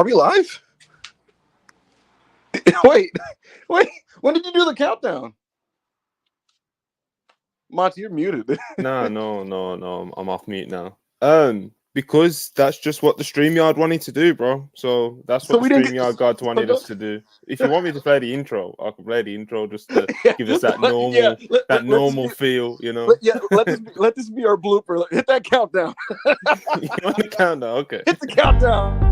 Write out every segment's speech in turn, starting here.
Are we live? Wait. When did you do the countdown? Monty, you're muted. No. I'm off mute now. Because that's just what the StreamYard wanted to do, bro. So that's what the StreamYard gods wanted us to do. If you want me to play the intro, I can play the intro just to give us that normal feel, you know. Let this be our blooper. Hit that countdown. You want the countdown? Okay. Hit the countdown.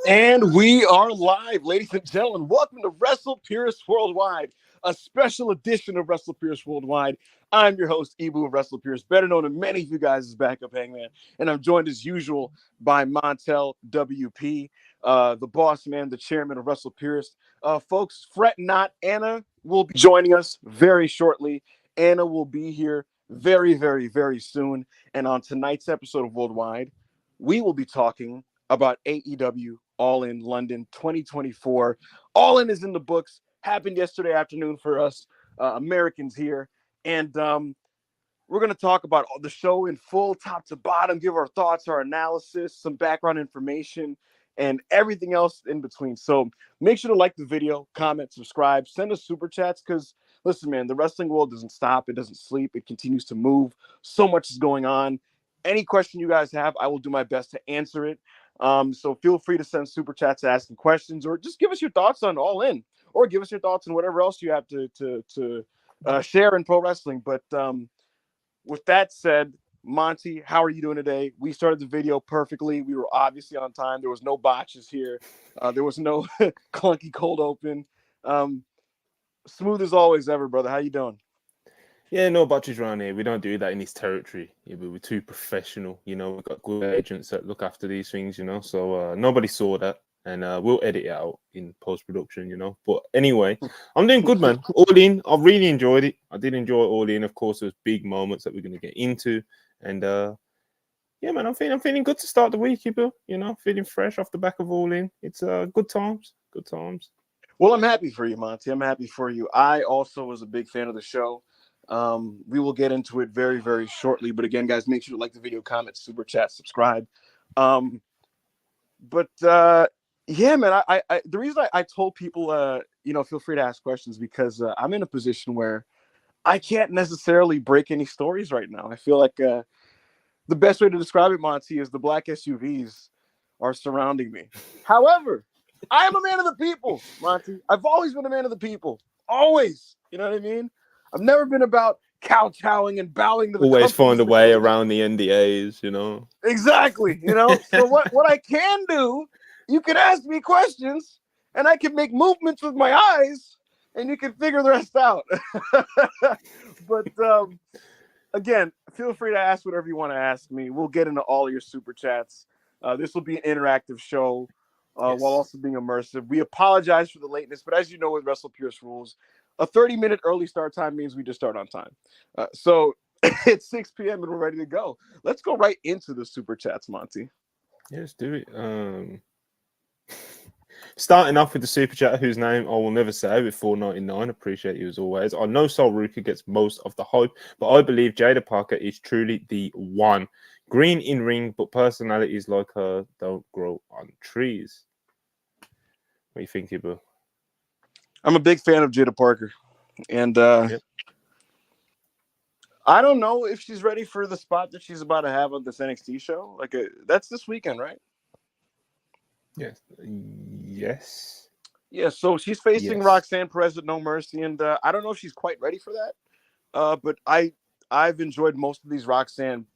And we are live, ladies and gentlemen. Welcome to WrestlePurists Worldwide, a special edition of WrestlePurists Worldwide. I'm your host, Ibu of WrestlePurists, better known to many of you guys as Backup Hangman. And I'm joined as usual by Montel WP, the boss man, the chairman of WrestlePurists. Folks, fret not. Anna will be joining us very shortly. Anna will be here very, very, very soon. And on tonight's episode of Worldwide, we will be talking about AEW All In London 2024. All In is in the books. Happened yesterday afternoon for us Americans here. And we're going to talk about the show in full, top to bottom, give our thoughts, our analysis, some background information, and everything else in between. So make sure to like the video, comment, subscribe, send us super chats because, listen, man, the wrestling world doesn't stop. It doesn't sleep. It continues to move. So much is going on. Any question you guys have, I will do my best to answer it. So feel free to send super chats asking questions, or just give us your thoughts on All In, or give us your thoughts on whatever else you have to share in pro wrestling. But with that said, Monty, how are you doing today? We started the video perfectly. We were obviously on time. There was no botches here. There was no clunky cold open. Smooth as always ever, brother. How you doing? Yeah, no botches around here. We don't do that in this territory. Yeah, we're too professional. You know, we've got good agents that look after these things, you know. So nobody saw that. And we'll edit it out in post-production, you know. But anyway, I'm doing good, man. All In, I really enjoyed it. I did enjoy All In. Of course, there's big moments that we're going to get into. And, yeah, man, I'm feeling good to start the week, you know, feeling fresh off the back of All In. It's good times. Well, I'm happy for you, Monty. I'm happy for you. I also was a big fan of the show. We will get into it very, very shortly. But again, guys, make sure to like the video, comment, super chat, subscribe. Yeah, man, I the reason I told people, you know, feel free to ask questions because I'm in a position where I can't necessarily break any stories right now. I feel like the best way to describe it, Monty, is the black SUVs are surrounding me. However, I am a man of the people, Monty. I've always been a man of the people. Always. You know what I mean? I've never been about kowtowing and bowing to the always find a way around the NDAs, you know. Exactly, you know. So what I can do, you can ask me questions, and I can make movements with my eyes, and you can figure the rest out. But again, feel free to ask whatever you want to ask me. We'll get into all of your super chats. This will be an interactive show while also being immersive. We apologize for the lateness, but as you know, with WrestlePurists rules, a 30-minute early start time means we just start on time. So it's 6 p.m. and we're ready to go. Let's go right into the super chats, Monty. Yeah, let's do it. Starting off with the super chat, whose name I will never say, with $4.99. Appreciate you as always. I know Sol Ruka gets most of the hype, but I believe Jada Parker is truly the one. Green in ring, but personalities like her don't grow on trees. What do you think, Ibu? I'm a big fan of Jada Parker, and I don't know if she's ready for the spot that she's about to have on this NXT show. Like, that's this weekend, right? Yes. Yeah, so she's facing Roxanne Perez at No Mercy, and I don't know if she's quite ready for that. But I've enjoyed most of these Roxanne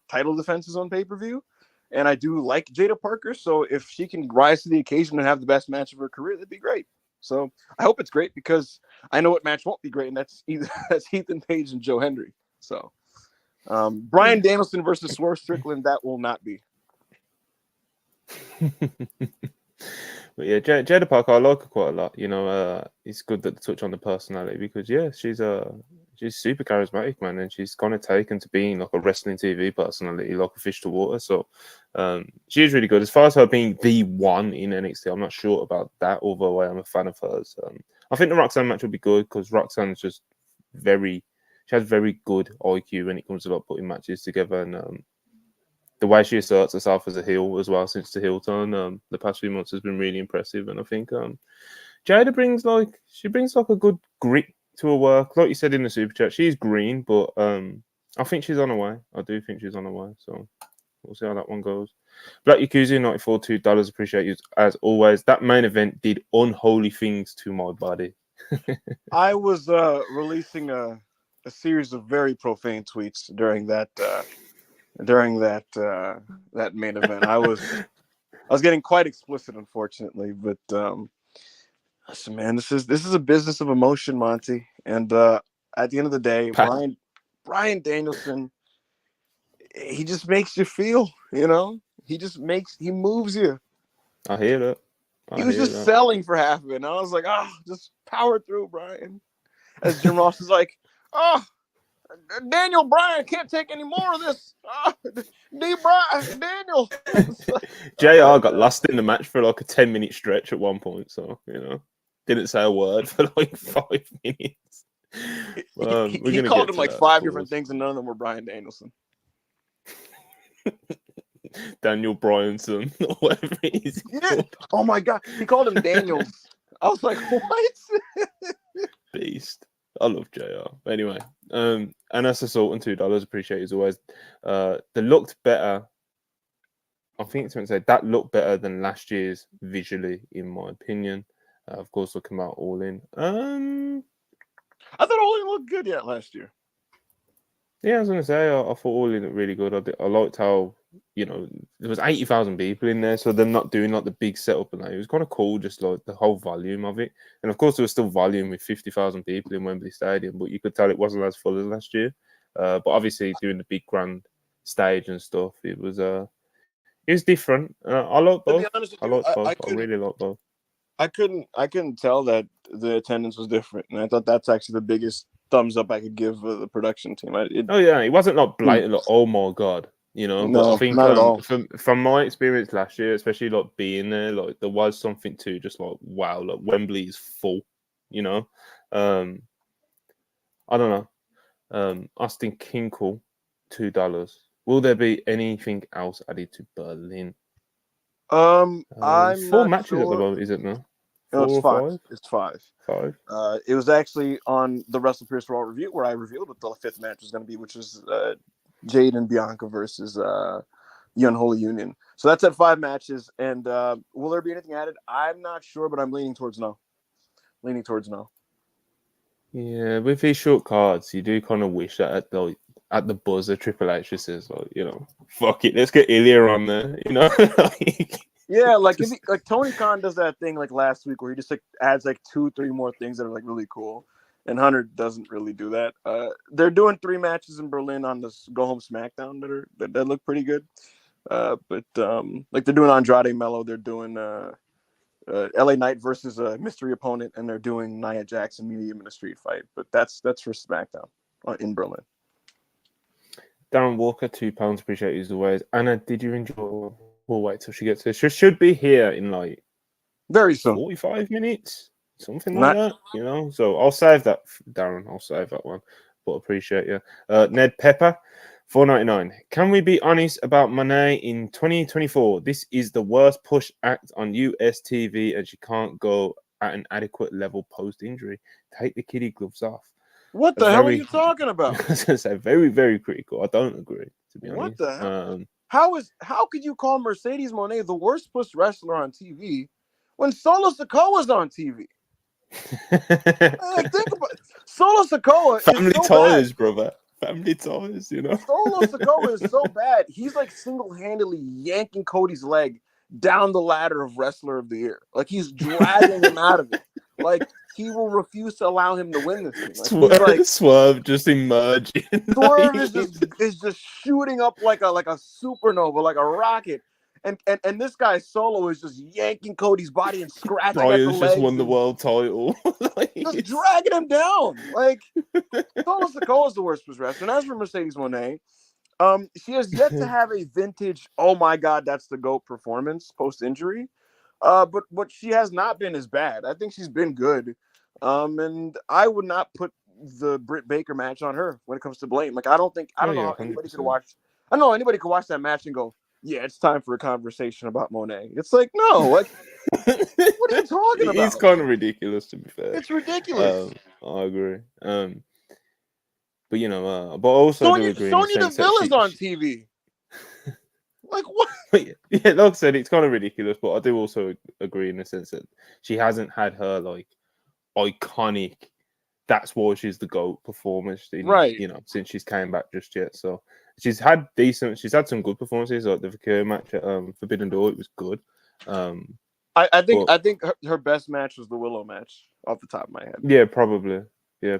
title defenses on pay-per-view, and I do like Jada Parker. So if she can rise to the occasion and have the best match of her career, that'd be great. So I hope it's great because I know what match won't be great, and that's Ethan Page and Joe Hendry. So Bryan Danielson versus Swerve Strickland, that will not be. But yeah, Jada Parker, I like her quite a lot. You know, it's good that they touch on the personality because yeah, she's super charismatic, man, and she's kind of taken to being like a wrestling TV personality, like a fish to water. So she's really good. As far as her being the one in NXT, I'm not sure about that, although I am a fan of hers. I think the Roxanne match will be good because Roxanne's just she has very good IQ when it comes to like putting matches together, and the way she asserts herself as a heel as well since the heel turn the past few months has been really impressive. And I think Jada brings a good grit to her work. Like you said in the super chat, she's green, but I think she's on her way. I do think she's on her way. So we'll see how that one goes. Black Yakuza 94 $2. Appreciate you as always. That main event did unholy things to my body. I was releasing a series of very profane tweets during that main event. I was getting quite explicit, unfortunately, but listen, man, this is a business of emotion, Monty, and at the end of the day, Bryan Danielson, he just makes you feel, you know, he moves you. I hear that. He was just selling for half of it, and I was like, just power through, Bryan. As Jim Ross is like, Daniel Bryan can't take any more of this. Daniel. JR got lost in the match for like a 10-minute stretch at one point, so you know, didn't say a word for like 5 minutes. He called him like 5 different things, and none of them were Bryan Danielson. Daniel Bryanson, or whatever it is. Yeah. Oh my god, he called him Daniels. I was like, what? Beast. I love JR. Anyway, and that's Assault and $2. Appreciate it as always. They looked better. I think it's meant to say that looked better than last year's visually, in my opinion. Of course, looking about All In. I thought All In looked good last year. Yeah, I was going to say, I thought All In looked really good. I liked how, you know, there was 80,000 people in there, so they're not doing like the big setup and that. It was kind of cool, just like the whole volume of it. And of course, there was still volume with 50,000 people in Wembley Stadium, but you could tell it wasn't as full as last year. But obviously, doing the big grand stage and stuff, it was different. I like both. I really like both. I couldn't tell that the attendance was different, and I thought that's actually the biggest thumbs up I could give the production team. It wasn't like blatant, like, oh my god, you know. No, but I think not at all. From my experience last year, especially like being there, like there was something to just like wow, like Wembley is full, you know. I don't know. Austin Kinkle, $2. Will there be anything else added to Berlin? I'm 4 matches sure. at the moment, is it now? No, it's 5. 5? It's 5. 5. It was actually on the WrestlePurists Raw review where I revealed what the 5th match was going to be, which was Jade and Bianca versus the Unholy Union. So that's at 5 matches. And will there be anything added? I'm not sure, but I'm leaning towards no. Yeah, with these short cards, you do kind of wish that at the buzzer, Triple H just says, like, you know, fuck it, let's get Ilya on there, you know. Yeah, like like Tony Khan does that thing like last week where he just like adds like 2-3 more things that are like really cool, and Hunter doesn't really do that. They're doing 3 matches in Berlin on this Go Home SmackDown that look pretty good. But like they're doing Andrade Mello, they're doing LA Knight versus a mystery opponent, and they're doing Nia Jackson meeting him in a street fight. But that's for SmackDown in Berlin. Darren Walker, £2. Appreciate you as always. Anna, did you enjoy? We'll wait till she gets here. She should be here in like very soon, 45 minutes, something like that. You know, so I'll save that, Darren. I'll save that one. But appreciate you, Ned Pepper, $4.99. Can we be honest about Mone in 2024? This is the worst push act on US TV, and she can't go at an adequate level post injury. Take the kiddie gloves off. What the hell are you talking about? I was gonna say very, very critical. I don't agree, to be honest. What the hell? How could you call Mercedes Moné the worst push wrestler on TV when Solo Sikoa's on TV? Like, think about it. Solo Sikoa. Family ties, brother. Family ties, you know. Solo Sikoa is so bad. He's like single-handedly yanking Cody's leg down the ladder of Wrestler of the Year. Like he's dragging him out of it. Like he will refuse to allow him to win this thing. Like, he's like, Swerve just emerging. Swerve is just shooting up like a supernova, like a rocket. And this guy Solo is just yanking Cody's body and scratching at the Bryan's legs. just won the world title. Just dragging him down. Like, Solo Sikoa's the worst wrestler. And as for Mercedes Moné, she has yet to have a vintage, oh my God, that's the GOAT performance post-injury. But what she has not been is bad. I think she's been good. And I would not put the Britt Baker match on her when it comes to blame. Like, I don't know how anybody could watch. I don't know anybody could watch that match and go, yeah, it's time for a conversation about Moné. It's like, no, like, what are you talking about? It's kind of ridiculous, to be fair. It's ridiculous. I agree. But you know, but also Sonya Deville is on TV. Like, what? Yeah, like I said, it's kind of ridiculous, but I do also agree in the sense that she hasn't had her like iconic. That's why she's the GOAT performance, right? You know, since she's came back just yet. So she's had some good performances, like the Victoria match at Forbidden Door. It was good. I think her best match was the Willow match off the top of my head. Yeah, probably. I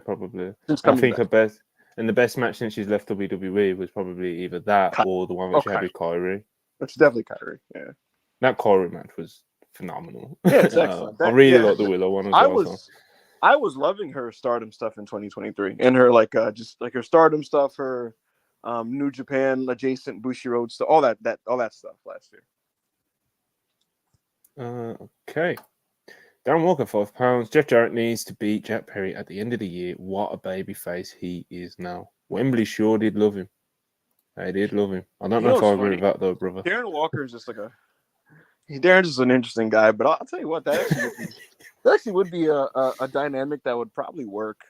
think her best. And the best match since she's left WWE was probably either that or the one that she had with Kyrie. It's definitely Kyrie, yeah. That Kyrie match was phenomenal. Yeah, it's excellent. I really like the Willow one as well. I was loving her Stardom stuff in 2023. And her just like her Stardom stuff, her New Japan adjacent Bushi Road stuff, all that stuff last year. Okay. Darren Walker, £5. Jeff Jarrett needs to beat Jack Perry at the end of the year. What a babyface he is now. Wembley sure did love him. They did love him. I don't know if I agree with that though, brother. Darren Walker is just Darren's just an interesting guy, but I'll tell you what, that actually would be a dynamic that would probably work.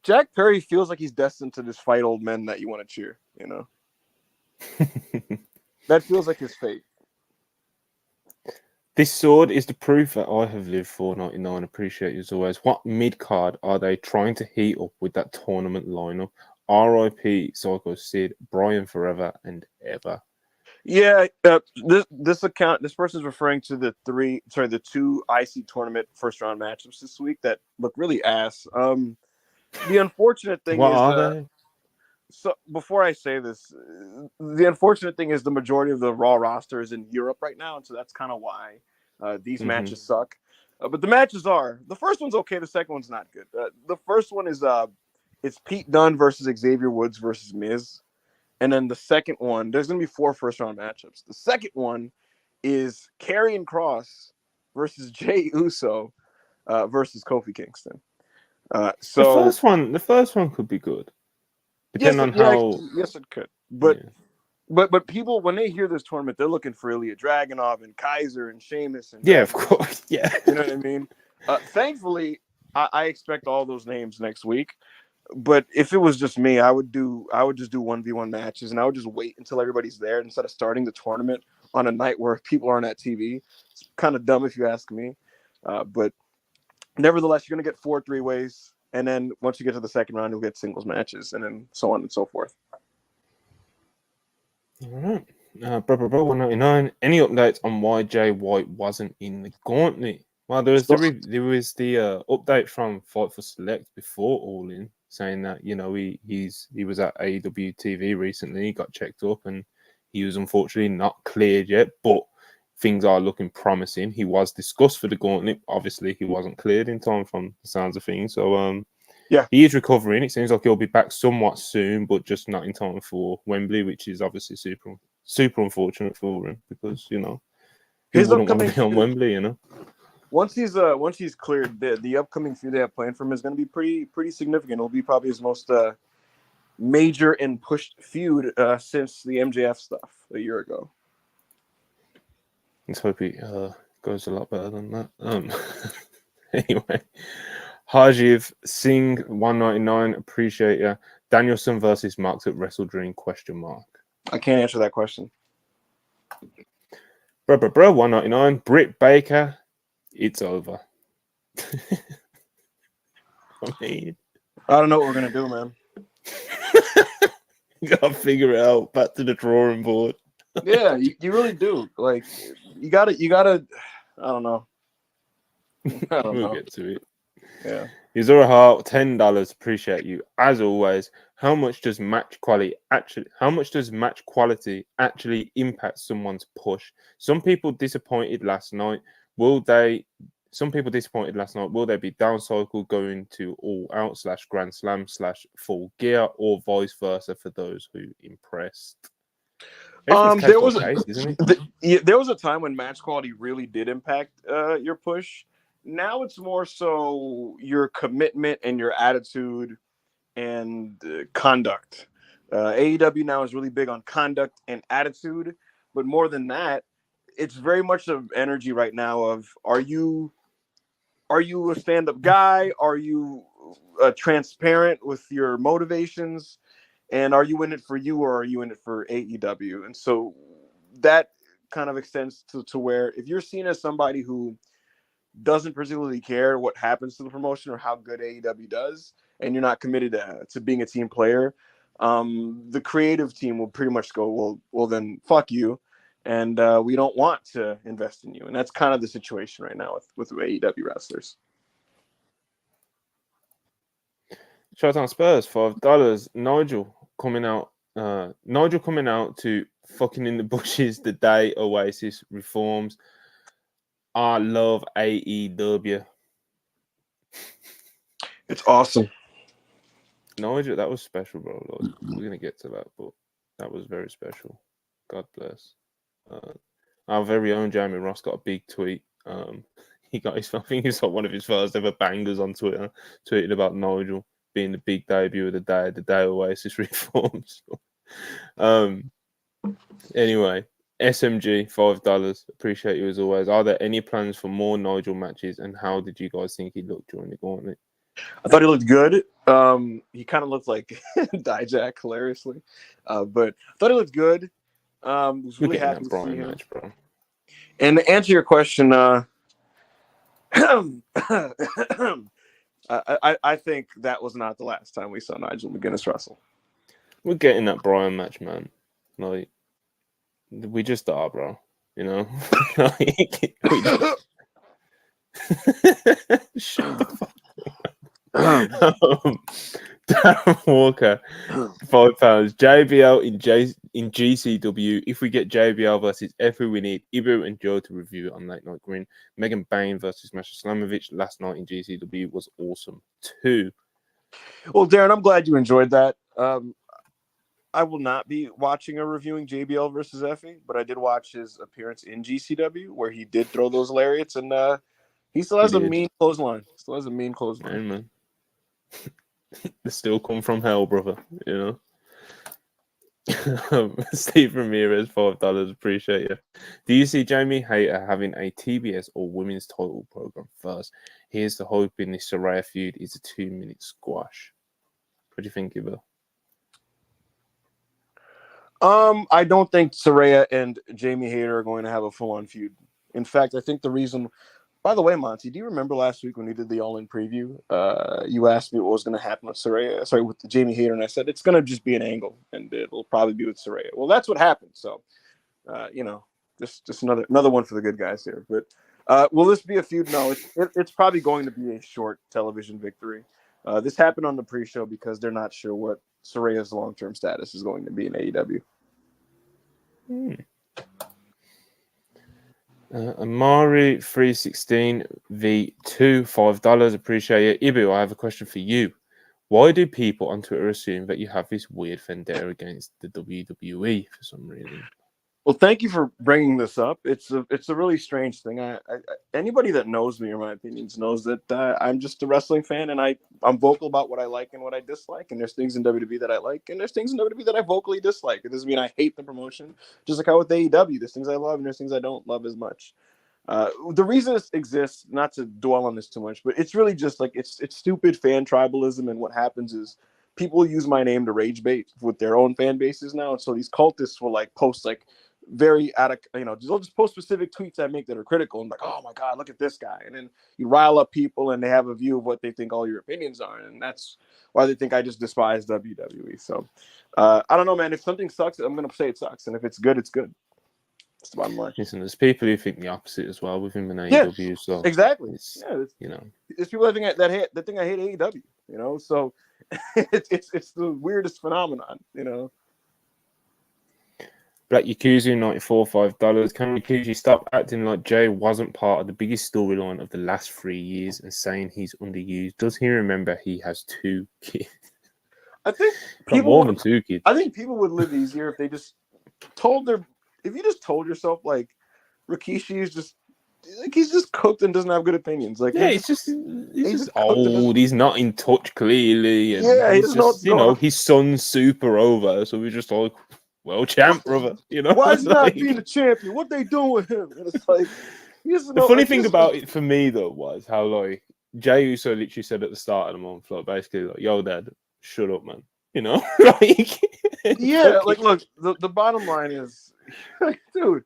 Jack Perry feels like he's destined to just fight old men that you want to cheer, you know? That feels like his fate. This sword is the proof that I have lived for 99. Appreciate you as always. What mid-card are they trying to heat up with that tournament lineup? R.I.P. Psycho Sid, Bryan forever and ever. Yeah, this person's referring to the two IC tournament first round matchups this week that look really ass. The unfortunate thing is so before I say this, the unfortunate thing is the majority of the Raw roster is in Europe right now, and so that's kind of why these matches suck. But the matches the first one's okay, the second one's not good. The first one is it's Pete Dunne versus Xavier Woods versus Miz, and then the second one, there's going to be 4 first round matchups. The second one is Karrion Kross versus Jey Uso versus Kofi Kingston. So the first one could be good. Depending on how... Yes, it could. But people, when they hear this tournament, they're looking for Ilya Dragunov and Kaiser and Sheamus. And of course. Yeah. You know what I mean? Thankfully, I expect all those names next week. But if it was just me, I would just do 1v1 matches, and I would just wait until everybody's there instead of starting the tournament on a night where people aren't at TV. It's kind of dumb if you ask me. But nevertheless, you're going to get 4 3-ways. And then once you get to the second round, you'll get singles matches, and then so on and so forth. All right. Bro, 199. Any updates on why Jay White wasn't in the Gauntlet? Well, there was the update from Fight for Select before All In, saying that, you know, he was at AEW TV recently, he got checked up, and he was unfortunately not cleared yet, but things are looking promising. He was discussed for the Gauntlet. Obviously, he wasn't cleared in time from the sounds of things. So, he is recovering. It seems like he'll be back somewhat soon, but just not in time for Wembley, which is obviously super unfortunate for him because, you know, he wouldn't want to be on Wembley, you know. Once he's cleared, the upcoming feud they have planned for him is going to be pretty significant. It'll be probably his most major and pushed feud since the MJF stuff a year ago. Let's hope he goes a lot better than that. Anyway, Hajiv Singh 199, appreciate you. Danielson versus Marks at Wrestle Dream ? I can't answer that question. Bro 199, Britt Baker, it's over. I don't know what we're gonna do, man. You gotta figure it out. Back to the drawing board. Yeah, you really do. Like, you gotta. I don't know. I don't We'll know. get to it. Yeah. Yuzura Heart, $10. Appreciate you as always. How much does match quality actually impact someone's push? Some people disappointed last night. Will they be downcycled going to all out / Grand Slam / Full Gear, or vice versa for those who impressed? Everything's case by case, isn't it? There was a time when match quality really did impact your push. Now it's more so your commitment and your attitude and conduct. AEW now is really big on conduct and attitude, but more than that, it's very much of energy right now of are you a stand-up guy? Are you transparent with your motivations? And are you in it for you, or are you in it for AEW? And so that kind of extends to where if you're seen as somebody who doesn't particularly care what happens to the promotion or how good AEW does, and you're not committed to being a team player, the creative team will pretty much go, well, then fuck you, and we don't want to invest in you. And that's kind of the situation right now with AEW wrestlers. Showtime Spurs, $5. Nigel coming out to fucking in the bushes the day Oasis reforms. I love AEW. It's awesome. Nigel, that was special, bro. Like, we're gonna get to that, but that was very special. God bless. Our very own Jamie Ross got a big tweet. He got his, I think he's got one of his first ever bangers on Twitter, tweeting about Nigel being the big debut of the day Oasis reforms. Anyway, SMG, $5. Appreciate you as always. Are there any plans for more Nigel matches, and how did you guys think he looked during the Gauntlet? I thought he looked good. He kind of looked like Dijak, hilariously, but I thought he looked good. Was really happy to see him. Match, bro. And to answer your question, I think that was not the last time we saw Nigel McGuinness wrestle. We're getting that Brian match, man. Like, we just are, bro. You know? Shut the fuck up. Darren Walker, £5. JBL in GCW. If we get JBL versus Efu, we need Ibu and Joe to review it on Late Night Green. Megan Bain versus Masha Slamovich last night in GCW was awesome too. Well, Darren, I'm glad you enjoyed that. I will not be watching or reviewing JBL versus Effie, but I did watch his appearance in GCW where he did throw those lariats, and he still has a mean clothesline. Man. They still come from hell, brother. You know. Steve Ramirez, $5. Appreciate you. Do you see Jamie Hayter having a TBS or women's title program first? Here's the hope in this Saraya feud is a 2-minute squash. What do you think, Ibo? I don't think Saraya and Jamie Hayter are going to have a full-on feud. In fact, I think the reason. By the way, Monty, do you remember last week when we did the All-In preview? You asked me what was going to happen with Jamie Hayter, and I said it's going to just be an angle, and it'll probably be with Saraya. Well, that's what happened. So, just another one for the good guys here. But will this be a feud? No, it's probably going to be a short television victory. This happened on the pre-show because they're not sure what Saraya's long-term status is going to be in AEW. Amari 316 V2 $5. Appreciate it. Ibu, I have a question for you. Why do people on Twitter assume that you have this weird vendetta against the WWE for some reason? Well, thank you for bringing this up. It's a really strange thing. Anybody that knows me or my opinions knows that I'm just a wrestling fan, and I'm vocal about what I like and what I dislike. And there's things in WWE that I like, and there's things in WWE that I vocally dislike. It doesn't mean I hate the promotion. Just like how with AEW, there's things I love and there's things I don't love as much. The reason this exists, not to dwell on this too much, but it's really just like it's stupid fan tribalism. And what happens is people use my name to rage bait with their own fan bases now. And so these cultists will like post like very they'll just post specific tweets I make that are critical and like, oh my god, look at this guy, and then you rile up people and they have a view of what they think all your opinions are, and that's why they think I just despise WWE. So I don't know, man. If something sucks, I'm gonna say it sucks, and if it's good, it's good. That's the bottom line. Listen, there's people who think the opposite as well with him in Yeah, AEW. So exactly. it's, Yeah, you know, there's people that think that think I hate AEW. You know, so it's the weirdest phenomenon. You know. Black Yakuza 94 $5. Can Yakuza stop acting like Jay wasn't part of the biggest storyline of the last 3 years and saying he's underused? Does he remember he has 2 kids? I think Got more than 2 kids. I think people would live easier if they just if you just told yourself like Rikishi is just like he's just cooked and doesn't have good opinions. Like yeah, he's just old. He's not in touch clearly. And yeah, he he's doesn't know what's just, you going know, on. his son's super over. So we're just like, well, champ, brother. You know, why is he like, not being a champion? What they doing with him? And it's like the funny thing about it for me though was how like Jey Uso literally said at the start of the month, like basically like, "Yo, Dad, shut up, man." You know, like yeah, like look, the bottom line is, like, dude,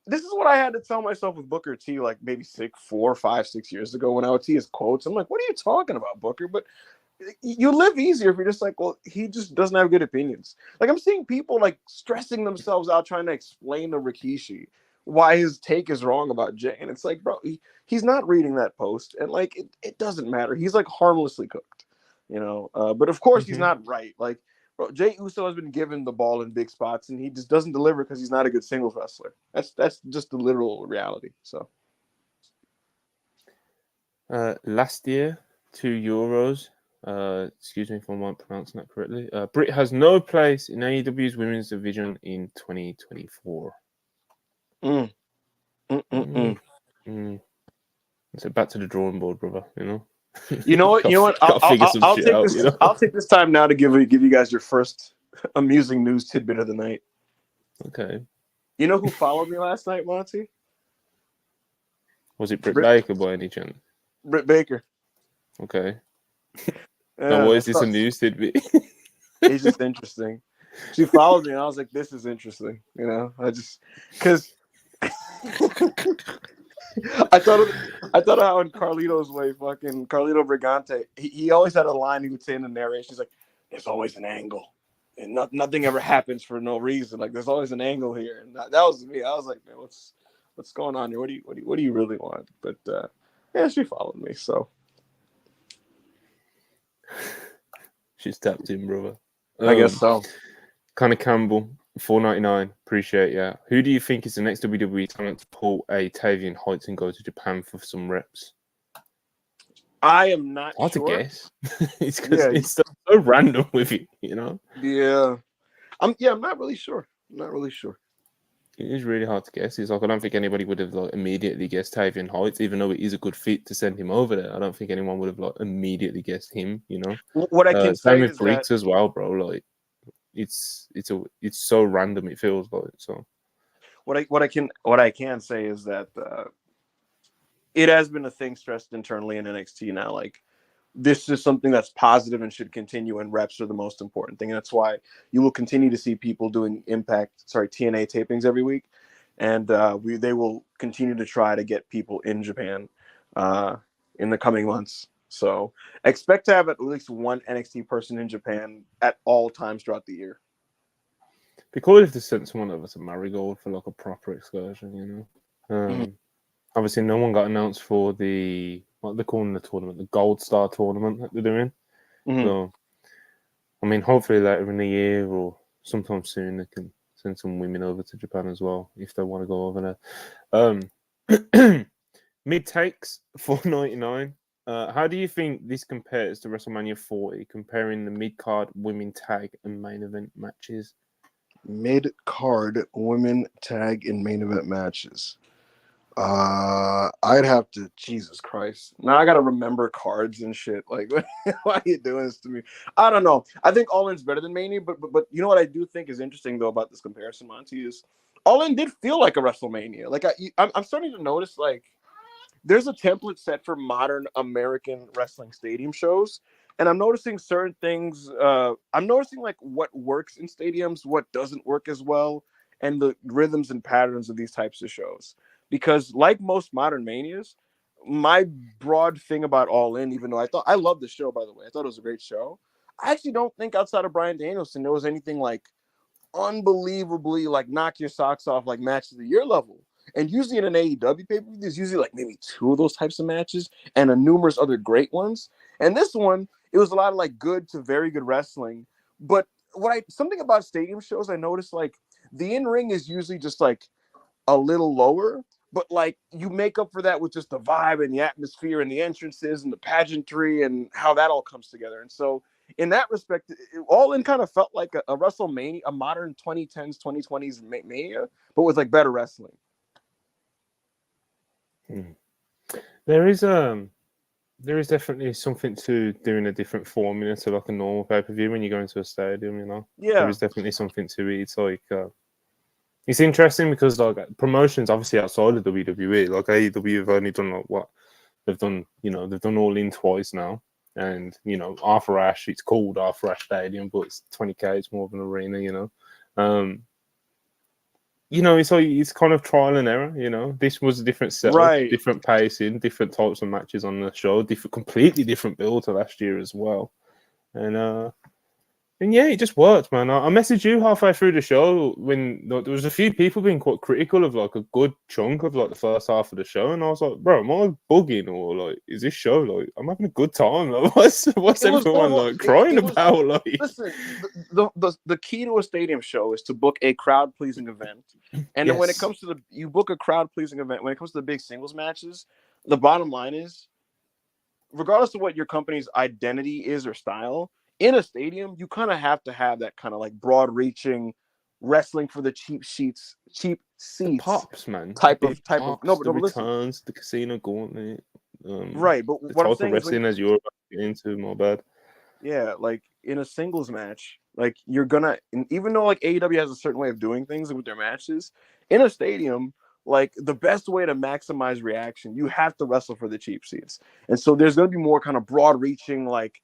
this is what I had to tell myself with Booker T, like maybe 4, 5, 6 years ago when I would see his quotes. I'm like, what are you talking about, Booker? But you live easier if you're just like, well, he just doesn't have good opinions. Like I'm seeing people like stressing themselves out trying to explain to Rikishi why his take is wrong about Jay, and it's like, bro, he's not reading that post, and like it doesn't matter. He's like harmlessly cooked, you know. But of course, he's not right. Like, bro, Jey Uso has been given the ball in big spots, and he just doesn't deliver because he's not a good singles wrestler. That's just the literal reality. So, last year, €2. Excuse me if I'm not pronouncing that correctly. Britt has no place in AEW's women's division in 2024. So back to the drawing board, brother. You know. You know what? I'll take this. You know? I'll take this time now to give you guys your first amusing news tidbit of the night. Okay. You know who followed me last night, Monty? Was it Britt Baker by any chance? Britt Baker. Okay. Yeah, now, what is this a news tidbit? It's just interesting. She followed me, and I was like, "This is interesting." You know, because I thought of how in Carlito's way, fucking Carlito Brigante, he always had a line he would say in the narration. He's like, "There's always an angle, and nothing ever happens for no reason. Like there's always an angle here." And that was me. I was like, "Man, what's going on here? What do you really want?" But yeah, she followed me, so She's tapped in, brother. I guess so. Connor Campbell, $4.99. Appreciate ya. Who do you think is the next WWE talent to pull a Tavian Heights and go to Japan for some reps? I am not hard sure. to guess. It's because it's so random with it, you know? Yeah. I'm not really sure. I'm not really sure. It is really hard to guess. It's like I don't think anybody would have like immediately guessed Tavian Heights, even though it is a good fit to send him over there. I don't think anyone would have like immediately guessed him, you know. What I can say with is Briggs that as well, bro. Like it's so random. It feels like so. What I can say is that it has been a thing stressed internally in NXT now. Like this is something that's positive and should continue, and reps are the most important thing. And that's why you will continue to see people doing TNA tapings every week. And they will continue to try to get people in Japan in the coming months. So expect to have at least one NXT person in Japan at all times throughout the year. Be cool if they sent someone over to Marigold for like a proper excursion, you know. Obviously, no one got announced for the what they're calling the tournament, the Gold Star tournament that they're doing. So, I mean, hopefully later in the year or sometime soon, they can send some women over to Japan as well if they want to go over there. Mid takes $4.99. How do you think this compares to WrestleMania 40, comparing the mid card women tag and main event matches? Mid card women tag and main event matches. I'd have to. Jesus Christ! Now I gotta remember cards and shit. Like, why are you doing this to me? I don't know. I think All In's better than Mania, but you know what I do think is interesting though about this comparison, Monty, is All In did feel like a WrestleMania. Like I'm starting to notice like there's a template set for modern American wrestling stadium shows, and I'm noticing certain things. I'm noticing like what works in stadiums, what doesn't work as well, and the rhythms and patterns of these types of shows. Because like most modern manias, my broad thing about All In, even though I love the show, by the way, I thought it was a great show. I actually don't think outside of Bryan Danielson there was anything like unbelievably like knock your socks off like match of the year level. And usually in an AEW pay-per-view, there's usually like maybe 2 of those types of matches and a numerous other great ones. And this one, it was a lot of like good to very good wrestling. But something about stadium shows I noticed, like the in-ring is usually just like a little lower, but like you make up for that with just the vibe and the atmosphere and the entrances and the pageantry and how that all comes together. And so in that respect, All In kind of felt like a WrestleMania, a modern 2010s, 2020s Mania, but with like better wrestling. There is definitely something to doing a different formula to like a normal pay-per-view when you go into a stadium, you know. Yeah. There is definitely something to it. It's like it's interesting because like promotions obviously outside of WWE, like AEW have only done like what they've done, you know, they've done All In twice now. And, you know, Arthur Ashe, it's called Arthur Ashe Stadium, but it's 20K, it's more of an arena, you know. You know, it's kind of trial and error, you know. This was a different setup, Right. different pacing, different types of matches on the show, completely different build to last year as well. And yeah, it just worked, man. I messaged you halfway through the show when there was a few people being quite critical of like a good chunk of like the first half of the show, and I was like, bro, am I bugging or like is this show like I'm having a good time? Like, what's everyone like crying about? Like, listen, the key to a stadium show is to book a crowd pleasing event, and then when it comes to you book a crowd pleasing event, when it comes to the big singles matches, the bottom line is, regardless of what your company's identity is or style, in a stadium, you kind of have to have that kind of like broad-reaching wrestling for the cheap seats, the pops, man. type the of pops, no, the returns, listen. the casino gauntlet, right. But the what I'm type saying of wrestling as you're into, my bad. Yeah, like in a singles match, like you're gonna, even though like AEW has a certain way of doing things with their matches, in a stadium, like the best way to maximize reaction, you have to wrestle for the cheap seats. And so there's gonna be more kind of broad reaching like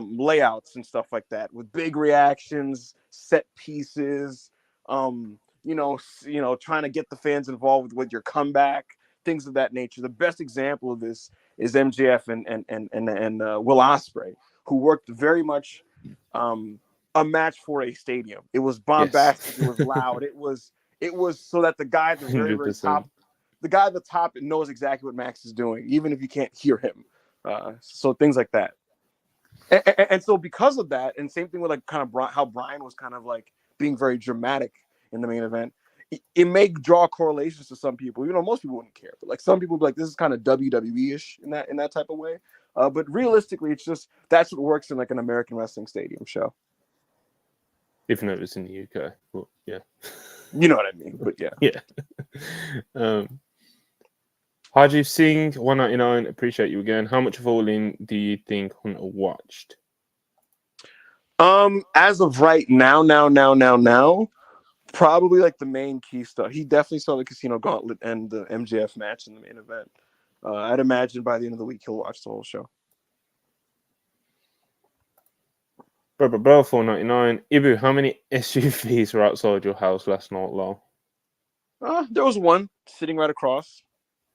layouts and stuff like that with big reactions, set pieces, trying to get the fans involved with your comeback, things of that nature. The best example of this is MJF and Will Ospreay, who worked very much a match for a stadium. It was bombastic. Yes. It was loud. It was so that the guy at the very, very top, the guy at the top knows exactly what Max is doing, even if you can't hear him. So things like that. And so because of that, and same thing with like kind of how Brian was kind of like being very dramatic in the main event, it may draw correlations to some people. You know, most people wouldn't care, but like some people would be like, this is kind of WWE-ish in that type of way. But realistically, it's just that's what works in like an American wrestling stadium show. Even though it's in the UK, but yeah, you know what I mean. But yeah, yeah. Haji Singh 199. Appreciate you again. How much of All In do you think Hunter watched? As of right now, probably like the main key stuff. He definitely saw the Casino Gauntlet and the MJF match in the main event. I'd imagine by the end of the week he'll watch the whole show. Bro, 499. Ibu, how many SUVs were outside your house last night, lol? There was one sitting right across.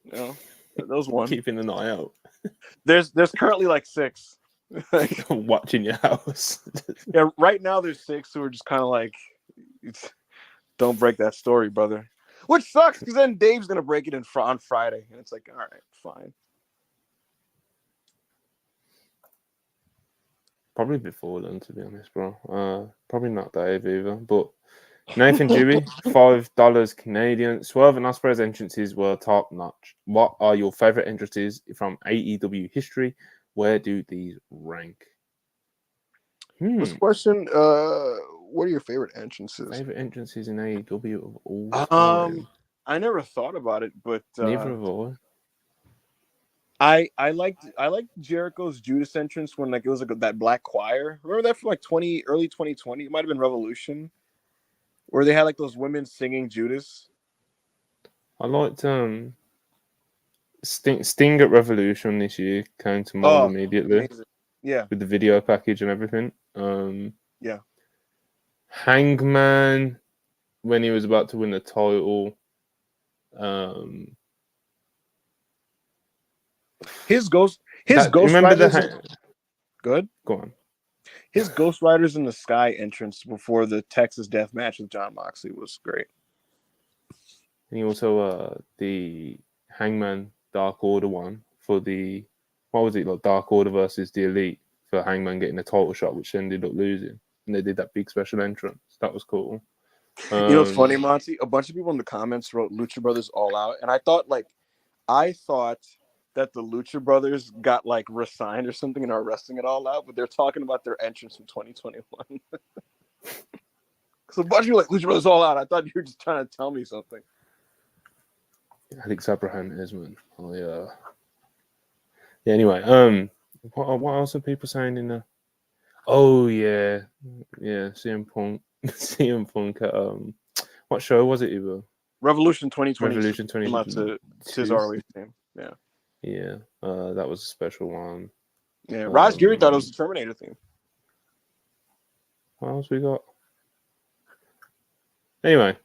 You know, there was one. Keeping an eye out. There's currently like 6. Watching your house. Yeah, right now there's 6 who are just kind of like, don't break that story, brother. Which sucks because then Dave's gonna break it on Friday, and it's like, all right, fine. Probably before then, to be honest, bro. Probably not Dave either. But Nathan Dewey, $5 Canadian. Swerve and Ospreay's entrances were top notch. What are your favorite entrances from AEW history? Where do these rank? This question, what are your favorite entrances? Favorite entrances in AEW of all time? I never thought about it, but neither have I liked Jericho's Judas entrance when like it was like that black choir. Remember that from like early 2020? It might have been Revolution, where they had like those women singing Judas. I liked Sting at Revolution this year came to mind immediately. Amazing. Yeah, with the video package and everything. Yeah. Hangman when he was about to win the title. His ghost. Remember the good. Go on. his Ghost Riders in the Sky entrance before the Texas Death Match with John Moxley was great. And he also the Hangman Dark Order one for the what was it like Dark Order versus the Elite for Hangman getting a title shot, which ended up losing, and they did that big special entrance. That was cool. You know what's funny, Monty? A bunch of people in the comments wrote Lucha Brothers All Out, and I thought that the Lucha Brothers got like resigned or something and are wrestling it all out, but they're talking about their entrance from 2021. So a bunch of you like Lucha Brothers All Out. I thought you were just trying to tell me something. Alex Abraham is, man. Oh yeah. Yeah. Anyway, what else are people saying in there? Oh yeah, CM Punk. CM Punk at what show was it, Ivo? Revolution 2020. Revolution 2020. To Cesaro team. Yeah. Yeah. That was a special one. Yeah. Raj Giri thought it was the Terminator theme. What else we got? Anyway,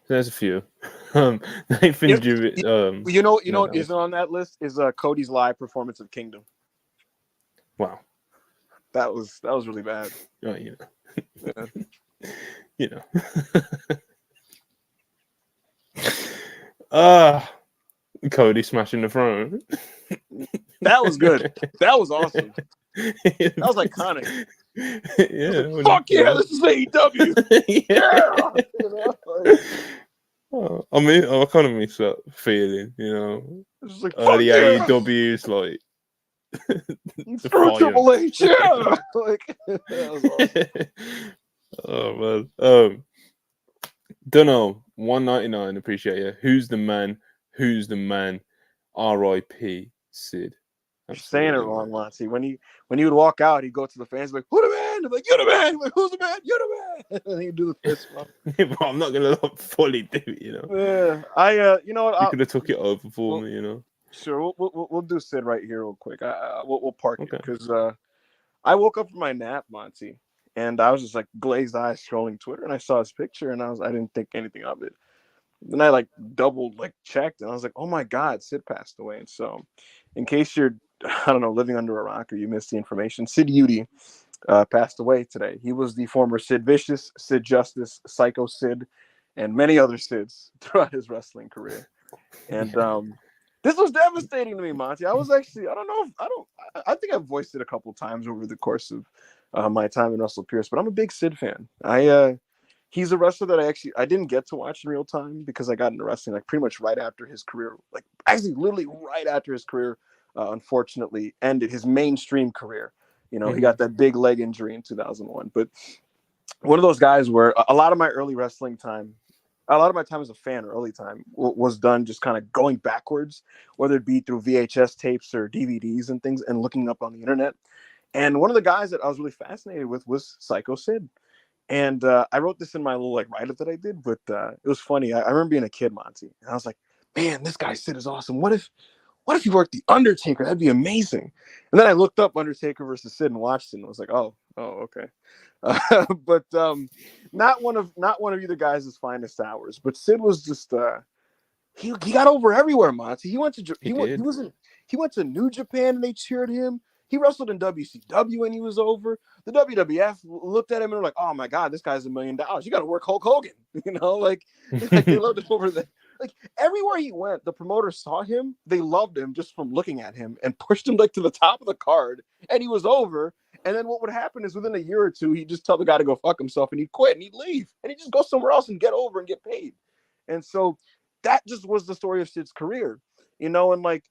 there's a few. Nathan Jewett. You know what isn't on that list is Cody's live performance of Kingdom. Wow. That was really bad. Oh, you know. Cody smashing the throne. That was good. That was awesome. That was iconic. Yeah. Fuck yeah, this is AEW. Yeah. I kind of miss that feeling, you know. It's like, the AEW's like through Triple H, yeah. Like, that was awesome. Oh man. Don't know. 199. Appreciate you. Who's the man? Who's the man? R.I.P. Sid. You're saying it wrong, Monty. When he would walk out, he'd go to the fans like, "Who the man?" I'm like, "You're the man." I'm like, "Who's the man? You're the man." And he'd do the fist bump. But I'm not gonna fully do it, you know. Yeah, you know what? You could have took it over for me, you know. Sure, we'll do Sid right here real quick. We'll park it because I woke up from my nap, Monty, and I was just like glazed eyes scrolling Twitter, and I saw his picture, and I didn't think anything of it. Then I like double checked, and I was like, "Oh my God, Sid passed away." And so, in case you're, I don't know, living under a rock or you missed the information, Sid Udy passed away today. He was the former Sid Vicious, Sid Justice, Psycho Sid, and many other Sids throughout his wrestling career. And this was devastating to me, Monty. I was actually, I think I've voiced it a couple times over the course of my time in WrestlePurists, but I'm a big Sid fan. He's a wrestler that I didn't get to watch in real time because I got into wrestling like pretty much right after his career, like actually literally right after his career, unfortunately ended his mainstream career. You know, he got that big leg injury in 2001. But one of those guys where a lot of my early wrestling time, a lot of my time as a fan, early time, was done just kind of going backwards, whether it be through VHS tapes or DVDs and things, and looking up on the internet. And one of the guys that I was really fascinated with was Psycho Sid. And I wrote this in my little like write-up that I did, but it was funny. I remember being a kid, Monty, and I was like, "Man, this guy Sid is awesome. What if he worked the Undertaker? That'd be amazing." And then I looked up Undertaker versus Sid and watched it, and I was like, "Oh, okay." But not one of either guys' finest hours. But Sid was just he got over everywhere, Monty. He went to New Japan and they cheered him. He wrestled in WCW and he was over. The WWF looked at him and were like, "Oh my God, this guy's $1 million. You got to work Hulk Hogan." You know, like they loved him over there. Like everywhere he went, the promoter saw him. They loved him just from looking at him and pushed him like to the top of the card. And he was over. And then what would happen is within a year or two, he'd just tell the guy to go fuck himself and he'd quit and he'd leave and he'd just go somewhere else and get over and get paid. And so that just was the story of Sid's career, you know, and like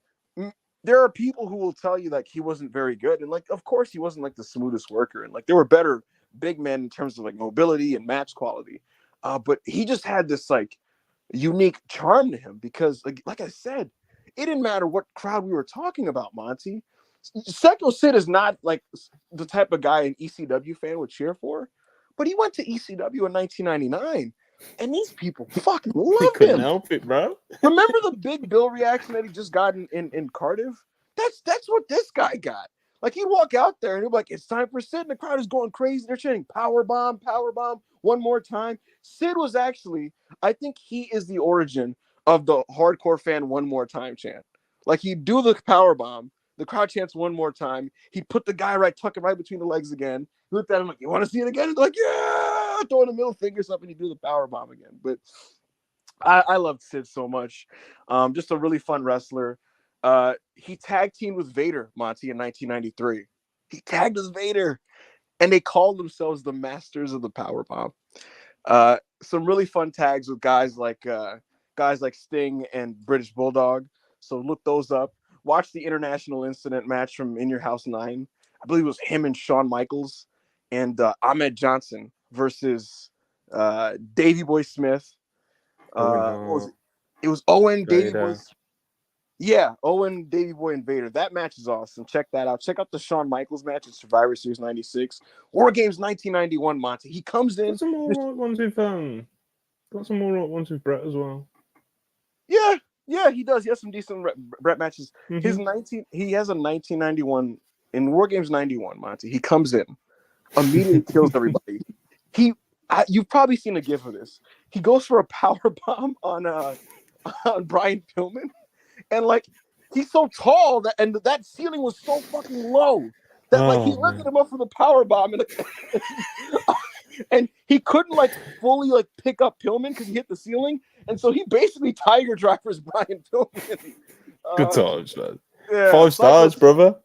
there are people who will tell you like he wasn't very good. And like, of course he wasn't like the smoothest worker. And like there were better big men in terms of like mobility and match quality. But he just had this like unique charm to him because like I said, it didn't matter what crowd we were talking about, Monty. Psycho Sid is not like the type of guy an ECW fan would cheer for, but he went to ECW in 1999. And these people fucking love him. Couldn't help it, bro. Remember the big Bill reaction that he just got in Cardiff? That's what this guy got. Like he'd walk out there and he'd be like, "It's time for Sid," and the crowd is going crazy. They're chanting "Power bomb, power bomb," one more time. Sid was actually, I think he is the origin of the hardcore fan "one more time" chant. Like he'd do the power bomb, The crowd chants one more time. He put the guy right, tucking right between the legs again. He looked at him like, "You want to see it again?" He's like, "Yeah!" Throwing the middle fingers up, and he do the power bomb again. But I loved Sid so much. Just a really fun wrestler. He tag teamed with Vader, Monty, in 1993. He tagged with Vader, and they called themselves the Masters of the Power Bomb. Some really fun tags with guys like Sting and British Bulldog. So look those up. Watch the International Incident match from In Your House 9. I believe it was him and Shawn Michaels and Ahmed Johnson versus Davey Boy Smith. What was it? It was Owen, Davey Boy. Yeah, Owen, Davey Boy, and Vader. That match is awesome. Check that out. Check out the Shawn Michaels match at Survivor Series 96. War Games 1991, Monty. He comes in. Got some more right ones with Brett as well. Yeah, he does. He has some decent Brett matches. Mm-hmm. He has a 1991 in War Games 91, Monty. He comes in, immediately kills everybody. You've probably seen a gif of this. He goes for a power bomb on Brian Pillman, and like he's so tall that ceiling was so fucking low that he lifted him up for the power bomb, and he couldn't like fully like pick up Pillman because he hit the ceiling, and so he basically tiger drivers Brian Pillman. Good times, man. Yeah, 5 stars, brother.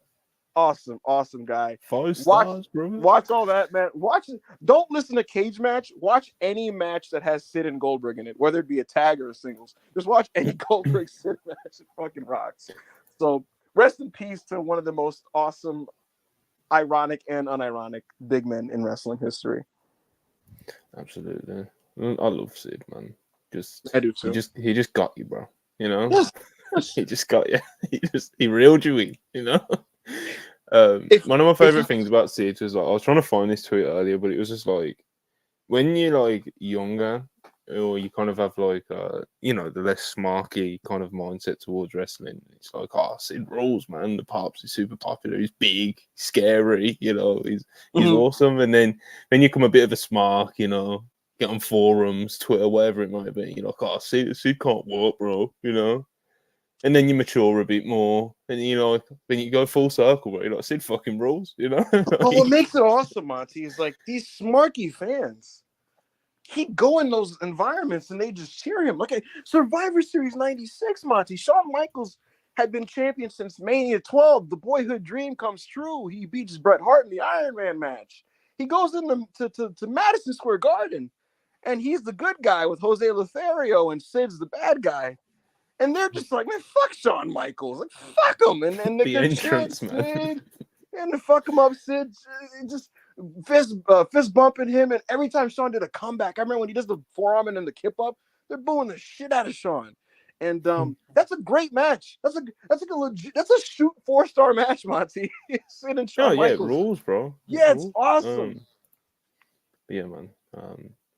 Awesome guy. 5 stars, brother. Watch all that, man. Watch it. Don't listen to Cage Match. Watch any match that has Sid and Goldberg in it, whether it be a tag or a singles. Just watch any Goldberg Sid match. It fucking rocks. So rest in peace to one of the most awesome, ironic and unironic big men in wrestling history. Absolutely. I love Sid, man. I do too. He just got you, bro. You know? Yes. He just got you. He reeled you in, you know? One of my favorite things about Sid was like, I was trying to find this tweet earlier, but it was just like when you're like younger or you kind of have like the less smarky kind of mindset towards wrestling. It's like, oh, Sid rules, man. The Pops is super popular. He's big, scary, you know, he's awesome. And then you become a bit of a smark, you know, get on forums, Twitter, whatever it might be. You're like, oh, Sid can't walk, bro, you know. And then you mature a bit more, and then you go full circle, where you're like, Sid fucking rules, you know. What makes it awesome, Monty, is like these smarky fans keep going those environments, and they just cheer him. Look at Survivor Series '96, Monty. Shawn Michaels had been champion since Mania 12. The boyhood dream comes true. He beats Bret Hart in the Iron Man match. He goes into to Madison Square Garden, and he's the good guy with Jose Lothario, and Sid's the bad guy. And they're just like, man, fuck Shawn Michaels. Like, fuck him. And the entrance, man. Sid, and to fuck him up, Sid just fist bumping him. And every time Shawn did a comeback, I remember when he does the forearm and then the kip up, they're booing the shit out of Shawn. And that's a great match. That's a shoot 4-star match, Monty. Sid and Shawn Michaels. Yeah, it rules, bro. It's awesome. Yeah, man.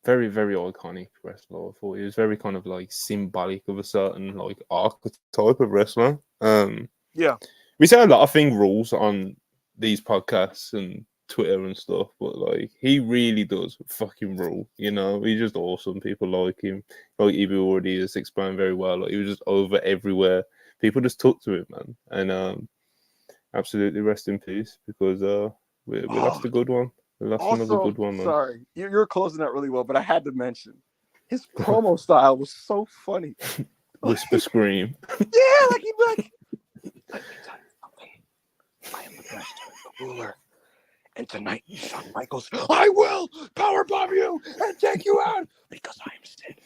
Very, very iconic wrestler. I thought he was very kind of like symbolic of a certain like archetype of wrestler. Yeah, we say a lot of things rules on these podcasts and Twitter and stuff, but like he really does fucking rule. You know, he's just awesome. People like him. Like Ibu already has explained very well. Like he was just over everywhere. People just took to it, man. And absolutely rest in peace because we lost a good one. That's another good one, man. Sorry, you're closing that really well, but I had to mention his promo style was so funny. Whisper scream. Yeah, like he'd be like, "Let me tell you something. I am the master, the ruler, and tonight, Shawn Michaels, I will powerbomb you and take you out because I am Sid,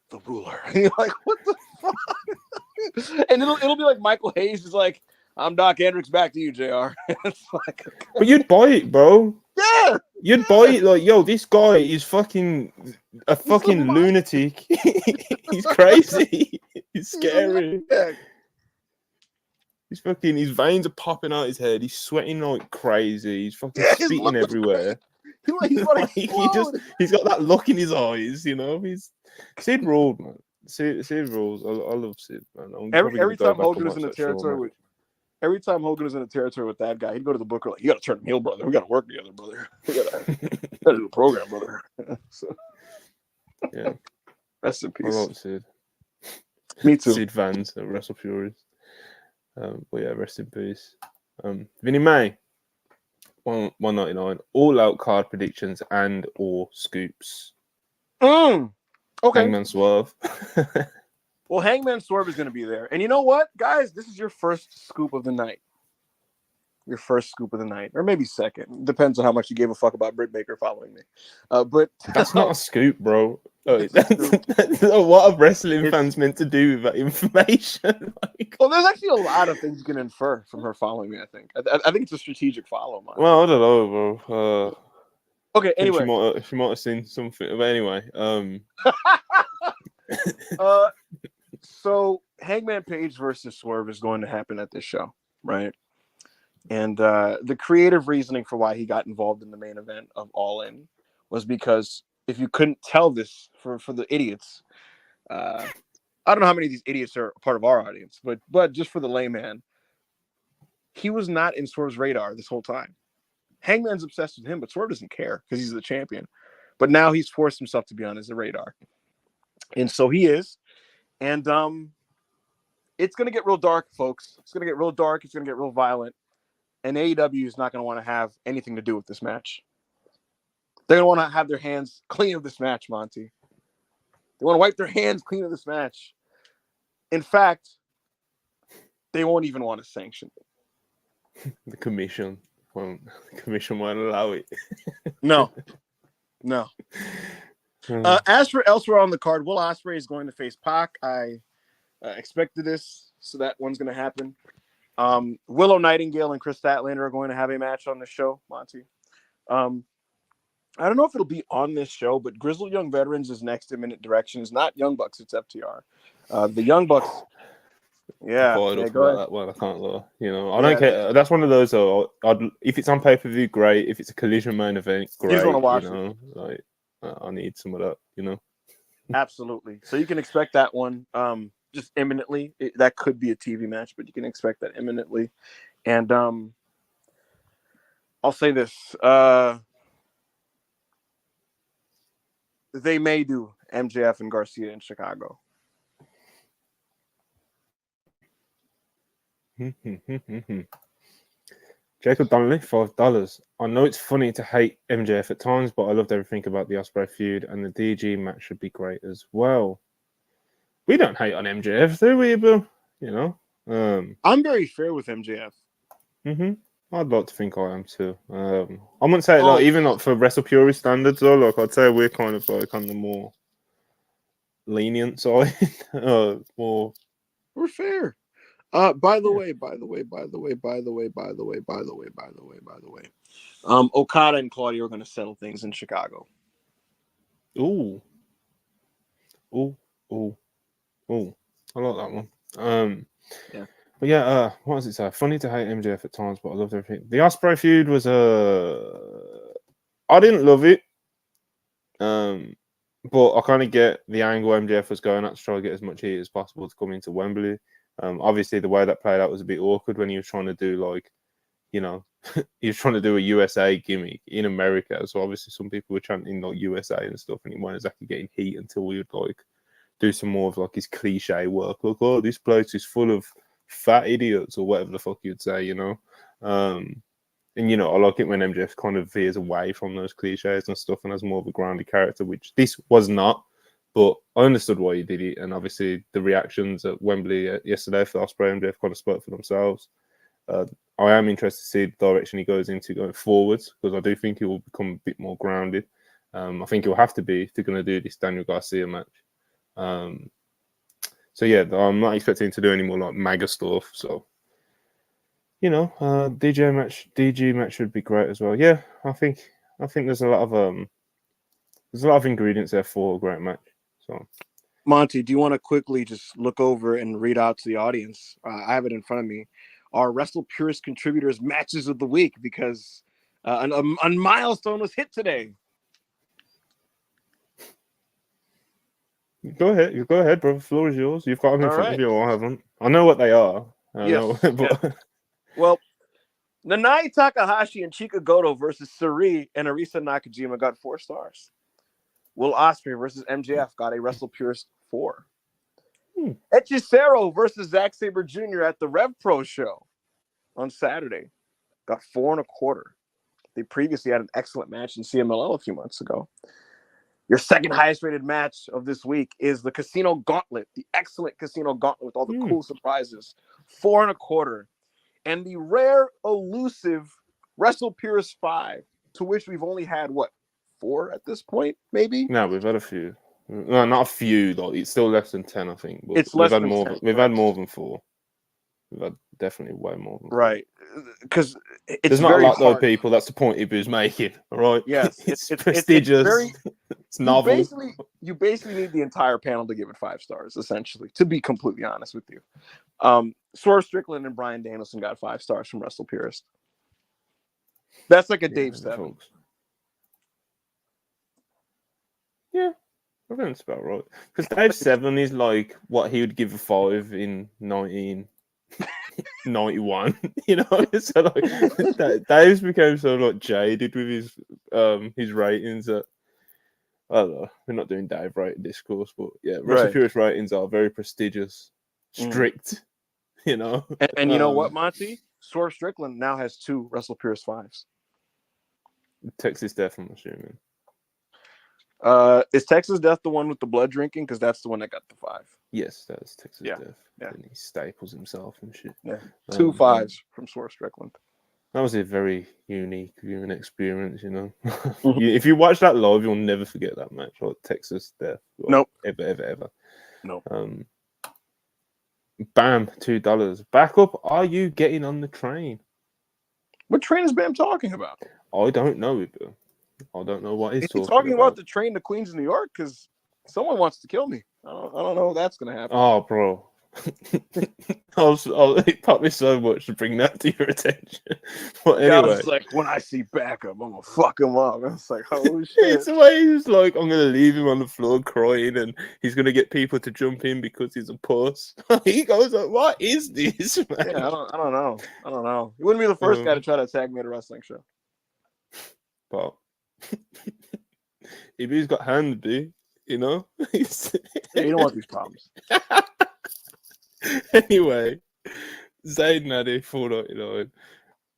the ruler." And you're like, "What the fuck?" And it'll be like Michael Hayes is like, "I'm Doc Hendricks, back to you, JR." It's like, but you'd buy it, bro. Yeah, you'd buy it. Like, yo, this guy is fucking a fucking lunatic. He's crazy. He's scary. He's fucking. His veins are popping out his head. He's sweating like crazy. He's fucking spitting everywhere. He's got that look in his eyes. You know, Sid ruled, man. Sid rules. I love Sid, man. Every time Hogan was in the territory every time Hogan was in the territory with that guy, he'd go to the booker like, "You got to turn him heel, brother. We got to work together, brother. We got to do a program, brother." So, yeah, rest in peace. I love Sid. Me too. Sid fans at WrestlePurists. But yeah, rest in peace. Vinny May, 199. All out card predictions and or scoops. Okay. Hangman Swerve. Well, Hangman Swerve is going to be there. And you know what, guys? This is your first scoop of the night. Your first scoop of the night. Or maybe second. Depends on how much you gave a fuck about Britt Baker following me. But that's not a scoop, bro. Scoop. What are wrestling fans meant to do with that information? Well, there's actually a lot of things you can infer from her following me, I think. I think it's a strategic follow, man. Well, I don't know, bro. Okay, anyway. She might have seen something. But anyway, So Hangman Page versus Swerve is going to happen at this show, right? And the creative reasoning for why he got involved in the main event of All In was because if you couldn't tell this for the idiots, I don't know how many of these idiots are part of our audience, but just for the layman, he was not in Swerve's radar this whole time. Hangman's obsessed with him, but Swerve doesn't care because he's the champion. But now he's forced himself to be on his radar. And so he is. And it's going to get real dark, folks. It's going to get real dark. It's going to get real violent. And AEW is not going to want to have anything to do with this match. They're going to want to have their hands clean of this match, Monty. They want to wipe their hands clean of this match. In fact, they won't even want to sanction it. The commission won't allow it. No. As for elsewhere on the card, Will Ospreay is going to face Pac. I expected this, so that one's going to happen. Willow Nightingale and Chris Statlander are going to have a match on the show, Monty. I don't know if it'll be on this show, but Grizzled Young Veterans' next imminent direction is not Young Bucks, it's FTR. The Young Bucks, yeah. Go ahead. That one, I can't lie. I don't care. That's one of those. If it's on pay-per-view, great. If it's a collision main event, great. You just want to watch it. I need some of that. Absolutely. So you can expect that one. Just imminently. That could be a TV match, but you can expect that imminently. And I'll say this. They may do MJF and Garcia in Chicago. Jacob Donnelly, $5. I know it's funny to hate MJF at times, but I loved everything about the Ospreay feud, and the DG match should be great as well. We don't hate on MJF, do we, Bill? I'm very fair with MJF. I'd like to think I am too. I wouldn't say even for WrestlePurist standards though. I'd say we're kind of on the more lenient side. More. We're fair. By the way, Okada and Claudio are going to settle things in Chicago. Ooh. I like that one. Yeah. But yeah, what does it say? Funny to hate MJF at times, but I loved everything. The Ospreay feud was I didn't love it. But I kind of get the angle MJF was going at to try to get as much heat as possible to come into Wembley. Obviously, the way that played out was a bit awkward when he was trying to do he was trying to do a USA gimmick in America. So obviously, some people were chanting USA and stuff, and he wasn't exactly getting heat until we would do some more of his cliche work. This place is full of fat idiots or whatever the fuck you'd say, And I like it when MJF kind of veers away from those cliches and stuff and has more of a grounded character, which this was not. But I understood why he did it, and obviously the reactions at Wembley yesterday for Ospreay and MJF kind of spoke for themselves. I am interested to see the direction he goes into going forwards, because I do think he will become a bit more grounded. I think he'll have to be if they're going to do this Daniel Garcia match. So yeah, I'm not expecting to do any more MAGA stuff. So DG match should be great as well. Yeah, I think there's a lot of ingredients there for a great match. So, Monty, do you want to quickly just look over and read out to the audience? I have it in front of me. Our WrestlePurist contributors matches of the week, because a milestone was hit today. Go ahead, bro. The floor is yours. You've got them in front of you, or I haven't. I know what they are. Yes. Well, Nanae Takahashi and Chika Goto versus Suri and Arisa Nakajima got 4 stars. Will Ospreay versus MJF got a WrestlePurist 4. Hechicero versus Zack Sabre Jr. at the Rev Pro show on Saturday. Got 4.25. They previously had an excellent match in CMLL a few months ago. Your second highest rated match of this week is the Casino Gauntlet, the excellent Casino Gauntlet with all the cool surprises. 4.25. And the rare, elusive WrestlePurists 5, to which we've only had, 4 at this point, maybe? No, we've had a few. No, not a few, though. It's still less than 10, I think. But It's less than more. 10. We've had more than 4. We've had definitely way more than 4. Right. Because there's not a lot of people. That's the point Ibu's making. All right. Yes, it's prestigious. It's novel. You basically need the entire panel to give it 5 stars, essentially. To be completely honest with you, Swerve Strickland and Bryan Danielson got 5 stars from WrestlePurists. That's like a Dave 7. Folks. Yeah, I think that's about right. Because Dave 7 is like what he would give a 5 in 1991. You know, so like Dave's became so like jaded with his ratings that I don't know. We're not doing Dave rated discourse, but yeah, WrestlePurist ratings are very prestigious, strict. You know, and you know what, Monty? Swerve Strickland now has 2 WrestlePurist 5s. Texas Death, I'm assuming. Is Texas Death the one with the blood drinking? Because that's the one that got the 5. Yes, that's Texas Death. Yeah. And he staples himself and shit. Yeah. 2 5s from Swerve Strickland. That was a very unique viewing experience, you know. If you watch that live, you'll never forget that match. Or Texas Death. Nope. Ever. Nope. Bam, $2. Back up. Are you getting on the train? What train is Bam talking about? I don't know, Ibu. I don't know what he's talking about. The train to Queens, New York? Because someone wants to kill me. I don't know if that's going to happen. Oh, bro. It popped me so much to bring that to your attention. But anyway. I was like, when I see backup, I'm going to fuck him up. I was like, holy shit. It's the way he's like, I'm going to leave him on the floor crying and he's going to get people to jump in because he's a puss. He goes like, what is this, man? Yeah, I don't know. He wouldn't be the first guy to try to attack me at a wrestling show. But Ibu's got hands, dude. You know? Yeah, you don't want these problems. Anyway, Zayd Nadi, 4.99.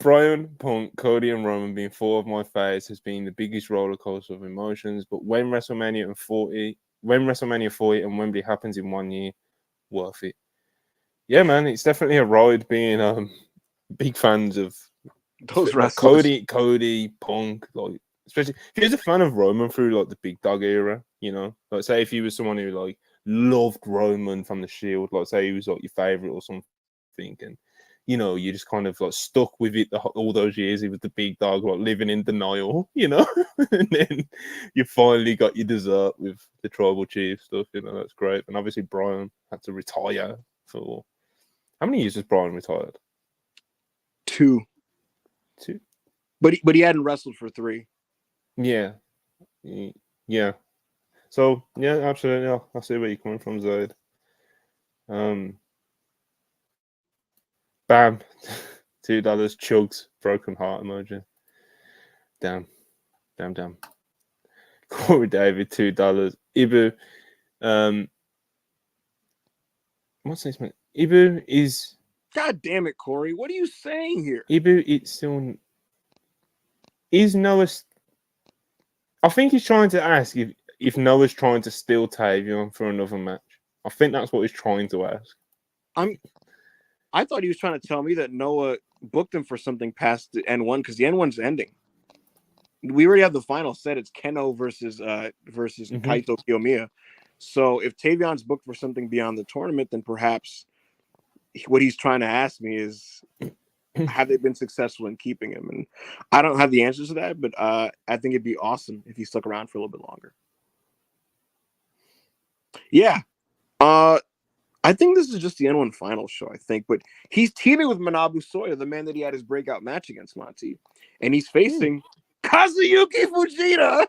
Brian, Punk, Cody, and Roman being 4 of my faves has been the biggest roller coaster of emotions. But when WrestleMania 40 and Wembley happens in 1 year, worth it. Yeah, man, it's definitely a ride. Being big fans of those wrestlers. Cody, Punk, like especially if you're a fan of Roman through like the Big Dog era, you know, like say if you were someone who like loved Roman from the Shield, like say he was like your favorite or something, and you know you just kind of like stuck with it all those years. He was the Big Dog, like living in denial, you know, and then you finally got your dessert with the Tribal Chief stuff. You know, that's great. And obviously Brian had to retire for how many years has Brian retired? 2. But he hadn't wrestled for 3. Yeah. So yeah, absolutely. I see where you're coming from, Zayd. Bam, $2. Chugs, broken heart emoji. Damn. Corey David, $2. Ibu, what's this man? Ibu is. God damn it, Corey! What are you saying here? Ibu, it's still. Is Noah? I think he's trying to ask if Noah's trying to steal Tavion for another match. I think that's what he's trying to ask. I thought he was trying to tell me that Noah booked him for something past the N1 because the N1's ending. We already have the final set. It's Keno versus Kaito Kiyomiya. So if Tavion's booked for something beyond the tournament, then perhaps what he's trying to ask me is, have they been successful in keeping him? And I don't have the answers to that, but I think it'd be awesome if he stuck around for a little bit longer. Yeah. I think this is just the N1 final show, I think. But he's teaming with Manabu Soya, the man that he had his breakout match against, Monty. And he's facing Kazuyuki Fujita.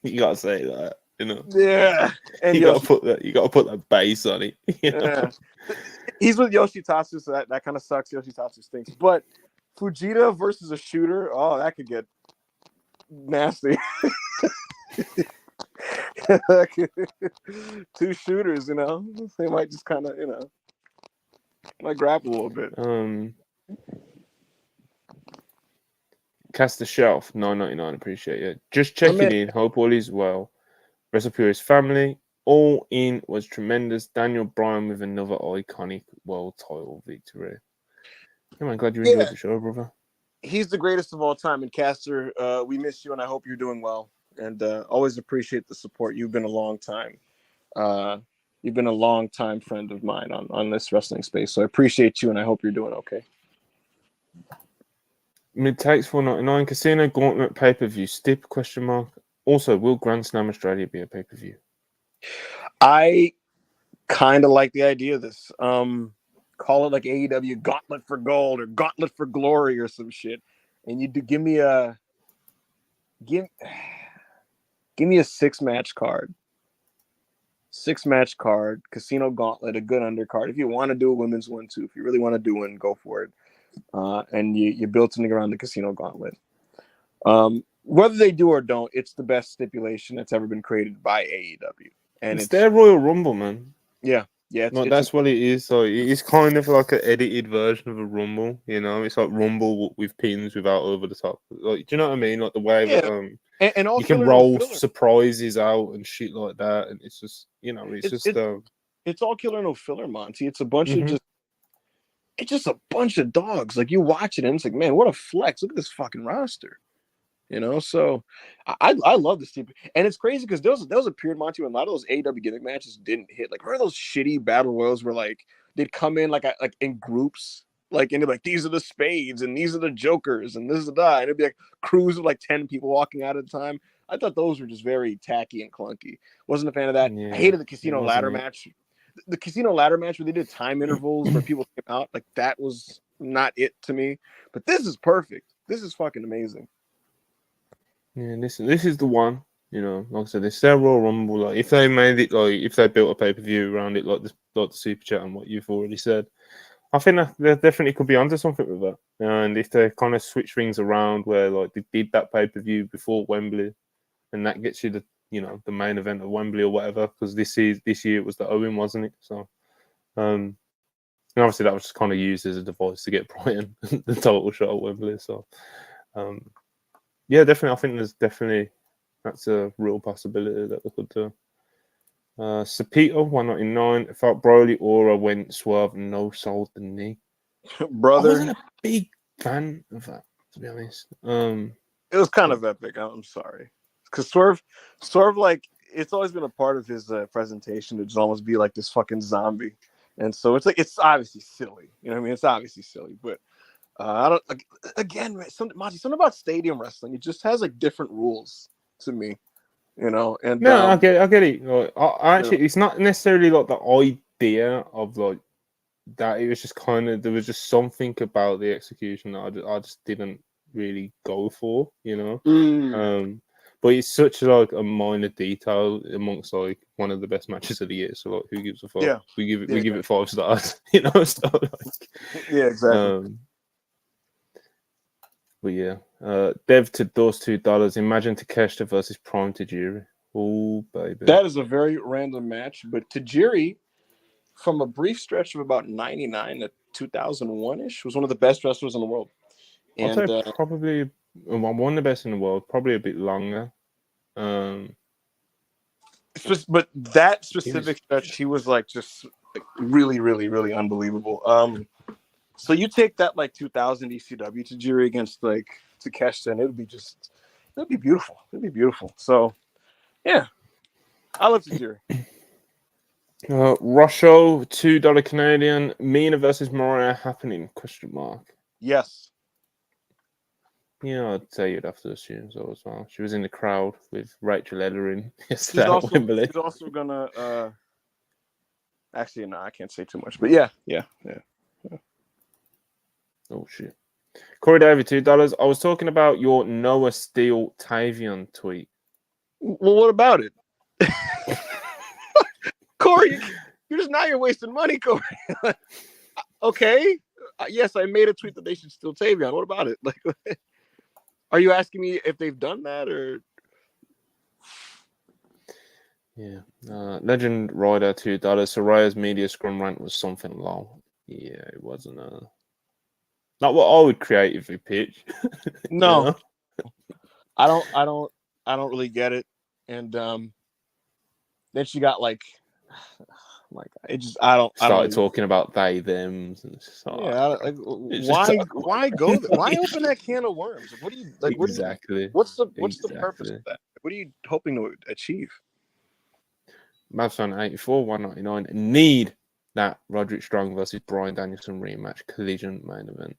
You gotta say that, you know. Yeah. And you gotta put that bass on it. You know? Yeah. He's with Yoshitatsu, so that kind of sucks. Yoshitatsu stinks. But Fujita versus a shooter, oh, that could get nasty. Two shooters, they might just kind of, might grapple a little bit. Cast the Shelf, $9.99. Appreciate it. Just checking in. Hope all is well. WrestlePurists family. All in was tremendous. Daniel Bryan with another iconic world title victory. Yeah, man, glad you enjoyed the show, brother. He's the greatest of all time. And Caster, we miss you, and I hope you're doing well. And always appreciate the support. You've been a long time. You've been a long time friend of mine on this wrestling space. So I appreciate you, and I hope you're doing okay. Mid takes $4.99. Casino Gauntlet pay-per-view. Stip ? Also, will Grand Slam Australia be a pay-per-view? I kind of like the idea of this. Call it like AEW Gauntlet for Gold or Gauntlet for Glory or some shit. And you do give me a 6-match card. 6-match card, Casino Gauntlet, a good undercard. If you want to do a women's one too, if you really want to do one, go for it. And you build something around the Casino Gauntlet. Whether they do or don't, it's the best stipulation that's ever been created by AEW. And it's their Royal Rumble, man. Yeah. That's what it is. So it's kind of like an edited version of a Rumble. It's like Rumble with pins without over the top. Like, do you know what I mean? Like the way that and all you can roll surprises out and shit like that, and it's just it's all killer, no filler, Monty. It's a bunch of it's just a bunch of dogs. Like you watch it and it's like, man, what a flex! Look at this fucking roster. So I love this team, and it's crazy because there was a period, Monty, when a lot of those AEW gimmick matches didn't hit. Like, remember those shitty battle royals where like they'd come in like in groups, like and they're like, these are the Spades and these are the Jokers and this is that, and it'd be like crews of like 10 people walking out at a time. I thought those were just very tacky and clunky. Wasn't a fan of that. Yeah, I hated the Casino Ladder match. The Casino Ladder match where they did time intervals where people came out, like that was not it to me. But this is perfect. This is fucking amazing. Yeah, this is the one. Like I said, this Royal Rumble. Like if they made it, like if they built a pay-per-view around it, like the Super Chat and what you've already said, I think that they definitely could be onto something with that. And if they kind of switch things around, where like they did that pay-per-view before Wembley, and that gets you the main event of Wembley or whatever, because this year it was the Owen, wasn't it? So, and obviously that was just kind of used as a device to get Brian the title shot at Wembley. So, yeah, definitely. I think that's a real possibility that they could do. Sapito, 199. Felt Broly Aura went Swerve and no sold the knee. Brother, I wasn't a big fan of that, to be honest. It was kind of epic. I'm sorry, because Swerve, like it's always been a part of his presentation to just almost be like this fucking zombie, and so it's like it's obviously silly. You know what I mean? It's obviously silly, but. I don't again, Monty, something about stadium wrestling. It just has like different rules to me, and no, I get it. Like, actually, it's not necessarily like the idea of like that. It was just kind of there was just something about the execution that I just didn't really go for, But it's such like a minor detail amongst like one of the best matches of the year. So like, who gives a fuck? Yeah, we give it 5 stars, So like, yeah, exactly. But yeah, Dev to those $2. Imagine Takeshita versus Prime Tajiri. Oh, baby. That is a very random match, but Tajiri, from a brief stretch of about 99 to 2001-ish, was one of the best wrestlers in the world. And I'd say probably one of the best in the world, probably a bit longer. But that specific stretch, he was like just like, really, really, really unbelievable. So you take that like 2000 ECW Tajiri against like Takeshita, and it'd be beautiful. It'd be beautiful. So yeah, I love Tajiri. Rosho, $2 Canadian. Mina versus Mariah happening? ? Yes. Yeah, I'd say you'd have to assume so as well. She was in the crowd with Rachel Ellering yesterday at Wembley. She's also gonna. Actually, no, I can't say too much, but yeah. Oh shit. Corey David, $2. I was talking about your Noah Steele Tavion tweet. Well, what about it? Corey, you're wasting money, Corey. Okay. Yes, I made a tweet that they should steal Tavion. What about it? Like, are you asking me if they've done that or? Yeah. Legend Rider $2. Soraya's media scrum rant was something long. Yeah, it wasn't not what I would creatively pitch. No, You know? I don't really get it. And then she got like, my God, it just I don't Started even. talking about they them. Yeah, like It's just why go there? Why open that can of worms? What do you like? exactly. What's the purpose of that? What are you hoping to achieve? Mavs 84, 199. Need that Roderick Strong versus Bryan Danielson rematch collision main event.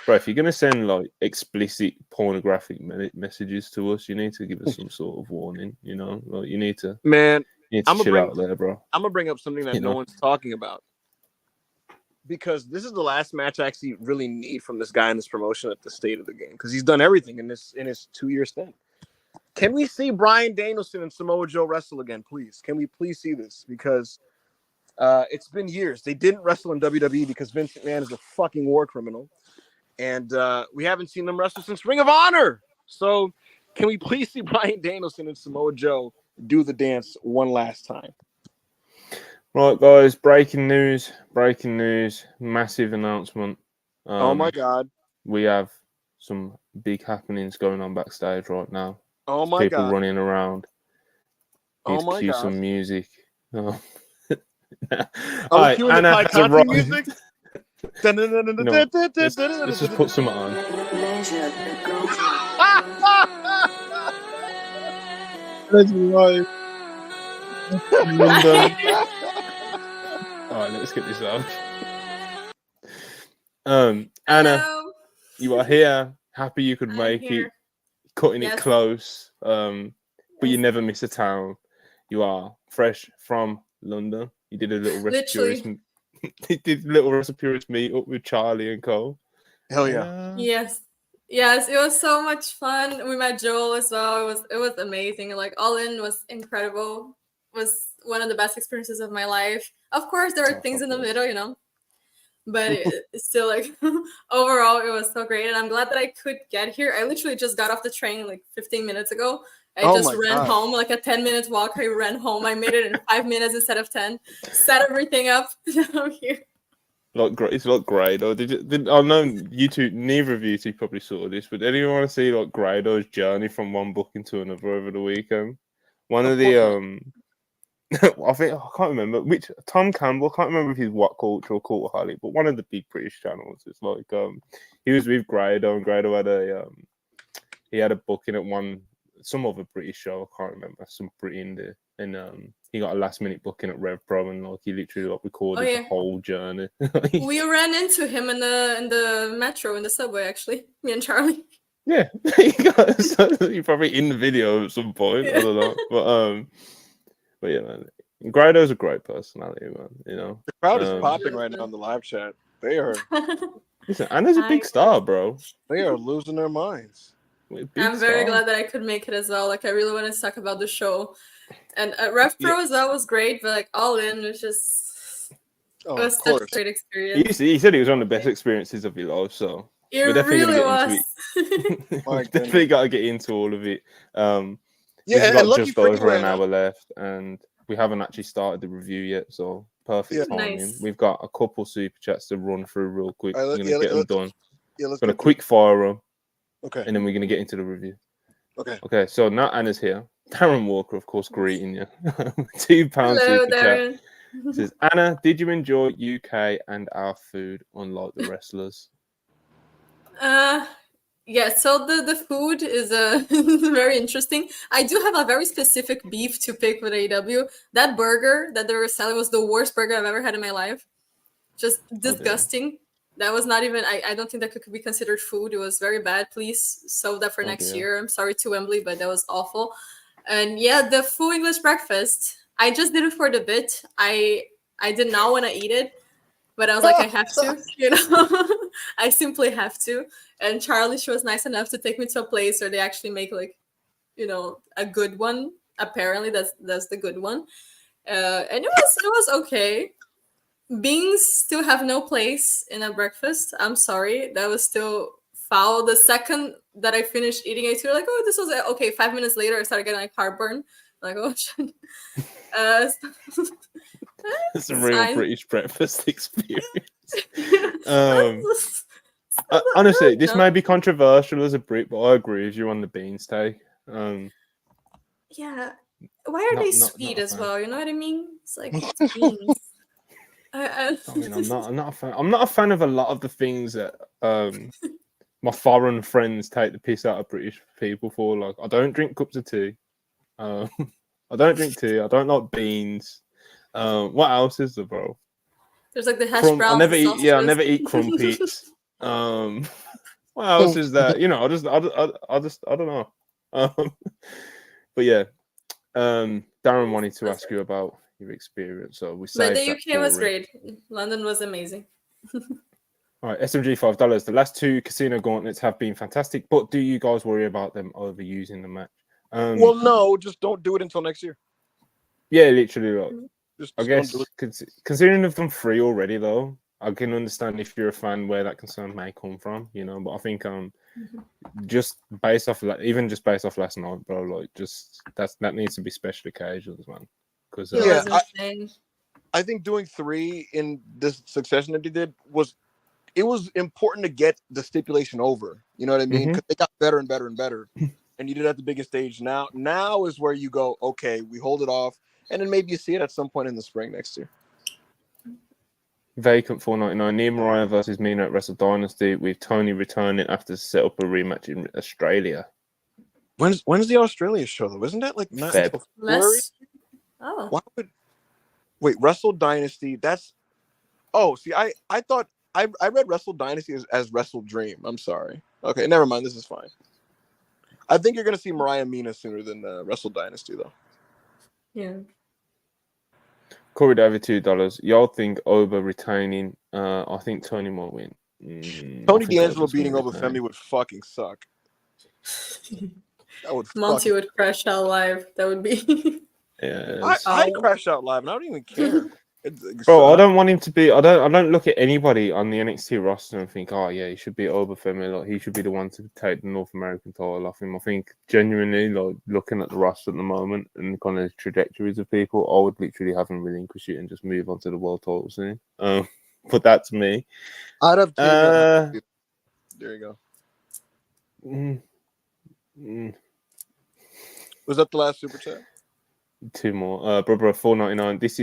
Bro, if you're gonna send like explicit pornographic messages to us, you need to give us some sort of warning. You know, like you need to Man, chill out there, bro. I'm gonna bring up something that no one's talking about, because this is the last match I actually really need from this guy in this promotion at the state of the game, because he's done everything in his 2-year stint. Can we see Bryan Danielson and Samoa Joe wrestle again, please? Can we please see this? Because it's been years. They didn't wrestle in WWE because Vince McMahon is a fucking war criminal. And we haven't seen them wrestle since Ring of Honor. So can we please see Bryan Danielson and Samoa Joe do the dance one last time? Right, guys, breaking news, massive announcement. Oh my God. We have some big happenings going on backstage right now. Oh my People God. running around. Oh my God. Some music. Oh. Are we cueing the Kai Conti music? Let's just put some on. That's right. All right, let's get this out. Anna, you are here. Happy you could make it. Cutting it close. But you never miss a town. You are fresh from London. You did a little WrestlePurists. You did a little WrestlePurists meet up with Charlie and Cole. Hell yeah. Yes, it was so much fun. We met Joel as well. It was amazing. Like, All In was incredible. It was one of the best experiences of my life. Of course, there were things in the middle, you know, but it's still, like, overall, it was so great. And I'm glad that I could get here. I literally just got off the train like 15 minutes ago. I just ran home, like a 10-minute walk. I ran home. I made it in 5 minutes instead of 10. Set everything up. I'm here. It's like Grado. I know neither of you two probably saw this, but anyone want to see like Grado's journey from one booking to another over the weekend? One of the I can't remember which Tom Campbell. I can't remember if he's What Culture or Cultaholic, but one of the big British channels. It's like he was with Grado, and Grado had a booking at some other British show. I can't remember, some Brit indie, and he got a last minute booking at Rev Pro, and like he literally recorded the whole journey. We ran into him in the metro, in the subway, actually. Me and Charlie. Yeah, you're probably in the video at some point. Yeah. I don't know, but yeah, man, Grado's a great personality, man. You know, the crowd is popping right now in the live chat. They are. Listen, Anna's a big star, bro. They are losing their minds. I'm very glad that I could make it as well. Like, I really want to talk about the show. And Rev Pro as well was great, but like All In was just it was such a great experience. He said it was one of the best experiences of your life, so it really was. We've definitely got to get into all of it. We've got just over an hour left, and we haven't actually started the review yet, so perfect timing. Nice. We've got a couple super chats to run through real quick. We're gonna get them done. Let's got a quick fire them. Okay. And then we're gonna get into the review. Okay. So now Anna's here. Darren Walker, of course, greeting you. £2 Hello, super Darren. chat. Says, Anna, did you enjoy UK and our food, unlike the wrestlers? Yeah, so the food is very interesting. I do have a very specific beef to pick with AEW. That burger that they were selling was the worst burger I've ever had in my life. Just disgusting. That was not even, I don't think that could be considered food. It was very bad. Please solve that for next year. I'm sorry to Wembley, but that was awful. And yeah, the full English breakfast, I just did it for the bit. I did not want to eat it, but I was like, I have to, you know, I simply have to. And Charlie, she was nice enough to take me to a place where they actually make, like, you know, a good one. Apparently that's the good one. And it was okay. Beans still have no place in a breakfast. I'm sorry. That was still foul. The second that I finished eating it, you're like, oh, this was okay. 5 minutes later, I started getting like heartburn. Like, oh shit. It's a real fine. British breakfast experience. It's not Honestly, bad, this no. may be controversial as a Brit, but I agree with you on the beans take. Yeah. Why are they Not sweet a as fan. well? You know what I mean? It's like it's beans. I mean, I'm not a fan. I'm not a fan of a lot of the things that my foreign friends take the piss out of British people for. Like, I don't drink cups of tea. I don't drink tea. I don't like beans. What else is there, bro? There's like the hash browns, I never the eat. Yeah, I sausages. never eat crumpets. What else is there? You know, I don't know. But yeah, Darren wanted to ask you about your experience, so we But saved the that UK was for him. great. London was amazing. All right, SMG $5. The last two casino gauntlets have been fantastic, but do you guys worry about them overusing the match? Well, no, just don't do it until next year. Yeah, literally. Like, Just I don't do guess it. considering they've done three already, though, I can understand if you're a fan where that concern may come from, you know. But I think just based off even just based off last night, bro, like just that needs to be special occasions, man. Because It Yeah, was insane. I think doing 3 in this succession that they did was important to get the stipulation over. You know what I mean? Mhm. 'Cause they got better and better and better, and you did it at the biggest stage. Now is where you go. Okay, we hold it off, and then maybe you see it at some point in the spring next year. Vacant 499. Nia Mariah versus Mina at Wrestle Dynasty with Tony returning after set up a rematch in Australia. When's the Australia show though? Isn't that like not Feb. until February? Oh. Why would wait Wrestle Dynasty? That's see, I thought I read Wrestle Dynasty as Wrestle Dream. I'm sorry. Okay, never mind. This is fine. I think you're gonna see Mariah Mina sooner than Wrestle Dynasty though. Yeah. Corey David $2. Y'all think Oba retaining? I think Tony might win. Tony I think D'Angelo Oba's gonna beating Oba retain. Femi would fucking suck. That would Monty would crash out live. That would be. Yeah, I'd crash out live, and I don't even care. bro, I don't want him to be. I don't look at anybody on the NXT roster and think, oh yeah, he should be Oba Femi. Like he should be the one to take the North American title off him. I think genuinely, like looking at the roster at the moment and kind of trajectories of people, I would literally have him relinquish it and just move on to the world title scene. But that's me. I'd have. There you go. Was that the last super chat? Two more. Brother 499. This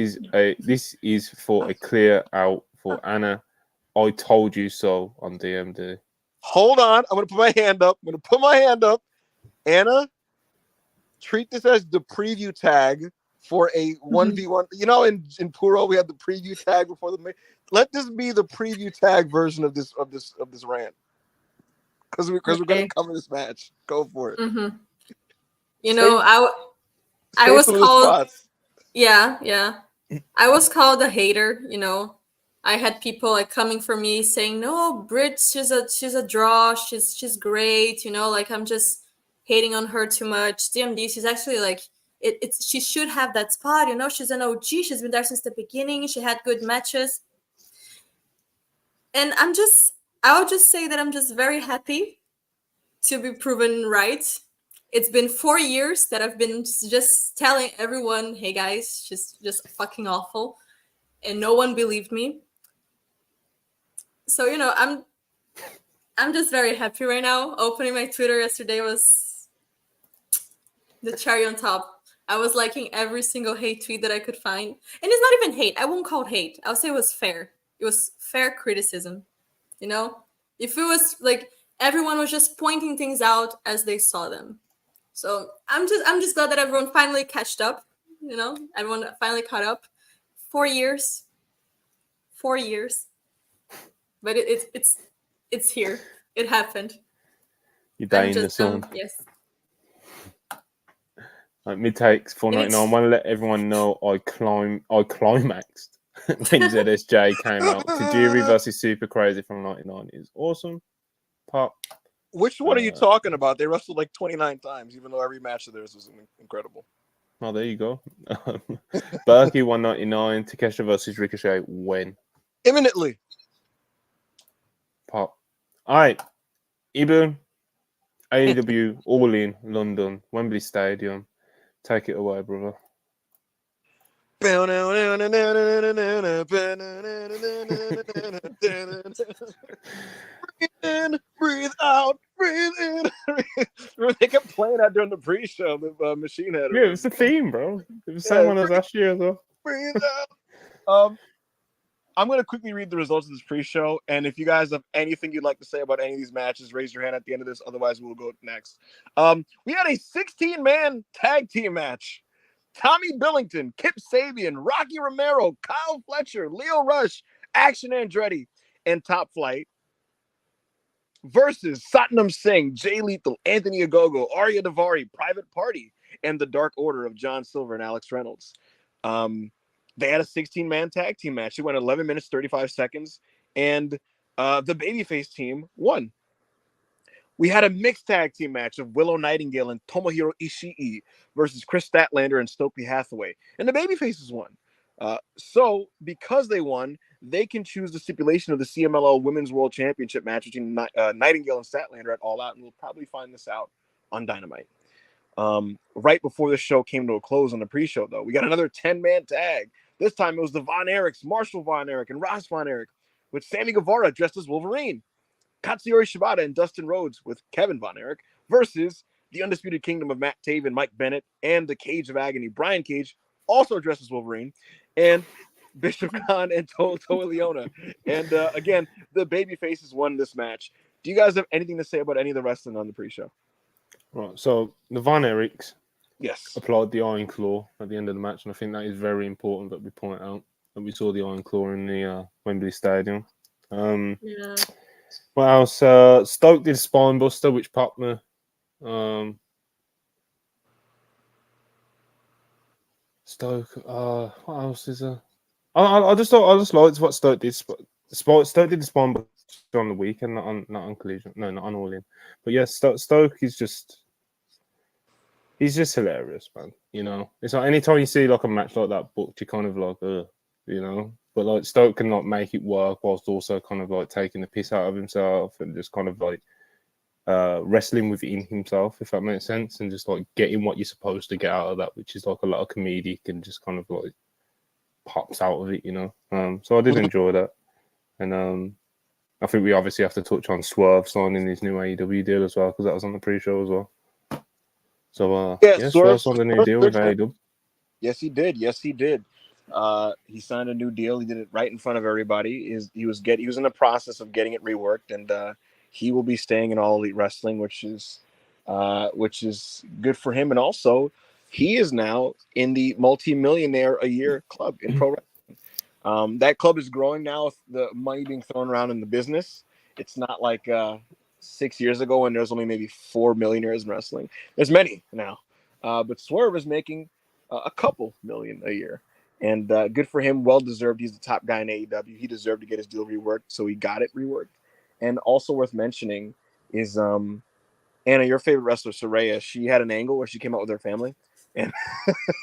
is for a clear out for Anna. I told you so on DMD. Hold on. I'm gonna put my hand up. Anna, treat this as the preview tag for a 1v1. You know, in Puro we had the preview tag before the. Let this be the preview tag version of this rant. Because we're gonna cover this match. Go for it. Mm-hmm. You know, I was called. Yeah. I was called a hater. You know, I had people like coming for me saying, "No, Britt, she's a draw. She's great." You know, like I'm just hating on her too much. DMD, she's actually like she should have that spot. You know, she's an OG. She's been there since the beginning. She had good matches, and I would just say that I'm just very happy to be proven right. It's been 4 years that I've been just telling everyone, "Hey guys, she's just fucking awful," and no one believed me. So you know, I'm just very happy right now. Opening my Twitter yesterday was the cherry on top. I was liking every single hate tweet that I could find, and it's not even hate. I won't call it hate. I'll say it was fair. It was fair criticism. You know, if it was like everyone was just pointing things out as they saw them. So I'm just glad that everyone finally catched up. You know, everyone finally caught up. 4 years, but it's here. It happened. You die in the sun. Yes. Like mid takes 499. I want to let everyone know I climaxed when ZSJ came out. Tajiri versus Super Crazy from 99 is awesome. Pop. Which one are you talking about? They wrestled like 29 times, even though every match of theirs was incredible. Oh, there you go. Berkey 199. Takeshita versus Ricochet. When? Imminently. Pop. All right. Ibu. AEW All In London. Wembley Stadium. Take it away, brother. in, breathe out, breathe in. They kept playing that during the pre-show. The Machine Head. Yeah, it was the theme, bro. It was the Yeah, same one as last year as well. breathe out. I'm going to quickly read the results of this pre-show, and if you guys have anything you'd like to say about any of these matches, raise your hand at the end of this. Otherwise, we'll go next. We had a 16-man tag team match. Tommy Billington, Kip Sabian, Rocky Romero, Kyle Fletcher, Leo Rush, Action Andretti, and Top Flight versus Satnam Singh, Jay Lethal, Anthony Ogogo, Arya Davari, Private Party, and the Dark Order of John Silver and Alex Reynolds. They had a 16-man tag team match. It went 11 minutes, 35 seconds, and the babyface team won. We had a mixed tag team match of Willow Nightingale and Tomohiro Ishii versus Chris Statlander and Stokely Hathaway, and the babyfaces won. So because they won, they can choose the stipulation of the CMLL Women's World Championship match between Nightingale and Statlander at All Out, and we'll probably find this out on Dynamite. Right before the show came to a close on the pre-show, though, we got another 10-man tag. This time it was the Von Erichs, Marshall Von Erich, and Ross Von Erich, with Sammy Guevara dressed as Wolverine, Katsuyori Shibata and Dustin Rhodes with Kevin Von Erich versus the Undisputed Kingdom of Matt Taven, Mike Bennett, and the Cage of Agony, Brian Cage, also dressed as Wolverine, and Bishop Khan and Toa Leona. And again, the babyfaces won this match. Do you guys have anything to say about any of the wrestling on the pre-show? Right, so the Von Erichs applied the Iron Claw at the end of the match, and I think that is very important that we point out that we saw the Iron Claw in the Wembley Stadium. Yeah. What else? Stoke did Spine Buster, which popped me. Stoke. What else is there? I just liked what Stoke did. Stoke did the Spine Buster on the weekend, not on Collision. No, not on All In. But yeah, Stoke is just. He's just hilarious, man. You know, it's like anytime you see like a match like that booked, you're kind of like, you know. But like Stoke can like make it work whilst also kind of like taking the piss out of himself and just kind of like wrestling within himself, if that makes sense, and just like getting what you're supposed to get out of that, which is like a lot of comedic and just kind of like pops out of it, you know. So I did enjoy that, and I think we obviously have to touch on Swerve signing his new AEW deal as well because that was on the pre-show as well. So Swerve signed a new deal with AEW. Yes, he did. He signed a new deal. He did it right in front of everybody. He was in the process of getting it reworked, and he will be staying in All Elite Wrestling, which is good for him. And also, he is now in the multi-millionaire a year club in pro wrestling. That club is growing now with the money being thrown around in the business. It's not like 6 years ago when there's only maybe 4 millionaires in wrestling. There's many now, but Swerve is making a couple million a year. And good for him. Well deserved. He's the top guy in AEW. He deserved to get his deal reworked, so he got it reworked. And also worth mentioning is Anna, your favorite wrestler, Saraya. She had an angle where she came out with her family, and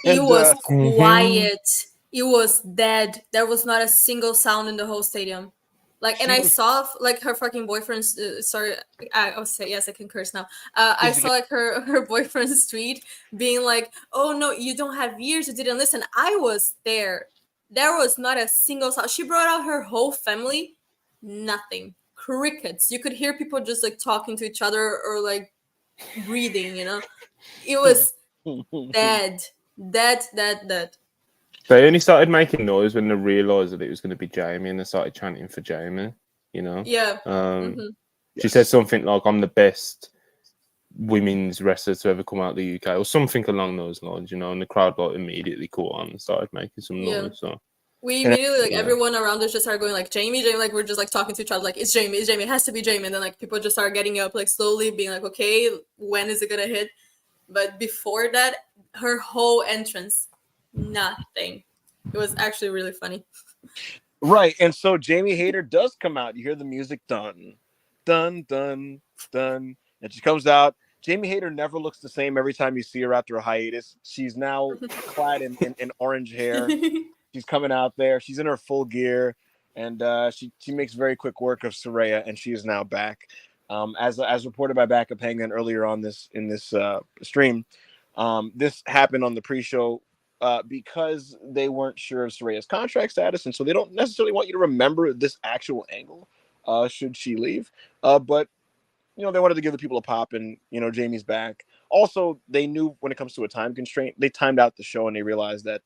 it was quiet. It was dead. There was not a single sound in the whole stadium. Like, and I saw like her fucking boyfriend's. Sorry, I'll say yes. I can curse now. I saw like her boyfriend's tweet being like, "Oh no, you don't have ears. You didn't listen." I was there. There was not a single sound. She brought out her whole family. Nothing. Crickets. You could hear people just like talking to each other or like breathing. You know, it was dead. They only started making noise when they realised that it was going to be Jamie, and they started chanting for Jamie. You know, yeah. She said something like, "I'm the best women's wrestler to ever come out of the UK," or something along those lines. You know, and the crowd like immediately caught on and started making some noise. So we immediately like everyone around us just started going like Jamie, like we're just like talking to each other like it's Jamie, it has to be Jamie, and then like people just started getting up like slowly, being like, okay, when is it gonna hit? But before that, her whole entrance. Nothing. It was actually really funny. Right, and so Jamie Hayter does come out. You hear the music, dun, dun, dun, dun, and she comes out. Jamie Hayter never looks the same every time you see her after a hiatus. She's now clad in orange hair. She's coming out there. She's in her full gear, and she makes very quick work of Saraya, and she is now back. As reported by Backup Hangman earlier on this stream. This happened on the pre-show because they weren't sure of Soraya's contract status, and so they don't necessarily want you to remember this actual angle should she leave. But they wanted to give the people a pop, and Jamie's back. Also, they knew when it comes to a time constraint, they timed out the show, and they realized that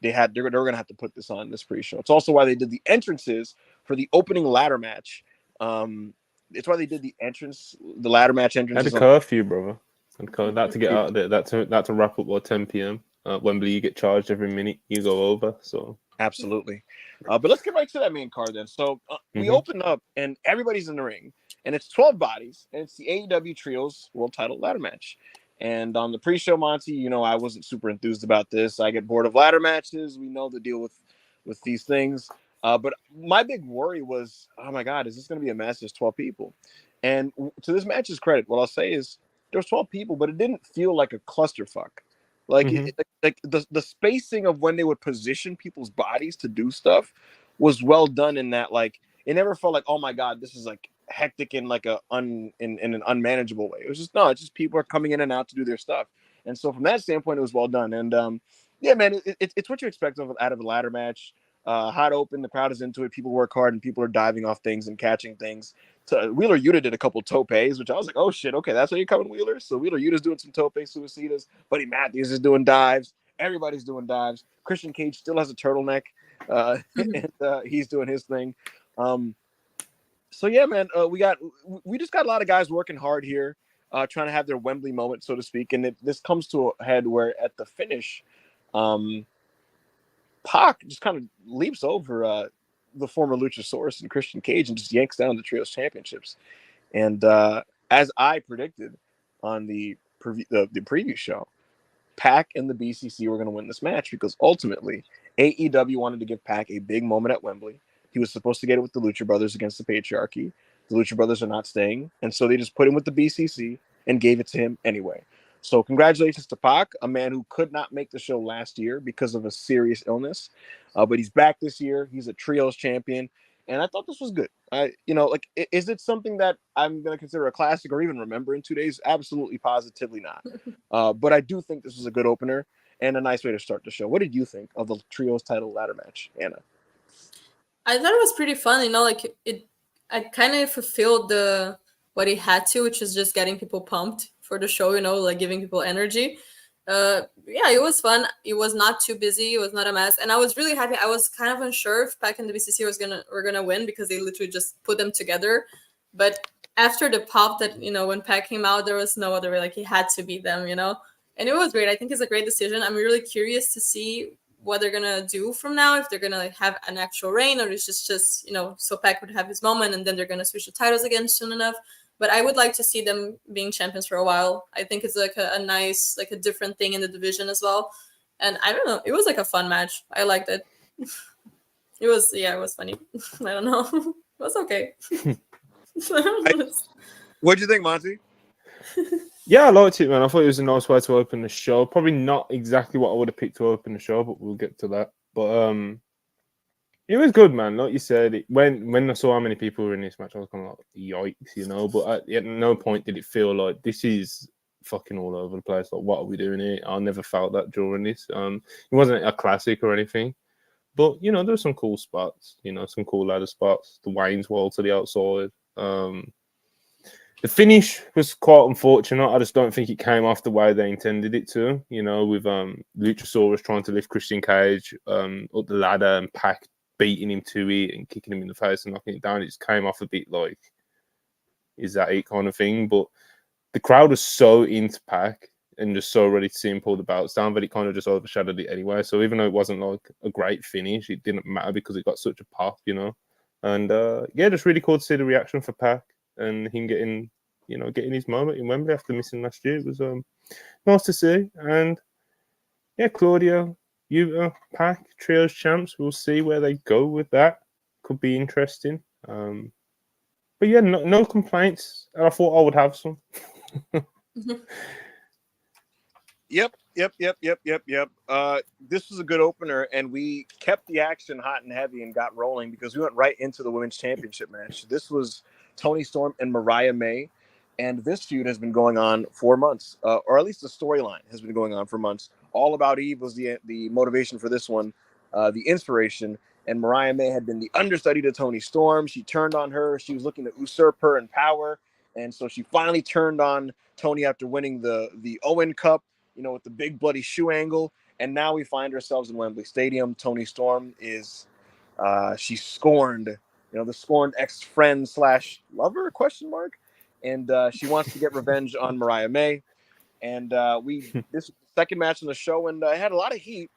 they were going to have to put this on this pre-show. It's also why they did the entrances for the opening ladder match. It's why they did the ladder match entrances. Had a curfew, brother. That to get out of there. That to wrap up at 10 p.m. Wembley, you get charged every minute you go over. So absolutely. But let's get right to that main card then. So we open up and everybody's in the ring, and it's 12 bodies, and it's the AEW Trios World Title Ladder Match. And on the pre-show, Monty, I wasn't super enthused about this. I get bored of ladder matches. We know the deal with these things. But my big worry was, oh my God, is this going to be a mess? There's 12 people. And to this match's credit, what I'll say is there was 12 people, but it didn't feel like a clusterfuck. Like, like the spacing of when they would position people's bodies to do stuff was well done in that, like, it never felt like, oh my God, this is like hectic in like in an unmanageable way. It was just, no, it's just people are coming in and out to do their stuff. And so from that standpoint, it was well done. And yeah, man, it's what you expect out of a ladder match. Hot open, the crowd is into it. People work hard, and people are diving off things and catching things. So Wheeler Yuta did a couple topes, which I was like, oh shit, okay, that's how you're coming, Wheeler. So Wheeler Yuta's doing some tope suicidas. Buddy Matthews is doing dives. Everybody's doing dives. Christian Cage still has a turtleneck, and he's doing his thing. So yeah, man, we just got a lot of guys working hard here, trying to have their Wembley moment, so to speak. And this comes to a head where at the finish, Pac just kind of leaps over the former Luchasaurus and Christian Cage and just yanks down the Trios Championships. And as I predicted on the preview show, Pac and the BCC were going to win this match because ultimately AEW wanted to give Pac a big moment at Wembley. He was supposed to get it with the Lucha Brothers against the Patriarchy. The Lucha Brothers are not staying, and so they just put him with the BCC and gave it to him anyway. So congratulations to Pac, a man who could not make the show last year because of a serious illness, but he's back this year. He's a Trios champion, and I thought this was good. Is it something that I'm going to consider a classic or even remember in 2 days? Absolutely, positively not. But I do think this was a good opener and a nice way to start the show. What did you think of the Trios title ladder match, Anna? I thought it was pretty fun. I kind of fulfilled what it had to, which is just getting people pumped for the show, like giving people energy. Yeah, it was fun. It was not too busy. It was not a mess. And I was really happy. I was kind of unsure if Pac and the BCC were gonna win because they literally just put them together. But after the pop that, when Pac came out, there was no other way. Like, he had to beat them, And it was great. I think it's a great decision. I'm really curious to see what they're gonna do from now, if they're gonna have an actual reign, or it's just so Pac would have his moment and then they're gonna switch the titles again soon enough. But I would like to see them being champions for a while. I think it's like a nice, like a different thing in the division as well. And I don't know, it was like a fun match. I liked it. It was funny. I don't know. It was okay. What'd you think, Monty? Yeah, I liked it, man. I thought it was a nice way to open the show. Probably not exactly what I would have picked to open the show, but we'll get to that. But it was good, man. Like you said, when I saw how many people were in this match, I was kind of like, yikes, But at no point did it feel like this is fucking all over the place. Like, what are we doing here? I never felt that during this. It wasn't a classic or anything, but there were some cool spots. Some cool ladder spots. The Wayne's Wall to the outside. The finish was quite unfortunate. I just don't think it came off the way they intended it to. With Luchasaurus trying to lift Christian Cage up the ladder and Pac beating him to it and kicking him in the face and knocking it down. It just came off a bit like, is that it kind of thing? But the crowd was so into Pac and just so ready to see him pull the belts down, but it kind of just overshadowed it anyway. So even though it wasn't like a great finish, it didn't matter because it got such a pop, And yeah, just really cool to see the reaction for Pac and him getting his moment in Wembley after missing last year. It was nice to see. And yeah, Claudio, Yuta, Pac, Trios champs. We'll see where they go with that. Could be interesting. But yeah, no complaints. I thought I would have some. Yep. This was a good opener, and we kept the action hot and heavy and got rolling because we went right into the women's championship match. This was Toni Storm and Mariah May, and this feud has been going on for months, or at least the storyline has been going on for months. All About Eve was the motivation for this one, the inspiration. And Mariah May had been the understudy to Toni Storm. She turned on her. She was looking to usurp her in power. And so she finally turned on Toni after winning the Owen Cup, with the big bloody shoe angle. And now we find ourselves in Wembley Stadium. Toni Storm is, she's scorned, the scorned ex-friend / lover, ? And she wants to get revenge on Mariah May. And this was the second match on the show, and it had a lot of heat.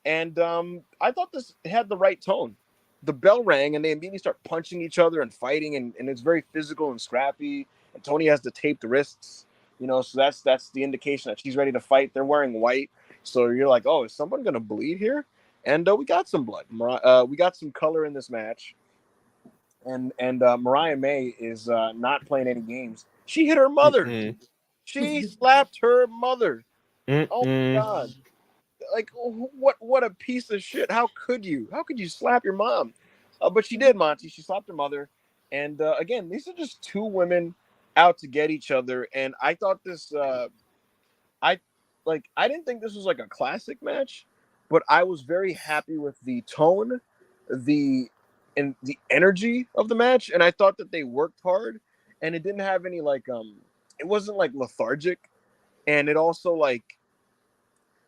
And I thought this had the right tone. The bell rang, and they immediately start punching each other and fighting, and it's very physical and scrappy. And Toni has the taped wrists, so that's the indication that she's ready to fight. They're wearing white, so you're like, oh, is someone gonna bleed here? And we got some blood. We got some color in this match. And Mariah May is not playing any games. She hit her mother. Mm-mm. She slapped her mother. Mm-mm. Oh my God. Like, what a piece of shit. How could you slap your mom? But she did, Monty. She slapped her mother. And again, these are just two women out to get each other. And I thought this, I didn't think this was like a classic match, but I was very happy with the tone, the energy of the match. And I thought that they worked hard, and it didn't have any it wasn't like lethargic. And it also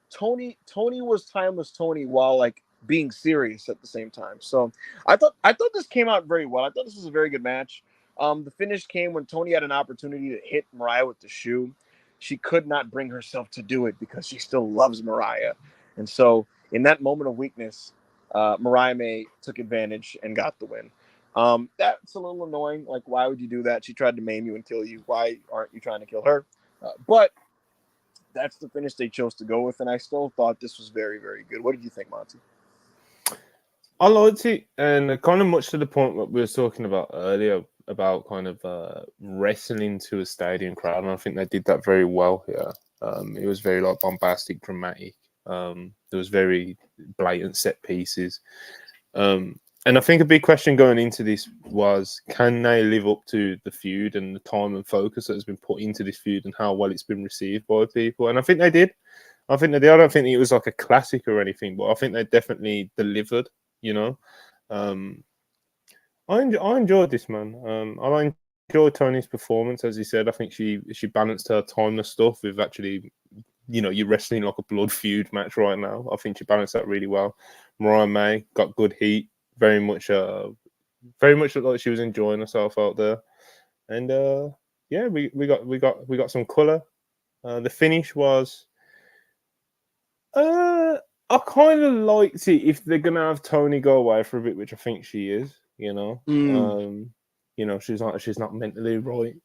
Toni was timeless Toni while being serious at the same time. So I thought this came out very well. I thought this was a very good match. The finish came when Toni had an opportunity to hit Mariah with the shoe. She could not bring herself to do it because she still loves Mariah. And so in that moment of weakness, Mariah May took advantage and got the win. That's a little annoying. Like, why would you do that? She tried to maim you and kill you. Why aren't you trying to kill her? But that's the finish they chose to go with, and I still thought this was very, very good. What did you think, Monty? I liked it, and kind of much to the point what we were talking about earlier about kind of wrestling to a stadium crowd, and I think they did that very well here. It was very bombastic, dramatic. There was very blatant set pieces. And I think a big question going into this was, can they live up to the feud and the time and focus that has been put into this feud and how well it's been received by people? And I think they did. I don't think it was like a classic or anything, but I think they definitely delivered, I enjoyed this, man. I enjoyed Toni's performance. As he said, I think she balanced her timeless stuff with actually, you're wrestling like a blood feud match right now. I think she balanced that really well. Mariah May got good heat. Very much looked like she was enjoying herself out there, and yeah, we got some color. The finish was, I kind of liked it if they're gonna have Toni go away for a bit, which I think she is. She's not mentally right.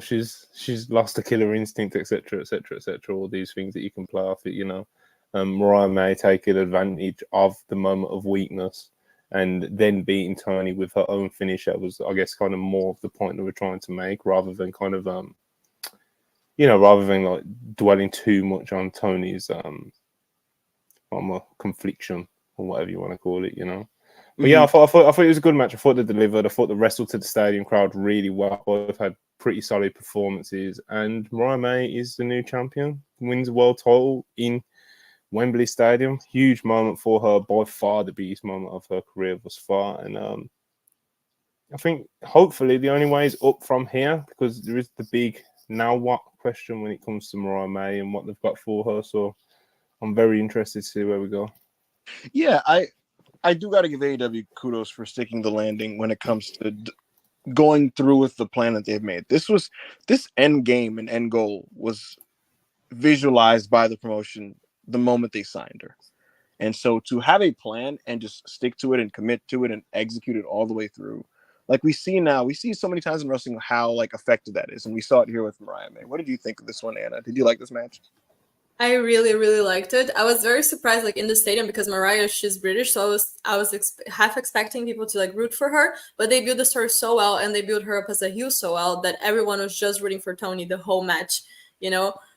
She's lost a killer instinct, etc., etc., etc. All these things that you can play off it. Mariah May taking advantage of the moment of weakness. And then beating Toni with her own finish, that was, I guess, kind of more of the point that we're trying to make, rather than kind of, rather than dwelling too much on Toni's confliction or whatever you want to call it, But yeah, I thought it was a good match. I thought they delivered. I thought they wrestled to the stadium crowd really well. Both had pretty solid performances, and Mariah May is the new champion, wins the world title in Wembley Stadium. Huge moment for her, by far the biggest moment of her career thus far. And I think hopefully the only way is up from here, because there is the big now what question when it comes to Mariah May and what they've got for her. So I'm very interested to see where we go. Yeah, I do got to give AEW kudos for sticking the landing when it comes to going through with the plan that they've made. This end game and end goal was visualized by the promotion the moment they signed her. And so to have a plan and just stick to it and commit to it and execute it all the way through, like we see so many times in wrestling how effective that is. And we saw it here with Mariah May. What did you think of this one, Anna? Did you like this match? I really, really liked it. I was very surprised, in the stadium, because Mariah, she's British, so I was half expecting people to root for her, but they built the story so well, and they built her up as a heel so well that everyone was just rooting for Toni the whole match.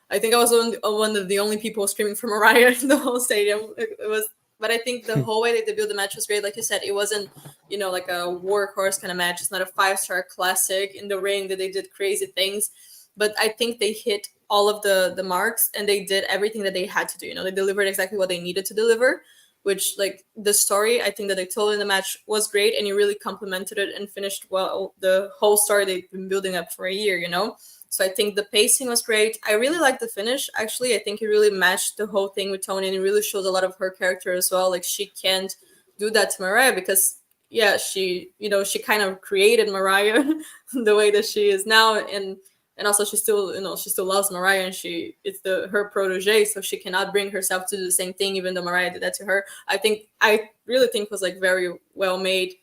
I think I was one of the only people screaming for Mariah in the whole stadium. But I think the whole way that they built the match was great. Like you said, it wasn't, like a workhorse kind of match. It's not a 5-star classic in the ring that they did crazy things. but I think they hit all of the marks, and they did everything that they had to do. You know, they delivered exactly what they needed to deliver, which, like, the story I think that they told in the match was great, and you really complemented it and finished well the whole story they've been building up for a year, you know. So I think the pacing was great. I really liked the finish, actually. I think it really matched the whole thing with Tony, and it really shows a lot of her character as well. Like, she can't do that to Mariah because, yeah, she, you know, she kind of created Mariah the way that she is now, and also she still, you know, she still loves Mariah, and it's her protege, so she cannot bring herself to do the same thing, even though Mariah did that to her. I really think was like very well made.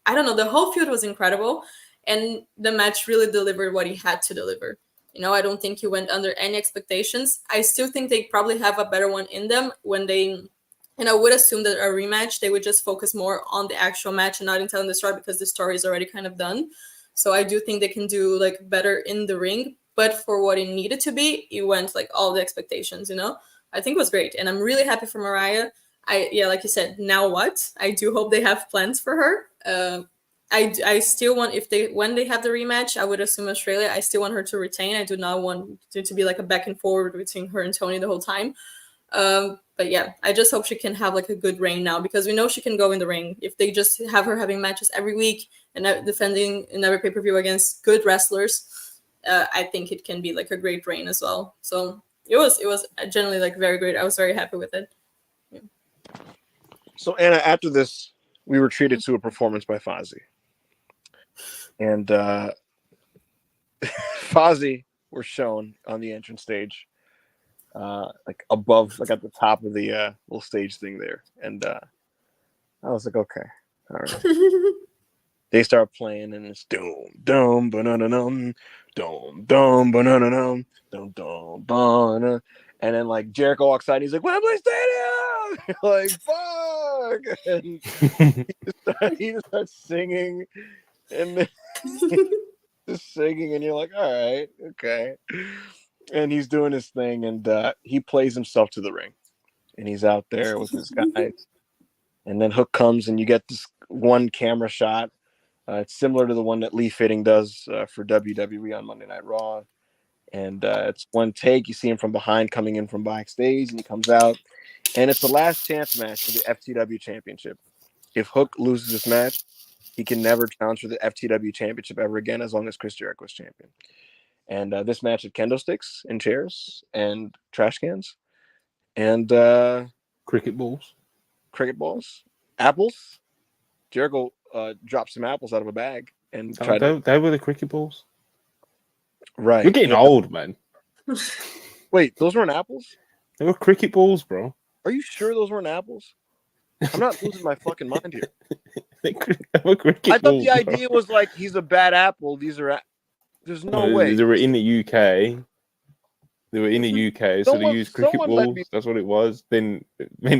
I don't know, the whole feud was incredible, and the match really delivered what he had to deliver. You know, I don't think he went under any expectations. I still think they probably have a better one in them when they, and I would assume that a rematch, they would just focus more on the actual match and not in telling the story, because the story is already kind of done. So I do think they can do like better in the ring, but for what it needed to be, it went like all the expectations, you know? I think it was great. And I'm really happy for Mariah. Yeah, like you said, now what? I do hope they have plans for her. I still want, when they have the rematch, I would assume Australia, I still want her to retain. I do not want it to be like a back and forward between her and Tony the whole time. But yeah, I just hope she can have like a good reign now, because we know she can go in the ring. If they just have her having matches every week and defending in every pay-per-view against good wrestlers, I think it can be like a great reign as well. So it was generally like very great. I was very happy with it. Yeah. So Anna, after this, we were treated to a performance by Fozzy. And Fozzy were shown on the entrance stage, like above, like at the top of the little stage thing there. And I was like, okay, all right. They start playing, and it's doom, doom, banana, doom, doom, banana, doom, doom, banana. And then like Jericho walks out, and he's like, Wembley Stadium! Like, fuck! And he just starts singing, and then just singing, and you're like, all right, okay. And he's doing his thing, and he plays himself to the ring, and he's out there with his guys. And then Hook comes, and you get this one camera shot. It's similar to the one that Lee Fitting does for WWE on Monday Night Raw. And it's one take. You see him from behind coming in from backstage, and he comes out. And it's the last chance match for the FTW Championship. If Hook loses this match, he can never challenge for the FTW Championship ever again, as long as Chris Jericho is champion. And this match had kendo sticks and chairs and trash cans and cricket balls, apples. Jericho dropped some apples out of a bag and they were the cricket balls. Right. You're getting old, man. Wait, those weren't apples? They were cricket balls, bro. Are you sure those weren't apples? I'm not losing my fucking mind here. They were cricket I thought balls, the idea was like, he's a bad apple. These are there's no way. They were in the UK. So they used cricket balls. That's what it was. Then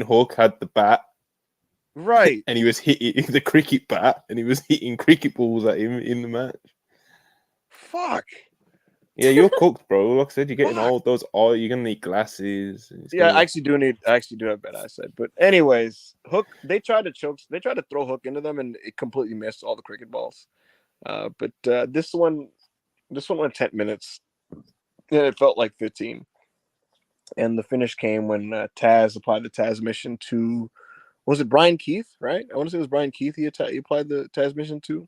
Hawk had the bat. Right. And he was hitting the cricket bat, and he was hitting cricket balls at him in the match. Fuck. Yeah, you're cooked, bro. Like I said, you're getting old. You're gonna need glasses. I actually do have bad eyesight. But anyways, Hook, they tried to throw Hook into them, and it completely missed all the cricket balls. But this one went 10 minutes, and it felt like 15. And the finish came when Taz applied the Taz mission to, was it Brian Keith, right? I want to say it was Brian Keith he applied the Taz mission to.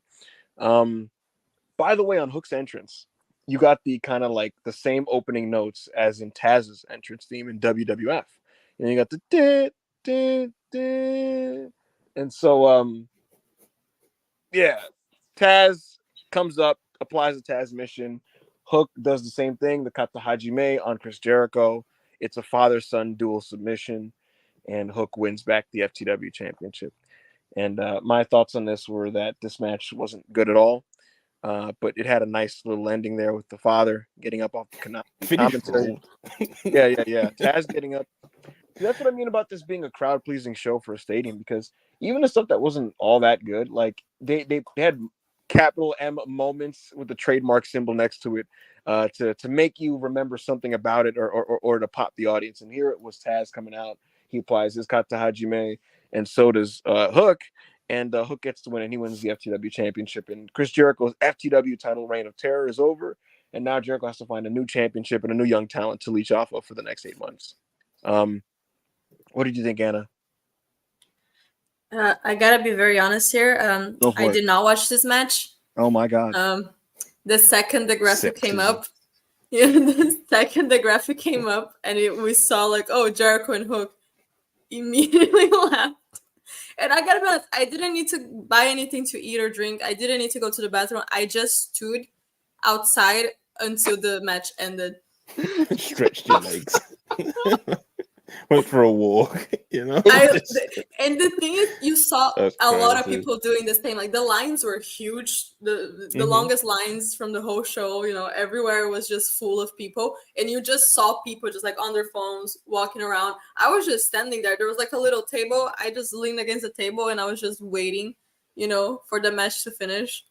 By the way, on Hook's entrance, you got the kind of like the same opening notes as in Taz's entrance theme in WWF. And you got the da, da, da. And so yeah, Taz comes up, applies the Taz mission. Hook does the same thing, the Kata Hajime on Chris Jericho. It's a father-son dual submission, and Hook wins back the FTW championship. And my thoughts on this were that this match wasn't good at all. But it had a nice little ending there with the father getting up off the commentary. Yeah. Taz getting up. That's what I mean about this being a crowd-pleasing show for a stadium, because even the stuff that wasn't all that good, like they had capital M moments with the trademark symbol next to it to make you remember something about it or to pop the audience. And here it was Taz coming out. He applies his Kata Hajime, and so does Hook. And Hook gets to win, and he wins the FTW championship. And Chris Jericho's FTW title reign of terror is over. and now Jericho has to find a new championship and a new young talent to leech off of for the next 8 months. What did you think, Anna? I gotta be very honest here. Go for I it. did not watch this match. Oh my god. The second the graphic came Sexism. up, yeah, the second the graphic came up, and we saw like, oh, Jericho and Hook, immediately laughed. And I gotta be honest, I didn't need to buy anything to eat or drink. I didn't need to go to the bathroom. I just stood outside until the match ended. Stretched your legs. Went for a walk, you know. And the thing is, you saw That's a lot of crazy. people doing this thing. Like the lines were huge, the longest lines from the whole show. You know, everywhere was just full of people, and you just saw people just like on their phones walking around. I was just standing there. There was like a little table. I just leaned against the table, and I was just waiting, you know, for the match to finish.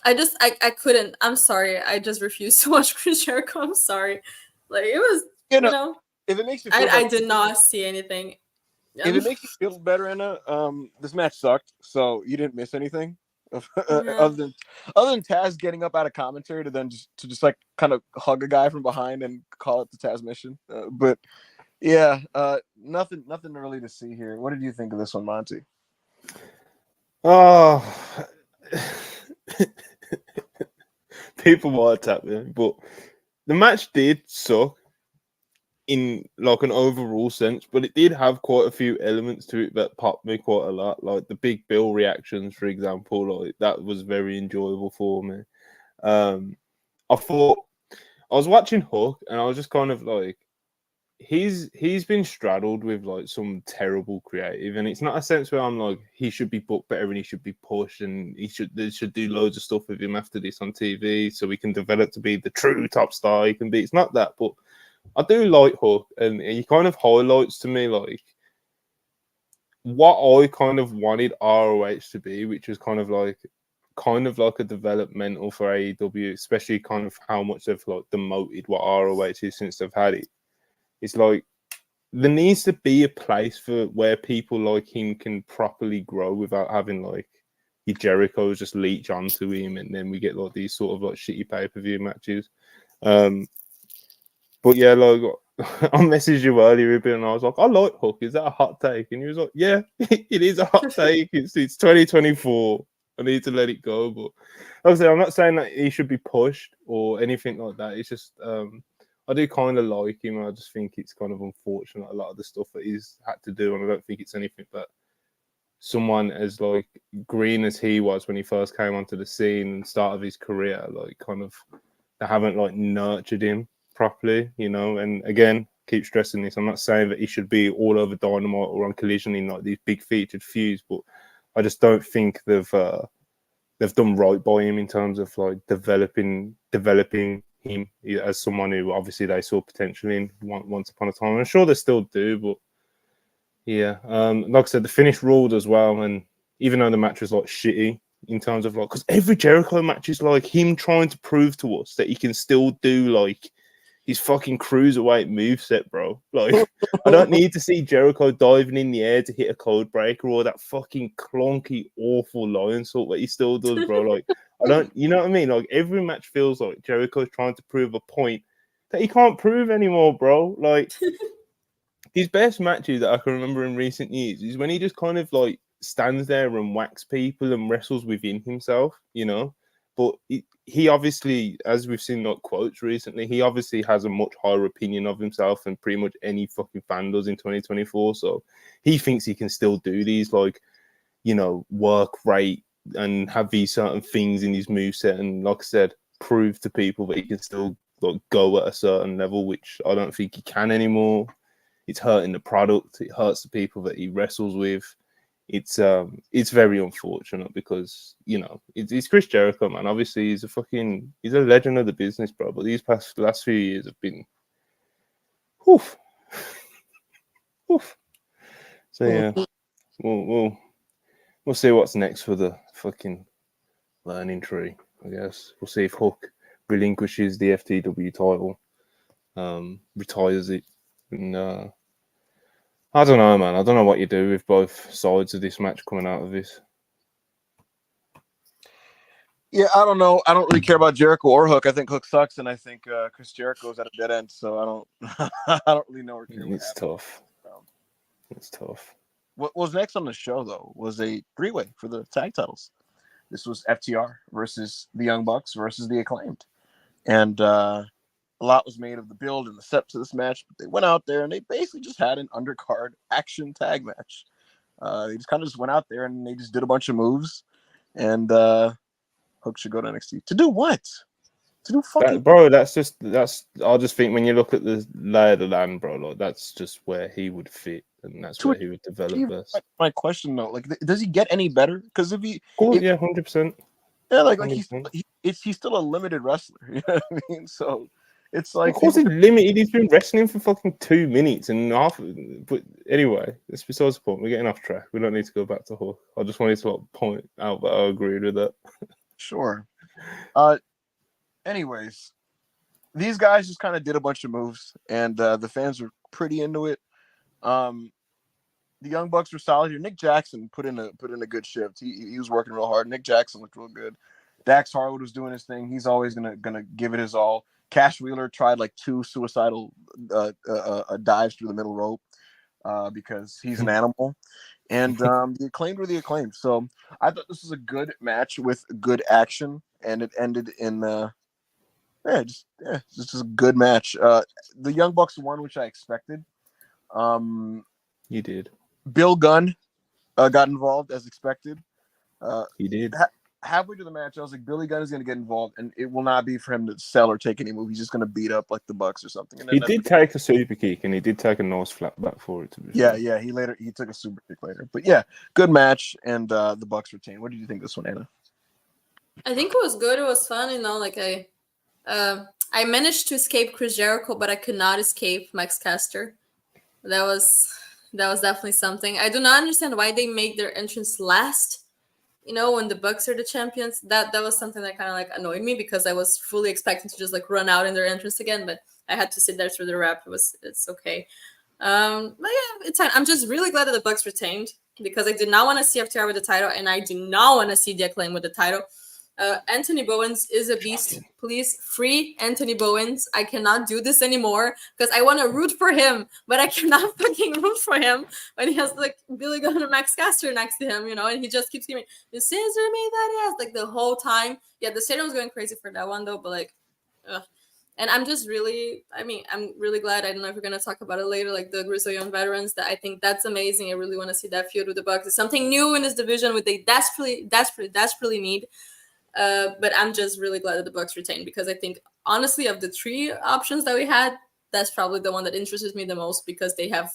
I couldn't. I'm sorry. I just refused to watch Chris Jericho. I'm sorry. Like it was, You you know, know. if it makes you feel I better, did not see anything. if it makes you feel better, Anna, this match sucked, so you didn't miss anything. Yeah. other than Taz getting up out of commentary to just like kind of hug a guy from behind and call it the Taz mission. But yeah, nothing really to see here. What did you think of this one, Monty? Oh, people might attack me, but the match did suck in like an overall sense, but it did have quite a few elements to it that popped me quite a lot, like the Big Bill reactions, for example. Like that was very enjoyable for me. I thought I was watching Hook, and I was just kind of like, he's been straddled with like some terrible creative, and it's not a sense where I'm like he should be booked better and he should be pushed and they should do loads of stuff with him after this on TV so we can develop to be the true top star he can be. It's not that, but I do like Hook, and he kind of highlights to me like what I kind of wanted ROH to be, which was kind of like a developmental for AEW, especially kind of how much they've like demoted what ROH is since they've had it. It's like there needs to be a place for where people like him can properly grow without having like your Jericho's just leech onto him, and then we get like these sort of like shitty pay-per-view matches. But yeah, like I messaged you earlier, and I was like, I like Hook. Is that a hot take? And he was like, yeah, it is a hot take. It's 2024. I need to let it go. But obviously, I'm not saying that he should be pushed or anything like that. It's just I do kind of like him. I just think it's kind of unfortunate a lot of the stuff that he's had to do, and I don't think it's anything that someone as like green as he was when he first came onto the scene and start of his career, like kind of they haven't like nurtured him properly, you know. And again, keep stressing this, I'm not saying that he should be all over Dynamite or on Collision in like these big featured feuds, but I just don't think they've done right by him in terms of like developing him as someone who obviously they saw potential in once upon a time. And I'm sure they still do, but yeah, like I said, the finish ruled as well. And even though the match was like shitty in terms of like, because every Jericho match is like him trying to prove to us that he can still do like his fucking cruiserweight moveset, bro. Like, I don't need to see Jericho diving in the air to hit a code breaker or that fucking clunky, awful lion salt that he still does, bro. Like, I don't, you know what I mean? Like, every match feels like Jericho's trying to prove a point that he can't prove anymore, bro. Like, his best matches that I can remember in recent years is when he just kind of like stands there and whacks people and wrestles within himself, you know. But he obviously, as we've seen like quotes recently, he obviously has a much higher opinion of himself than pretty much any fucking fan does in 2024. So he thinks he can still do these like, you know, work rate and have these certain things in his moveset, and like I said, prove to people that he can still like go at a certain level, which I don't think he can anymore. It's hurting the product. It hurts the people that he wrestles with. It's very unfortunate because, you know, it's Chris Jericho, man. Obviously, he's a legend of the business, bro. But these last few years have been, woof, woof. So yeah, we'll see what's next for the fucking learning tree. I guess we'll see if Hook relinquishes the FTW title, retires it, and I don't know, man. I don't know what you do with both sides of this match coming out of this. Yeah, I don't know. I don't really care about Jericho or Hook. I think Hook sucks, and I think Chris Jericho's at a dead end. So I don't, I don't really know or care. It's tough. It's tough. What was next on the show though was a three-way for the tag titles. This was FTR versus the Young Bucks versus the Acclaimed, and a lot was made of the build and the set to this match. But they went out there and they basically just had an undercard action tag match. They just kind of just went out there and they just did a bunch of moves, and Hook should go to NXT to do what? To do fucking bro. That's. I just think when you look at the lay of the land, bro, like that's just where he would fit, and that's where he would develop best. My question though, like, does he get any better? Because if he, yeah, 100%. Yeah, like he's still a limited wrestler. You know what I mean? So it's like, of course he's limited. He's been wrestling for fucking 2 minutes and half. But anyway, it's besides the point. We're getting off track. We don't need to go back to Hook. I just wanted to point out that I agreed with that. Sure. Anyways, these guys just kind of did a bunch of moves, and the fans were pretty into it. The Young Bucks were solid here. Nick Jackson put in a good shift. He was working real hard. Nick Jackson looked real good. Dax Harwood was doing his thing. He's always gonna give it his all. Cash Wheeler tried like 2 suicidal dives through the middle rope because he's an animal. And the Acclaimed were the Acclaimed. So I thought this was a good match with good action, and it ended in just a good match. The Young Bucks won, which I expected. You did. Bill Gunn got involved as expected. He did. Halfway through the match, I was like, Billy Gunn is going to get involved, and it will not be for him to sell or take any move. He's just going to beat up like the Bucks or something. And he did take a super kick, and he did take a nose flat back for it. To be fair. He took a super kick later. But yeah, good match, and the Bucks retained. What did you think of this one, Anna? I think it was good. It was fun. Like I managed to escape Chris Jericho, but I could not escape Max Caster. That was definitely something. I do not understand why they make their entrance last. When the Bucks are the champions, that was something that kind of like annoyed me because I was fully expecting to just like run out in their entrance again, but I had to sit there through the rap. It's okay. But yeah, it's fine. I'm just really glad that the Bucks retained because I did not want to see FTR with the title, and I do not want to see the Acclaim with the title. Anthony Bowens is a beast. Please free Anthony Bowens. I cannot do this anymore because I want to root for him, but I cannot fucking root for him when he has like Billy Gunn and Max Caster next to him, and he just keeps screaming, "The scissor made that ass!" like the whole time. Yeah, the stadium was going crazy for that one though, but like, ugh. And I'm really glad. I don't know if we're gonna talk about it later, like the Grizzly Young Veterans. That I think that's amazing. I really want to see that feud with the Bucks. It's something new in this division, which they desperately need. But I'm just really glad that the Bucks retained because I think, honestly, of the 3 options that we had, that's probably the one that interests me the most because they have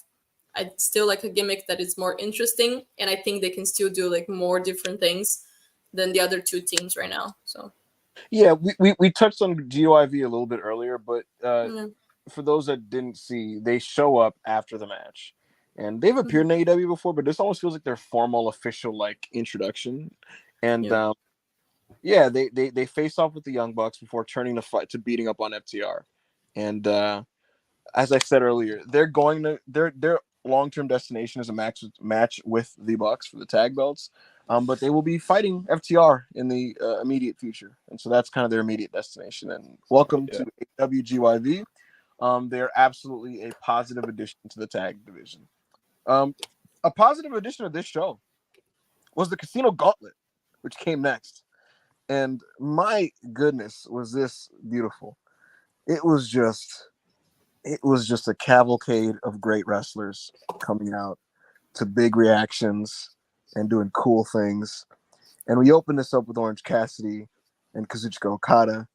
still like a gimmick that is more interesting, and I think they can still do like more different things than the other 2 teams right now. So yeah, we touched on GOIV a little bit earlier, but for those that didn't see, they show up after the match, and they've appeared in AEW before, but this almost feels like their formal, official like introduction, and yeah, they face off with the Young Bucks before turning the fight to beating up on FTR. And as I said earlier, their long-term destination is a match with the Bucks for the tag belts. But they will be fighting FTR in the immediate future. And so that's kind of their immediate destination. And welcome to AWGYV. They're absolutely a positive addition to the tag division. A positive addition of this show was the Casino Gauntlet, which came next. And my goodness, was this beautiful. It was just a cavalcade of great wrestlers coming out to big reactions and doing cool things. And we opened this up with Orange Cassidy and Kazuchika Okada,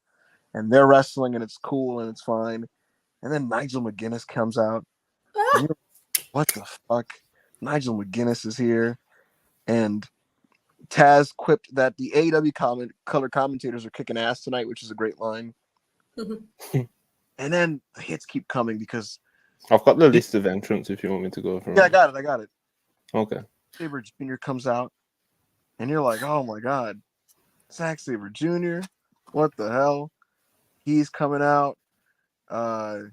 and they're wrestling, and it's cool and it's fine. And then Nigel McGuinness comes out. What the fuck? Nigel McGuinness is here. And Taz quipped that the AEW color commentators are kicking ass tonight, which is a great line. And then the hits keep coming because I've got the list of entrants if you want me to go through. Yeah, I got it. Okay. Sabre Jr. comes out, and you're like, oh my god, Zack Sabre Jr. What the hell? He's coming out. The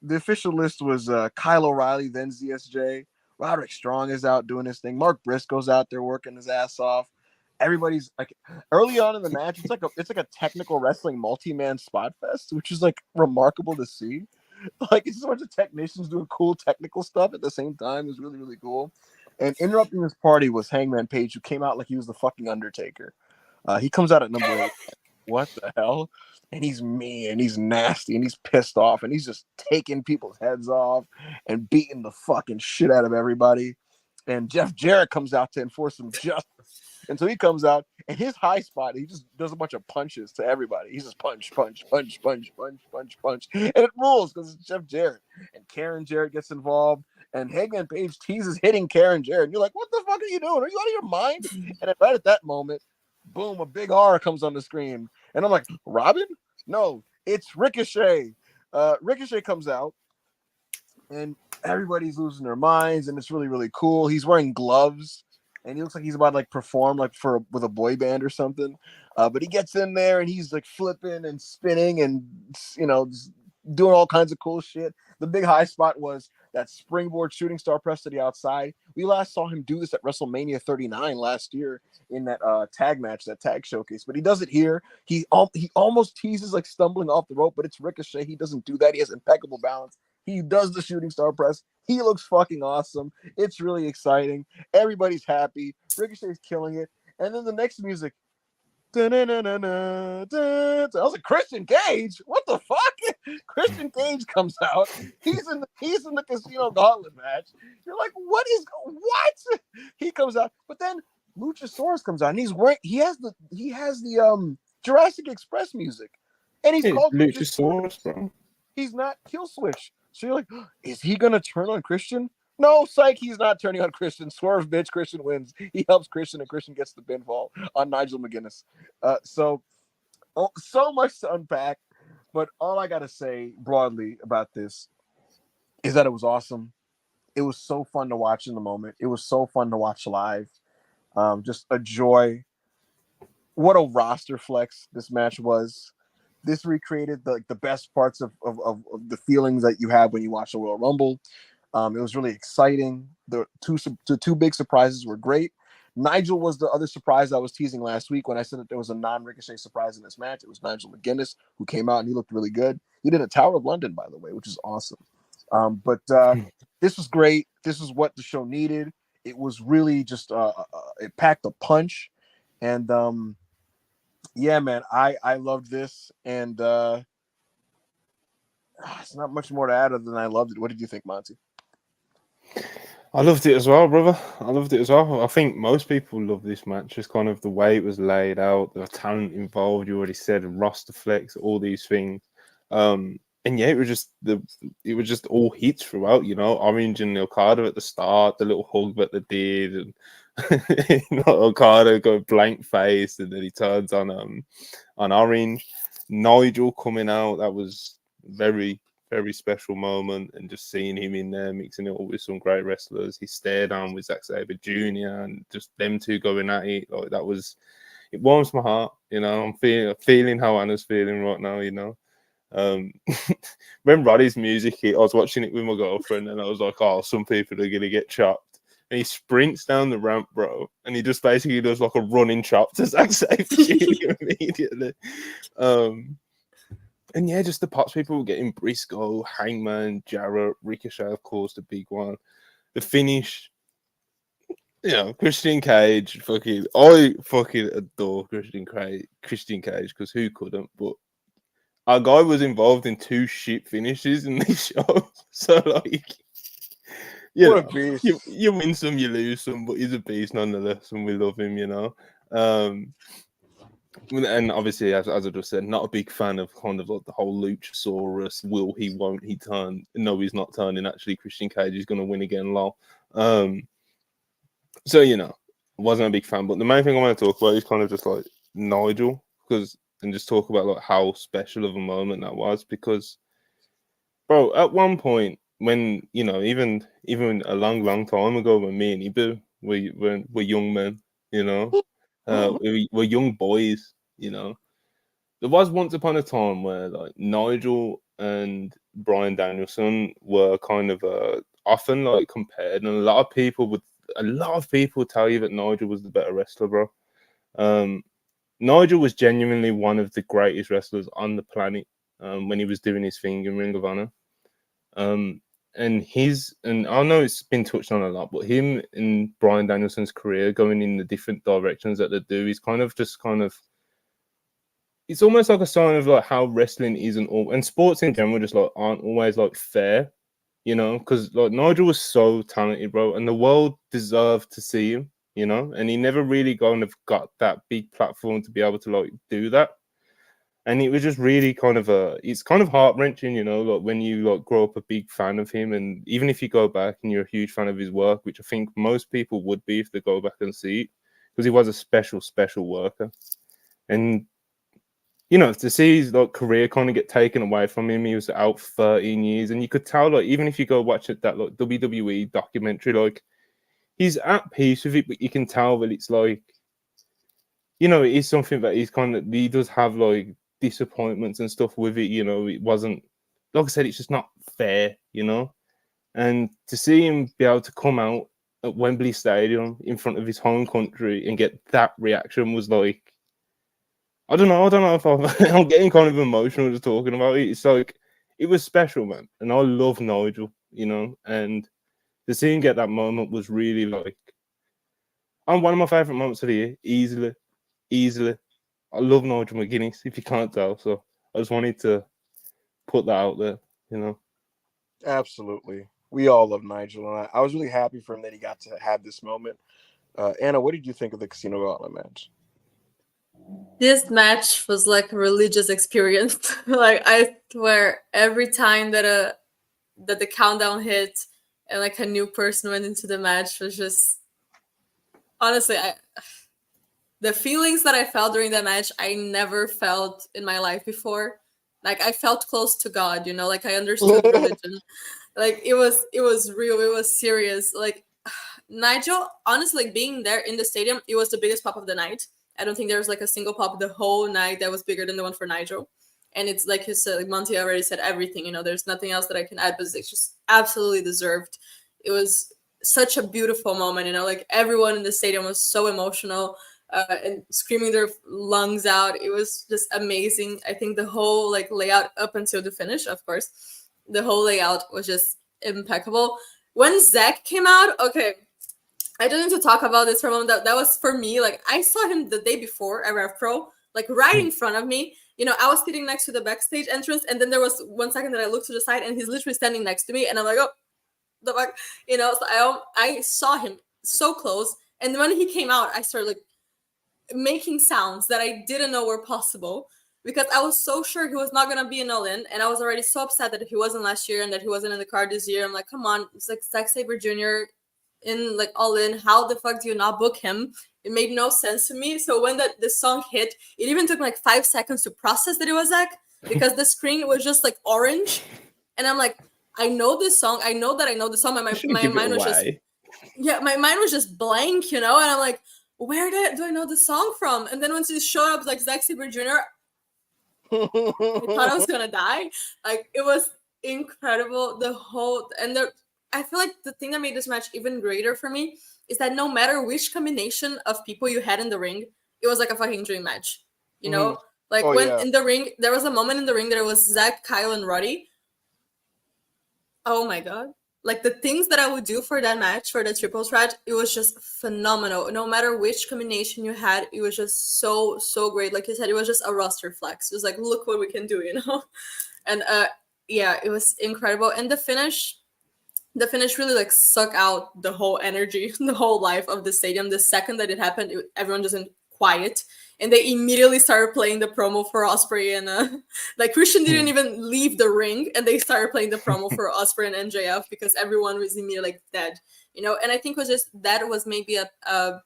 official list was Kyle O'Reilly, then ZSJ. Roderick Strong is out doing his thing. Mark Briscoe's out there working his ass off. everybody's like early on in the match. It's like a technical wrestling multi-man spot fest, which is like remarkable to see. Like it's just a bunch of technicians doing cool technical stuff at the same time. It's really really cool. And interrupting this party was Hangman Page, who came out like he was the fucking Undertaker. He comes out at number 8. What the hell? And he's mean and he's nasty and he's pissed off and he's just taking people's heads off and beating the fucking shit out of everybody. And Jeff Jarrett comes out to enforce some justice. And so he comes out and his high spot, he just does a bunch of punches to everybody. He's just punch, punch, punch, punch, punch, punch, punch. And it rules because it's Jeff Jarrett. And Karen Jarrett gets involved. And Hangman Page teases hitting Karen Jarrett. And you're like, what the fuck are you doing? Are you out of your mind? And right at that moment, boom, a big R comes on the screen. And I'm like, Robin? No, it's Ricochet. Ricochet comes out. And everybody's losing their minds. And it's really, really cool. He's wearing gloves. And he looks like he's about to like perform like with a boy band or something. But he gets in there and he's like flipping and spinning and, you know, doing all kinds of cool shit. The big high spot was that springboard shooting star press to the outside. We last saw him do this at WrestleMania 39 last year in that tag match, that tag showcase. But he does it here. He almost teases like stumbling off the rope, but it's Ricochet. He doesn't do that. He has impeccable balance. He does the shooting star press. He looks fucking awesome. It's really exciting. Everybody's happy. Ricochet's killing it. And then the next music. I was like, Christian Cage? What the fuck? Christian Cage comes out. He's in the Casino Gauntlet match. You're like, what? He comes out, but then Luchasaurus comes out and he has the Jurassic Express music. And he's called Luchasaurus, bro. He's not Kill Switch. So you're like, is he gonna turn on Christian? No, psych, he's not turning on Christian. Swerve, bitch, Christian wins. He helps Christian, and Christian gets the pinfall on Nigel McGuinness. So much to unpack, but all I gotta say broadly about this is that it was awesome. It was so fun to watch in the moment. It was so fun to watch live. Just a joy. What a roster flex this match was. This recreated the best parts of the feelings that you have when you watch the Royal Rumble. It was really exciting. The two big surprises were great. Nigel was the other surprise I was teasing last week when I said that there was a non-Ricochet surprise in this match. It was Nigel McGuinness, who came out and he looked really good. He did a Tower of London, by the way, which is awesome. But this was great. This is what the show needed. It was really just it packed a punch. And yeah, man, I loved this. And it's not much more to add other than I loved it. What did you think, Monty? I loved it as well, brother. I loved it as well. I think most people love this match. Just kind of the way it was laid out, the talent involved. You already said roster flex, all these things. And yeah, it was just all hits throughout. You know, Orange and Okada at the start, the little hug that they did, and you know, Okada got blank face, and then he turns on Orange. Nigel coming out, that was very, very special moment, and just seeing him in there mixing it up with some great wrestlers. He stared on with Zack Sabre Jr. and just them two going at it. Like it warms my heart. You know, I'm feeling how Anna's feeling right now. You know, when Roddy's music hit, I was watching it with my girlfriend, and I was like, "Oh, some people are gonna get chopped." And he sprints down the ramp, bro, and he just basically does like a running chop to Zack Sabre Jr. immediately. And yeah, just the pops people were getting Briscoe, Hangman, Jarrett, Ricochet, of course, the big one. The finish, you know, Christian Cage, I fucking adore Christian Cage because who couldn't? But our guy was involved in 2 shit finishes in this show. So, like, What a beast. You win some, you lose some, but he's a beast nonetheless, and we love him, you know. And obviously, as I just said, not a big fan of kind of like the whole Luchasaurus, will he, won't he turn? No, he's not turning. Actually, Christian Cage is going to win again, lol. So, you know, I wasn't a big fan. But the main thing I want to talk about is kind of just like Nigel, and just talk about like how special of a moment that was. Because, bro, at one point, when, you know, even a long time ago, when me and Ibu were young men, you know, we're young boys, you know. There was once upon a time where like Nigel and Bryan Danielson were kind of often like compared, and a lot of people would tell you that Nigel was the better wrestler, bro. Nigel was genuinely one of the greatest wrestlers on the planet when he was doing his thing in Ring of Honor. And I know it's been touched on a lot, but him and Bryan Danielson's career going in the different directions that they do is it's almost like a sign of like how wrestling isn't all, and sports in general just like aren't always like fair, you know, because like Nigel was so talented, bro, and the world deserved to see him, you know, and he never really kind of got that big platform to be able to like do that. And it was just really it's kind of heart-wrenching, you know, like when you like grow up a big fan of him, and even if you go back and you're a huge fan of his work, which I think most people would be if they go back and see it, because he was a special worker. And you know, to see his like career kind of get taken away from him, he was out 13 years, and you could tell, like, even if you go watch that like WWE documentary, like he's at peace with it, but you can tell that it's like, you know, it is something that he does have like disappointments and stuff with it. You know, it wasn't, like I said, it's just not fair, you know. And to see him be able to come out at Wembley Stadium in front of his home country and get that reaction was like, I don't know if I'm getting kind of emotional just talking about it. It's like, it was special, man. And I love Nigel, you know, and to see him get that moment was really like, one of my favorite moments of the year, easily. I love Nigel McGuinness, if you can't tell. So I just wanted to put that out there, you know. Absolutely. We all love Nigel, and I was really happy for him that he got to have this moment. Anna, what did you think of the Casino Gauntlet match? This match was like a religious experience. Like, I swear, every time that the countdown hit and like a new person went into the match was just, honestly, the feelings that I felt during that match, I never felt in my life before. Like, I felt close to God, you know, like I understood religion. Like, it was real, it was serious. Like, Nigel, honestly, like, being there in the stadium, it was the biggest pop of the night. I don't think there was like a single pop the whole night that was bigger than the one for Nigel. And it's like you said, like Monty already said everything, you know, there's nothing else that I can add, but it's just absolutely deserved. It was such a beautiful moment, you know, like everyone in the stadium was so emotional and screaming their lungs out. It was just amazing. I think the whole like layout up until the finish, of course, the whole layout was just impeccable. When Zach came out, okay, I don't need to talk about this for a moment. That was for me. Like, I saw him the day before at Rev Pro, like right in front of me. You know, I was sitting next to the backstage entrance, and then there was 1 second that I looked to the side, and he's literally standing next to me, and I'm like, oh, the fuck, you know. So I saw him so close, and when he came out, I started like making sounds that I didn't know were possible because I was so sure he was not gonna be an all-in, and I was already so upset that he wasn't last year and that he wasn't in the card this year. I'm like, come on, it's like Zack Sabre Jr. in like all in. How the fuck do you not book him? It made no sense to me. So when the song hit, it even took like 5 seconds to process that it was Zach, because the screen was just like orange, and I'm like, I know this song. I know that I know the song. My mind was just, yeah, my mind was just blank, you know. And I'm like, where do I know the song from? And then once it showed up like Zack Sabre Jr., I thought I was gonna die. Like, it was incredible. The whole I feel like the thing that made this match even greater for me is that no matter which combination of people you had in the ring, it was like a fucking dream match. You know, like in the ring, there was a moment in the ring that it was Zach, Kyle, and Roddy. Oh my god. Like, the things that I would do for that match, for the triple threat, it was just phenomenal. No matter which combination you had, it was just so great. Like you said, it was just a roster flex. It was like, look what we can do, you know? And yeah, it was incredible. And the finish really like sucked out the whole energy, the whole life of the stadium. The second that it happened, everyone just went quiet, and they immediately started playing the promo for Ospreay, and like Christian didn't even leave the ring, and they started playing the promo for Ospreay and MJF because everyone was immediately like dead, you know. And I think that was maybe a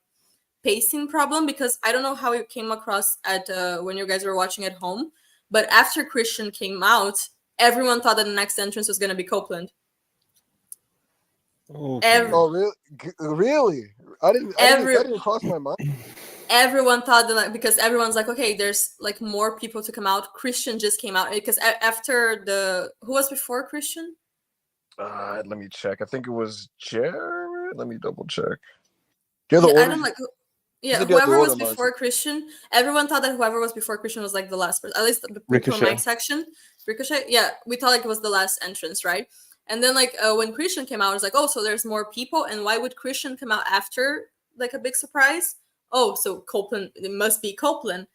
pacing problem, because I don't know how it came across at when you guys were watching at home, but after Christian came out, everyone thought that the next entrance was going to be Copeland. Okay. Oh, really? I didn't cross my mind. Everyone thought that, like, because everyone's like, okay, there's like more people to come out. Christian just came out because after who was before Christian? Let me check. I think it was Jared. Let me double check. Yeah, I don't like. Yeah, said you had the whoever was order, Monty. before Christian, everyone thought that whoever was before Christian was like the last person. At least the Ricochet. pro Mike section, Ricochet. Yeah, we thought like it was the last entrance, right? And then like when Christian came out, it was like, oh, so there's more people, and why would Christian come out after like a big surprise? Oh, so Copeland, it must be Copeland.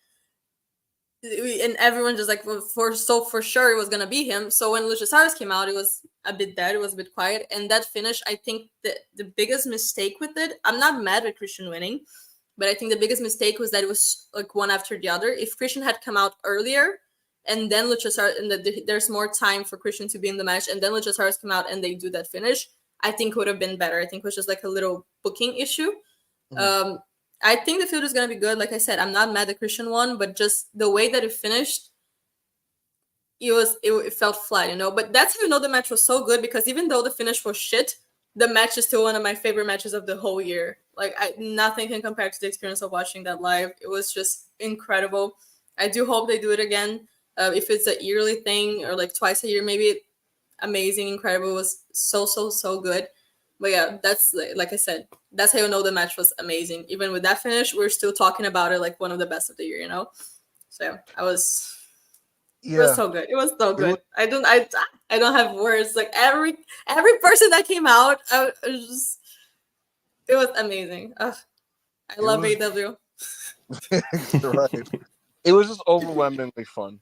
And everyone just like for sure it was gonna be him. So when Luchasaurus came out, it was a bit dead, it was a bit quiet, and that finish, I think the biggest mistake with it, I'm not mad at Christian winning, but I think the biggest mistake was that it was like one after the other. If Christian had come out earlier, and then Luchasaurus, and there's more time for Christian to be in the match, and then Luchasaurus come out and they do that finish, I think would have been better. I think it was just like a little booking issue. Mhm. I think the feud is gonna be good. Like I said, I'm not mad at Christian one, but just the way that it finished, it felt flat, you know. But that's how you know the match was so good, because even though the finish was shit, the match is still one of my favorite matches of the whole year. Like nothing can compare to the experience of watching that live. It was just incredible. I do hope they do it again. If it's a yearly thing or like twice a year, maybe. Amazing, incredible. It was so good. But yeah, that's like I said, that's how you know the match was amazing. Even with that finish, we're still talking about it like one of the best of the year, you know. So it was Yeah, so good. It was so it was, good. I don't have words. Like every person that came out, it was amazing. Ugh, I love was AEW. right. It was just overwhelmingly fun.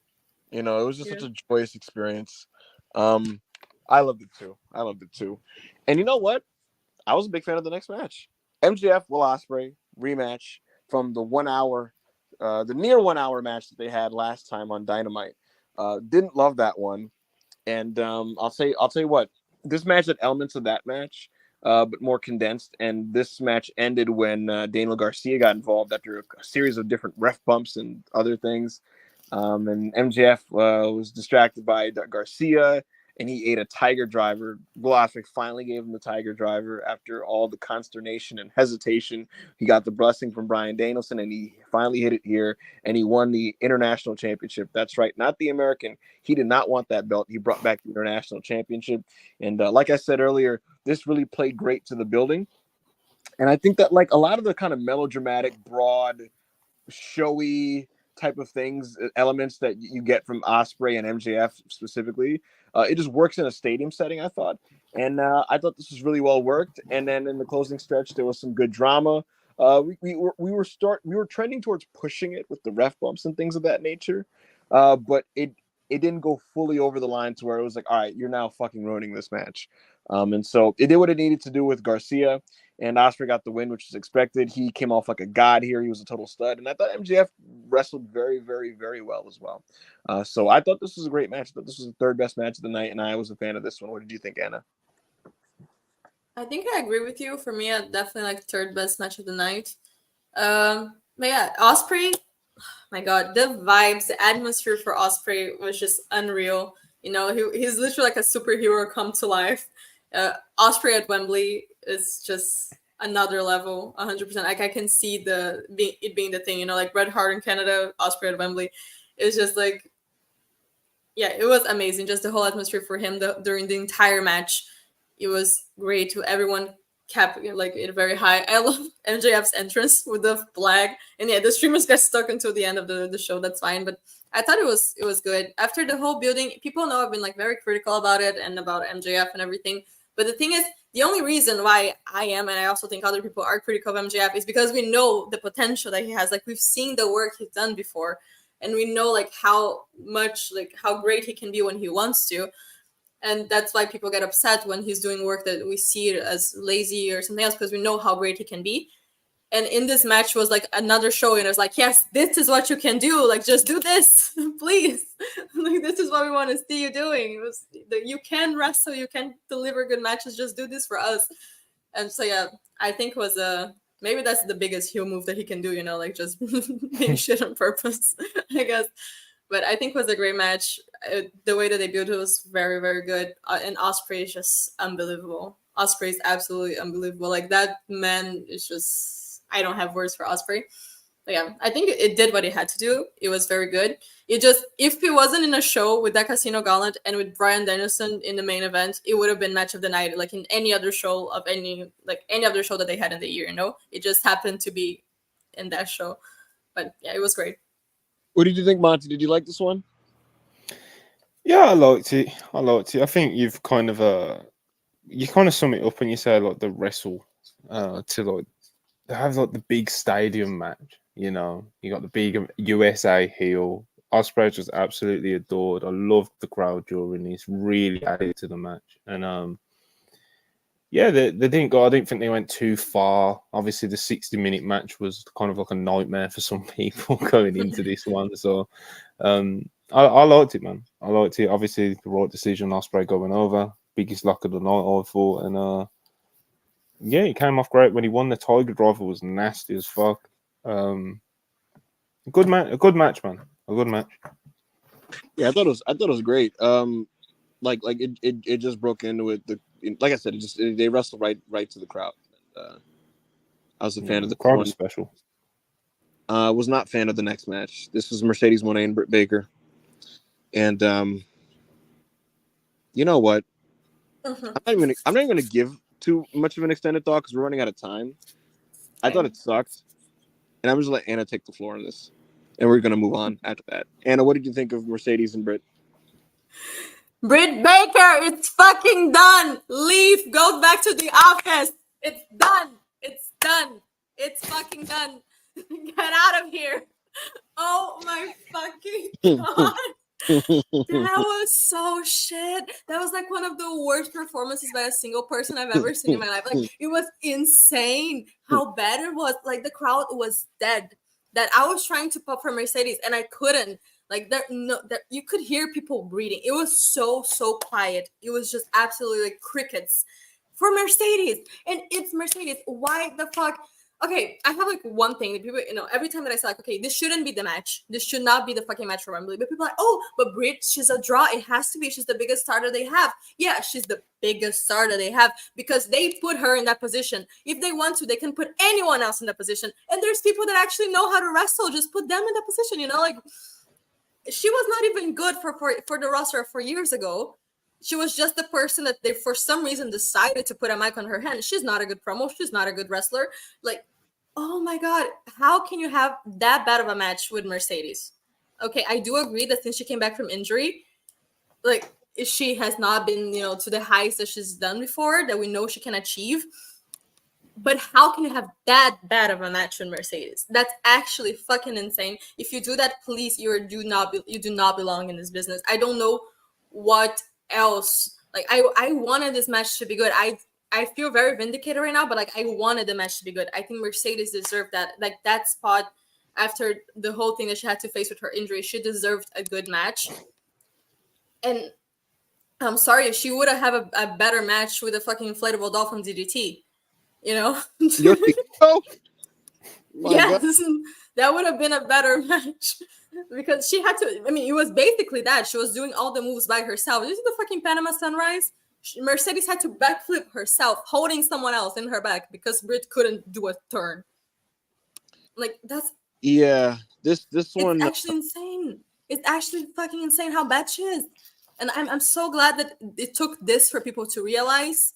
You know, it was just Yeah. such a joyous experience. I loved it too. And you know what? I was a big fan of the next match. MJF Will Ospreay rematch from the 1 hour, the near 1 hour match that they had last time on Dynamite. Didn't love that one, and I'll tell you what. This match had elements of that match, but more condensed. And this match ended when Daniel Garcia got involved after a series of different ref bumps and other things. And MJF was distracted by Garcia, and he ate a Tiger Driver. Will Ospreay finally gave him the Tiger Driver after all the consternation and hesitation. He got the blessing from Bryan Danielson, and he finally hit it here, and he won the International Championship. That's right, not the American. He did not want that belt. He brought back the International Championship. And like I said earlier, this really played great to the building. And I think that like a lot of the kind of melodramatic, broad, showy type of things, elements that you get from Ospreay and MJF specifically, it just works in a stadium setting, I thought. And I thought this was really well worked. And then in the closing stretch, there was some good drama. We were trending towards pushing it with the ref bumps and things of that nature, but it didn't go fully over the line to where it was like, all right, you're now fucking ruining this match. And so it did what it needed to do with Garcia, and Ospreay got the win, which was expected. He came off like a god here. He was a total stud, and I thought MJF wrestled very, very, very well as well. So I thought this was a great match. I thought this was the third best match of the night, and I was a fan of this one. What did you think, Anna? I think I agree with you. For me, I definitely like third best match of the night. But yeah, Ospreay, my god, the vibes, the atmosphere for Ospreay was just unreal. You know, he's literally like a superhero come to life. Ospreay at Wembley is just another level, 100%. Like I can see it being the thing. You know, like Bret Hart in Canada, Ospreay at Wembley. It's just like, yeah, it was amazing. Just the whole atmosphere for him during the entire match. It was great. Everyone kept like it very high. I love MJF's entrance with the flag, and yeah, the streamers got stuck until the end of the show. That's fine, but I thought it was good. After the whole building, people know I've been like very critical about it and about MJF and everything. But the thing is, the only reason why I am, and I also think other people are critical of MJF, is because we know the potential that he has. Like we've seen the work he's done before, and we know like how great he can be when he wants to. And that's why people get upset when he's doing work that we see it as lazy or something else, because we know how great he can be. And in this match was like another show, and it was like, yes, this is what you can do. Like, just do this, please. Like, this is what we want to see you doing. You can wrestle, you can deliver good matches. Just do this for us. And so yeah, I think it was maybe that's the biggest heel move that he can do. You know, like just being shit on purpose, I guess. But I think it was a great match. The way that they built it was very, very good. And Ospreay is just unbelievable. Ospreay is absolutely unbelievable. Like that man is just, I don't have words for Ospreay. But yeah, I think it did what it had to do. It was very good. It just, if it wasn't in a show with that Casino Gauntlet and with Bryan Danielson in the main event, it would have been match of the night, like in any other show of any other show that they had in the year, you know? It just happened to be in that show. But yeah, it was great. What did you think, Monty? Did you like this one? Yeah, I liked it. I think you've kind of you kind of sum it up when you say like the wrestle to like they have like the big stadium match. You know, you got the big USA heel. Ospreay was absolutely adored. I loved the crowd during this. Really added to the match, and yeah, they didn't go. I didn't think they went too far. Obviously, the 60-minute match was kind of like a nightmare for some people going into this one. So, I liked it, man. I liked it. Obviously, the right decision. Ospreay going over, biggest lock of the night, I thought, and yeah, it came off great when he won. The Tiger Driver was nasty as fuck. A good match, man. A good match. Yeah, I thought it was great. Like it just broke into it. Like I said, they wrestled right to the crowd. I was a fan of the crowd one. was special. Was not a fan of the next match. This was Mercedes Mone and Britt Baker, and you know what? Mm-hmm. I'm not even gonna give too much of an extended thought because we're running out of time. I thought it sucked, and I'm just gonna let Anna take the floor on this, and we're gonna move on after that. Anna, what did you think of Mercedes and Britt? Britt Baker, it's fucking done. Leave. Go back to the office. It's done. It's done. It's fucking done. Get out of here. Oh my fucking god. That was so shit. That was like one of the worst performances by a single person I've ever seen in my life. Like, it was insane how bad it was. Like, the crowd was dead. That I was trying to pop for Mercedes and I couldn't. Like, you could hear people breathing. It was so quiet. It was just absolutely like crickets for Mercedes. And it's Mercedes. Why the fuck? Okay, I have like one thing that people, every time that I say like, okay, this shouldn't be the match. This should not be the fucking match for Wembley. But people are like, oh, but Britt, she's a draw. It has to be. She's the biggest starter they have. Yeah, she's the biggest starter they have because they put her in that position. If they want to, they can put anyone else in that position. And there's people that actually know how to wrestle. Just put them in that position, like she was not even good for the roster 4 years ago. She was just the person that they, for some reason, decided to put a mic on her hand. She's not a good promo. She's not a good wrestler. Like, oh my God, how can you have that bad of a match with Mercedes? Okay, I do agree that since she came back from injury, like, she has not been, to the heights that she's done before, that we know she can achieve. But how can you have that bad of a match with Mercedes? That's actually fucking insane. If you do that, please, you do not belong in this business. I don't know what else. Like, I wanted this match to be good. I feel very vindicated right now, but like, I wanted the match to be good. I think Mercedes deserved that. Like, that spot after the whole thing that she had to face with her injury, she deserved a good match. And I'm sorry, if she would have a better match with a fucking inflatable doll from DDT. Yes, that would have been a better match because she had to. I mean, it was basically that she was doing all the moves by herself. This is the fucking Panama Sunrise. Mercedes had to backflip herself, holding someone else in her back because Britt couldn't do a turn. Like, that's This one. It's actually insane. It's actually fucking insane how bad she is, and I'm so glad that it took this for people to realize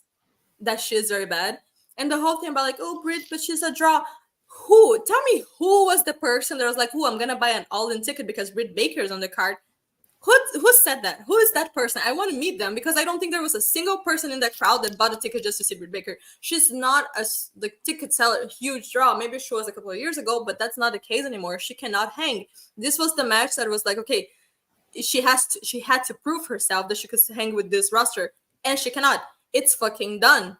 that she is very bad. And the whole thing about like, oh, Britt, but she's a draw. Tell me who was the person that was like, I'm going to buy an all-in ticket because Britt Baker is on the card. Who said that? Who is that person? I want to meet them because I don't think there was a single person in that crowd that bought a ticket just to see Britt Baker. She's not the ticket seller, a huge draw. Maybe she was a couple of years ago, but that's not the case anymore. She cannot hang. This was the match that was like, okay, she had to prove herself that she could hang with this roster, and she cannot. It's fucking done.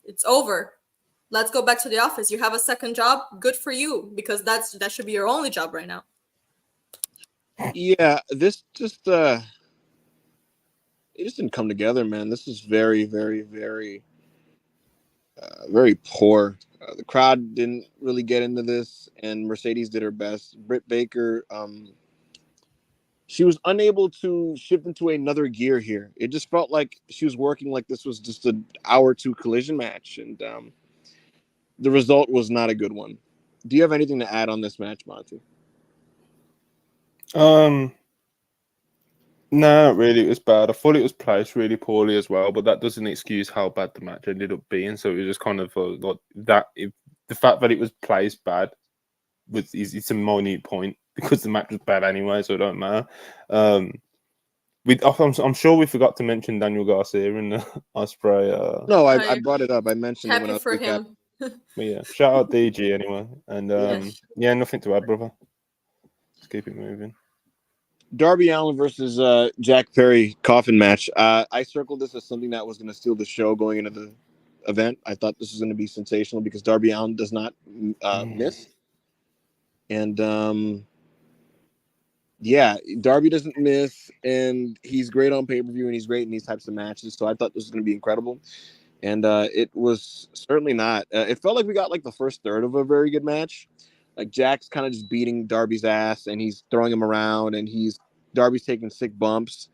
It's over. Let's go back to the office. You have a second job. Good for you, because that should be your only job right now. Yeah, this just it just didn't come together, man. This is very, very, very, very poor. The crowd didn't really get into this, and Mercedes did her best. Britt Baker, she was unable to shift into another gear here. It just felt like she was working like this was just an hour or two collision match, and the result was not a good one. Do you have anything to add on this match, Monty? No, not really. It was bad. I thought it was placed really poorly as well, but that doesn't excuse how bad the match ended up being. So it was just kind of like that. The fact that it was placed bad it's a minute point because the match was bad anyway, so it don't matter. I'm sure we forgot to mention Daniel Garcia and Ospreay. No, I brought it up. I mentioned it when I Happy was for recapping. him. But yeah, shout out DG anyway. And Yes. yeah, nothing to add, brother. Let's keep it moving. Darby Allin versus Jack Perry Coffin Match. I circled this as something that was going to steal the show going into the event. I thought this was going to be sensational because Darby Allin does not miss. And yeah, Darby doesn't miss, and he's great on pay-per-view, and he's great in these types of matches. So I thought this was going to be incredible. And it was certainly not. It felt like we got like the first third of a very good match. Like Jack's kind of just beating Darby's ass, and he's throwing him around, and Darby's taking sick bumps.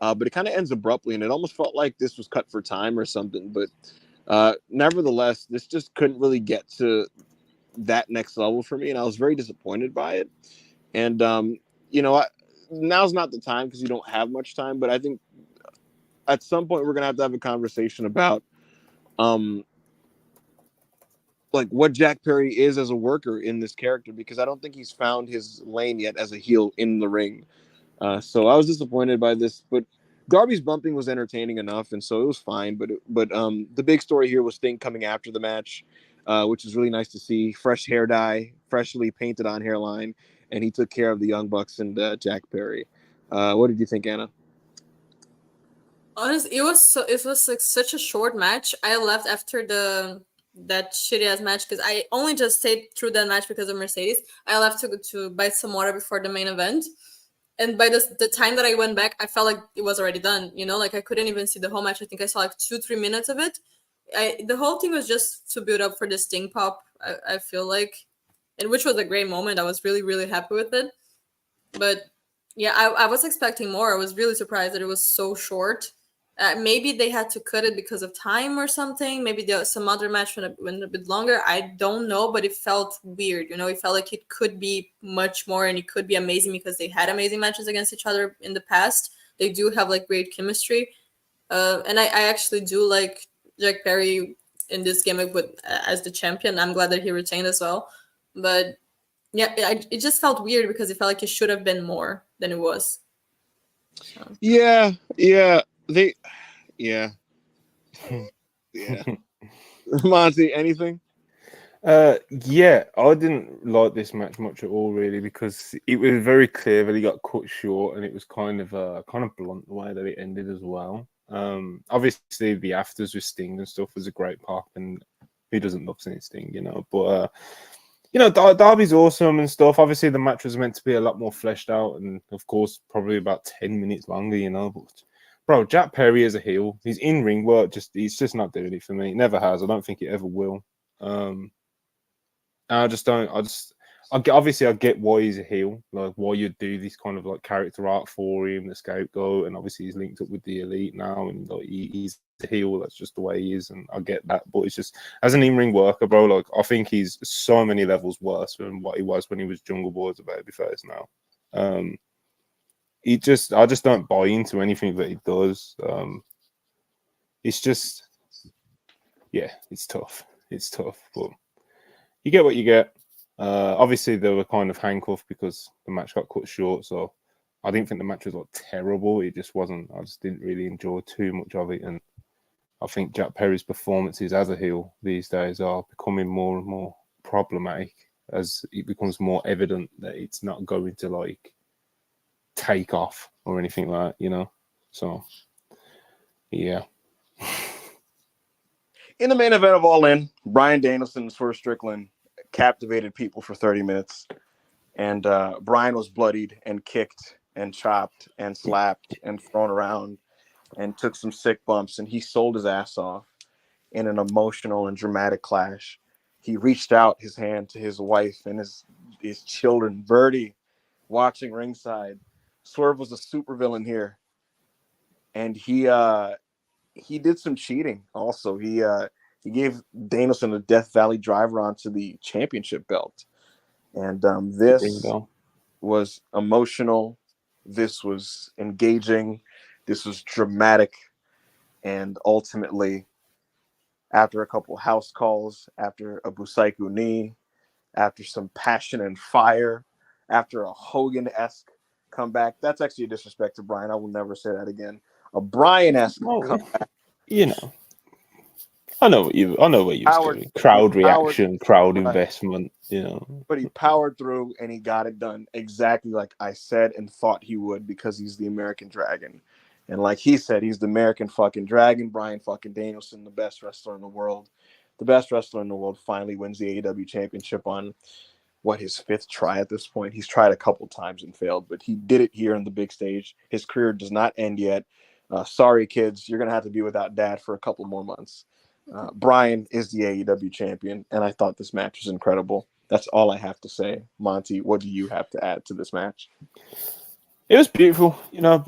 But it kind of ends abruptly, and it almost felt like this was cut for time or something. But nevertheless, this just couldn't really get to that next level for me, and I was very disappointed by it. And now's not the time because you don't have much time. But I think at some point we're gonna have to have a conversation about like what Jack Perry is as a worker in this character, because I don't think he's found his lane yet as a heel in the ring. So I was disappointed by this, but Darby's bumping was entertaining enough, and so it was fine. But the big story here was Sting coming after the match, which is really nice to see. Fresh hair dye, freshly painted on hairline, and he took care of the Young Bucks and Jack Perry. What did you think, Anna? Honestly, it was like such a short match. I left after that shitty ass match because I only just stayed through that match because of Mercedes. I left to buy some water before the main event. And by the time that I went back, I felt like it was already done. Like I couldn't even see the whole match. I think I saw like 2-3 minutes of it. The whole thing was just to build up for the Sting pop. I feel like, and which was a great moment. I was really, really happy with it. But yeah, I was expecting more. I was really surprised that it was so short. Maybe they had to cut it because of time or something. Maybe some other match went a bit longer. I don't know, but it felt weird. It felt like it could be much more, and it could be amazing because they had amazing matches against each other in the past. They do have like great chemistry, and I actually do like Jack Perry in this gimmick as the champion. I'm glad that he retained as well. But yeah, it just felt weird because it felt like it should have been more than it was. So. Yeah. Monty, anything? Yeah, I didn't like this match much at all, really, because it was very clear that he got cut short, and it was kind of blunt the way that it ended as well. Obviously the afters with Sting and stuff was a great pop, and who doesn't love seeing Sting, But Darby's awesome and stuff. Obviously the match was meant to be a lot more fleshed out, and of course probably about 10 minutes longer, But bro, Jack Perry is a heel. He's in ring work. He's just not doing it for me. He never has. I don't think he ever will. I just don't. I get why he's a heel. Like why you do this kind of like character art for him, the scapegoat, and obviously he's linked up with the Elite now, and like he's a heel. That's just the way he is, and I get that. But it's just as an in-ring worker, bro. Like I think he's so many levels worse than what he was when he was Jungle Boy as a babyface now. I just don't buy into anything that he does. It's just, yeah, it's tough. It's tough, but you get what you get. Obviously, they were kind of handcuffed because the match got cut short. So I didn't think the match was like terrible. It just wasn't. I just didn't really enjoy too much of it. And I think Jack Perry's performances as a heel these days are becoming more and more problematic as it becomes more evident that it's not going to like take off or anything like that, So, yeah. In the main event of All In, Bryan Danielson and Swerve Strickland captivated people for 30 minutes. And Bryan was bloodied and kicked and chopped and slapped and thrown around and took some sick bumps. And he sold his ass off in an emotional and dramatic clash. He reached out his hand to his wife and his children, Birdie, watching ringside. Swerve was a supervillain here. And he did some cheating also. He gave Danielson a Death Valley driver onto the championship belt. And this was emotional. This was engaging. This was dramatic. And ultimately, after a couple house calls, after a Busaiku knee, after some passion and fire, after a Hogan-esque comeback. That's actually a disrespect to Brian. I will never say that again. A Brian-esque comeback. You know, I know what you was doing. Crowd reaction, crowd investment. You know, but he powered through and he got it done exactly like I said and thought he would, because he's the American Dragon. And like he said, he's the American fucking Dragon. Brian fucking Danielson, the best wrestler in the world. The best wrestler in the world finally wins the AEW championship on his 5th try at this point. He's tried a couple times and failed, but he did it here on the big stage. His career does not end yet. Sorry, kids, you're going to have to be without dad for a couple more months. Brian is the AEW champion, and I thought this match was incredible. That's all I have to say. Monty, what do you have to add to this match? It was beautiful, you know.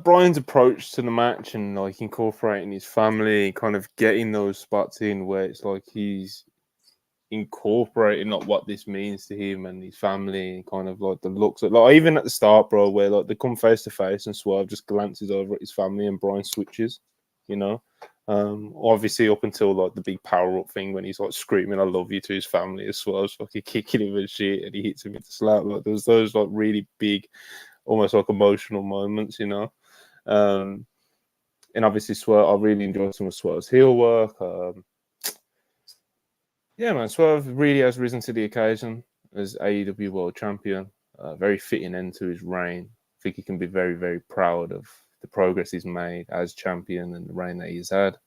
Brian's approach to the match and like incorporating his family, kind of getting those spots in where it's like he's incorporating like what this means to him and his family, and kind of like the looks of, like, even at the start, bro, where like they come face to face and Swerve just glances over at his family and Brian switches, you know. Obviously up until like the big power up thing when he's like screaming "I love you" to his family as well, fucking kicking him and shit, and he hits him with the slap. Like there's those like really big, almost like emotional moments, you know. And obviously Swerve, I really enjoyed some of Swerve's heel work. Yeah, man, Swerve really has risen to the occasion as AEW World Champion. Very fitting end to his reign. I think he can be very, very proud of the progress he's made as champion and the reign that he's had.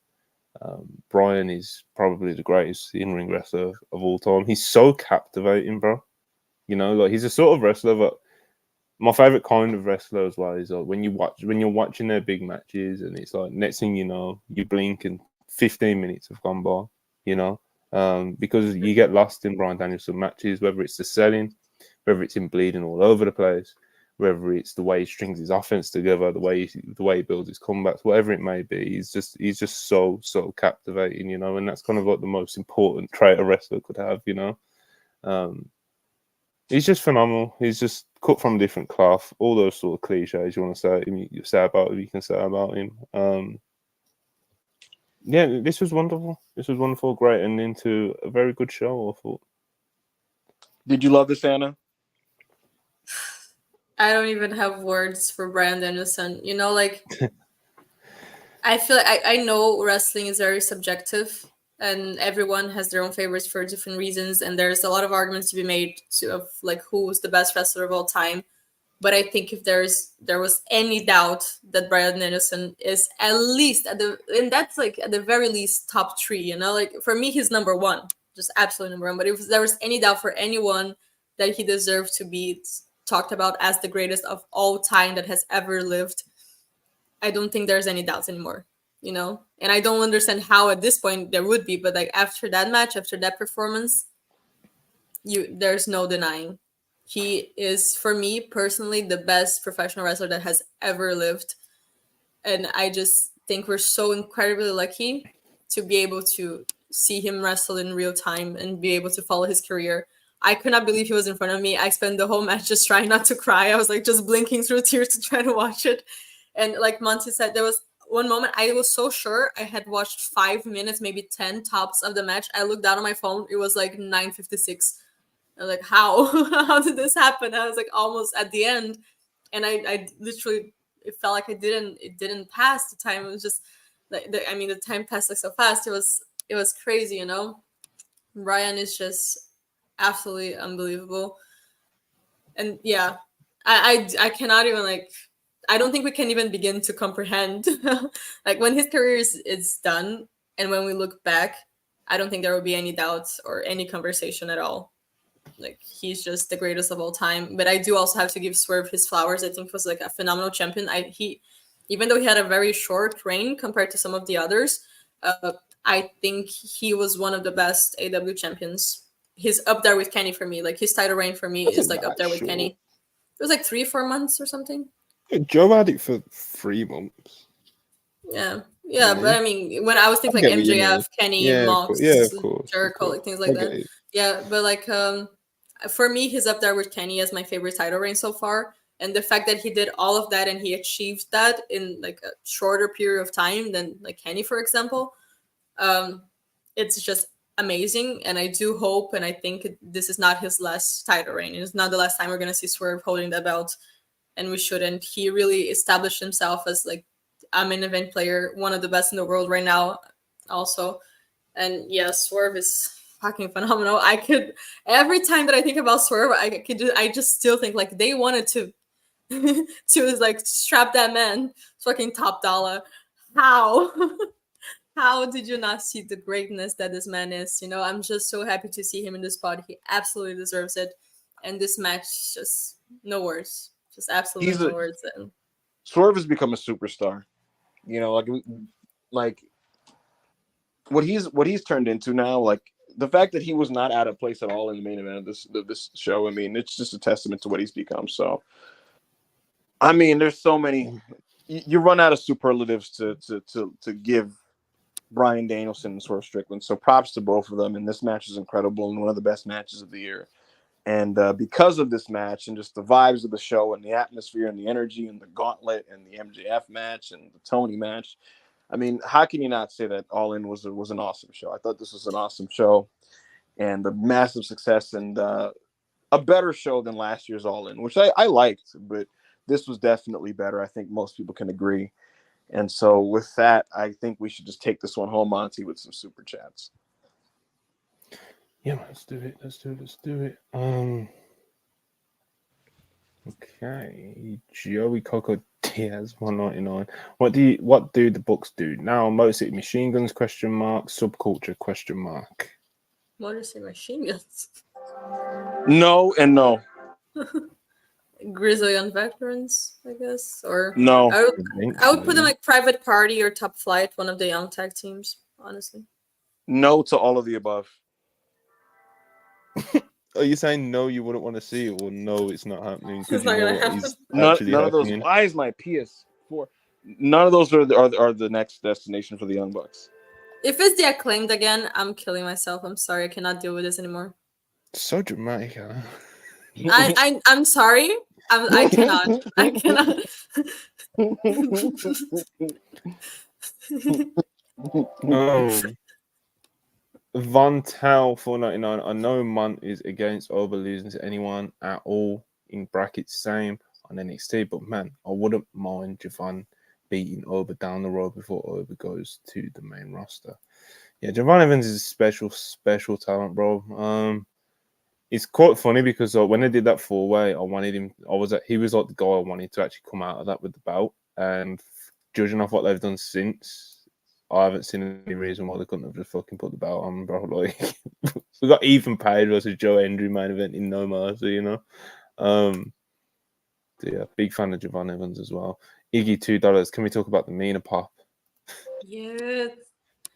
Brian is probably the greatest in-ring wrestler of all time. He's so captivating, bro. You know, like he's a sort of wrestler that my favorite kind of wrestler as well is like when you're watching their big matches and it's like next thing you know, you blink and 15 minutes have gone by, you know. Because you get lost in Bryan Danielson matches, whether it's the selling, whether it's him bleeding all over the place, whether it's the way he strings his offense together, the way he builds his comebacks, whatever it may be. He's just so captivating, you know, and that's kind of like the most important trait a wrestler could have, you know. He's just phenomenal. He's just cut from a different cloth. All those sort of cliches you want to say about him, you can say about him. Yeah, this was wonderful. This was wonderful. Great ending to a very good show, I thought. Did you love this, Anna? I don't even have words for Bryan Danielson. You know, like, I feel like I know wrestling is very subjective and everyone has their own favorites for different reasons. And there's a lot of arguments to be made of like who's the best wrestler of all time. But I think if there was any doubt that Bryan Danielson is at least and that's like at the very least top 3, you know, like for me, he's number 1, just absolutely number 1. But if there was any doubt for anyone that he deserved to be talked about as the greatest of all time that has ever lived, I don't think there's any doubts anymore, you know? And I don't understand how at this point there would be, but like after that match, after that performance, there's no denying. He is, for me personally, the best professional wrestler that has ever lived. And I just think we're so incredibly lucky to be able to see him wrestle in real time and be able to follow his career. I could not believe he was in front of me. I spent the whole match just trying not to cry. I was like just blinking through tears to try to watch it. And like Monty said, there was one moment I was so sure I had watched 5 minutes, maybe 10 tops of the match. I looked down on my phone. It was like 9:56. I was like, how did this happen? I was like almost at the end, and I literally, it felt like it didn't pass the time. It was just like the time passed like so fast. It was crazy, you know. Brian is just absolutely unbelievable, and yeah, I cannot even like, I don't think we can even begin to comprehend like when his career is done, and when we look back, I don't think there will be any doubts or any conversation at all. Like he's just the greatest of all time. But I do also have to give Swerve his flowers. I think he was like a phenomenal champion. Even though he had a very short reign compared to some of the others, I think he was one of the best AEW champions. He's up there with Kenny for me. Like his title reign for me is like up there with Kenny. It was like 3-4 months or something. Yeah, Joe had it for 3 months. Yeah, but I mean, when I was thinking like MJF, Kenny, Mox, of course, Jericho, like things like that. Yeah, but like for me, he's up there with Kenny as my favorite title reign so far. And the fact that he did all of that and he achieved that in like a shorter period of time than like Kenny, for example, it's just amazing, and I do hope, and I think this is not his last title reign. It's not the last time we're gonna see Swerve holding that belt, and we shouldn't. He really established himself as like a main event player, one of the best in the world right now, also. And yeah, Swerve is fucking phenomenal. I could every time that I think about Swerve, I just still think like they wanted to to like strap that man fucking top dollar. How? How did you not see the greatness that this man is? You know, I'm just so happy to see him in this spot. He absolutely deserves it. And this match, just no words. Just absolutely no words. And Swerve has become a superstar. You know, like what he's turned into now. Like the fact that he was not out of place at all in the main event of this show. I mean, it's just a testament to what he's become. So, I mean, there's so many. You run out of superlatives to give Bryan Danielson and Swerve Strickland. So props to both of them. And this match is incredible and one of the best matches of the year. And because of this match and just the vibes of the show and the atmosphere and the energy and the Gauntlet and the MJF match and the Tony match, I mean, how can you not say that All In was an awesome show? I thought this was an awesome show and a massive success and a better show than last year's All In, which I liked, but this was definitely better. I think most people can agree. And so with that, I think we should just take this one home, Monty, with some super chats. Yeah, let's do it. Okay. Joey Coco Diaz, 199. What do the books do? Now Motor City Machine Guns, ? Subculture, ? Motor City Machine Guns. No and no. Grizzly on Veterans, I guess. Or no. I would put them like Private Party or Top Flight, one of the young tag teams, honestly. No to all of the above. Are you saying no, you wouldn't want to see it, or no, it's not happening? It's not going to happen. None of those. Why is my PS4? None of those are the next destination for the Young Bucks. If it's the Acclaimed again, I'm killing myself. I'm sorry, I cannot deal with this anymore. So dramatic, huh? I'm sorry. I cannot. I cannot. Von Tau 499. I know Mone is against Oba losing to anyone at all. In brackets, same on NXT. But man, I wouldn't mind Javon beating Oba down the road before Oba goes to the main roster. Yeah, Javon Evans is a special talent, bro. It's quite funny because when I did that 4-way, I wanted him. He was like the guy I wanted to actually come out of that with the belt. And judging off what they've done since, I haven't seen any reason why they couldn't have just fucking put the belt on, bro. Like we got Ethan Page versus Joe Hendry main event in No Mercy, you know. So yeah, big fan of Javon Evans as well. Iggy $2. Can we talk about the Mina pop? Yes,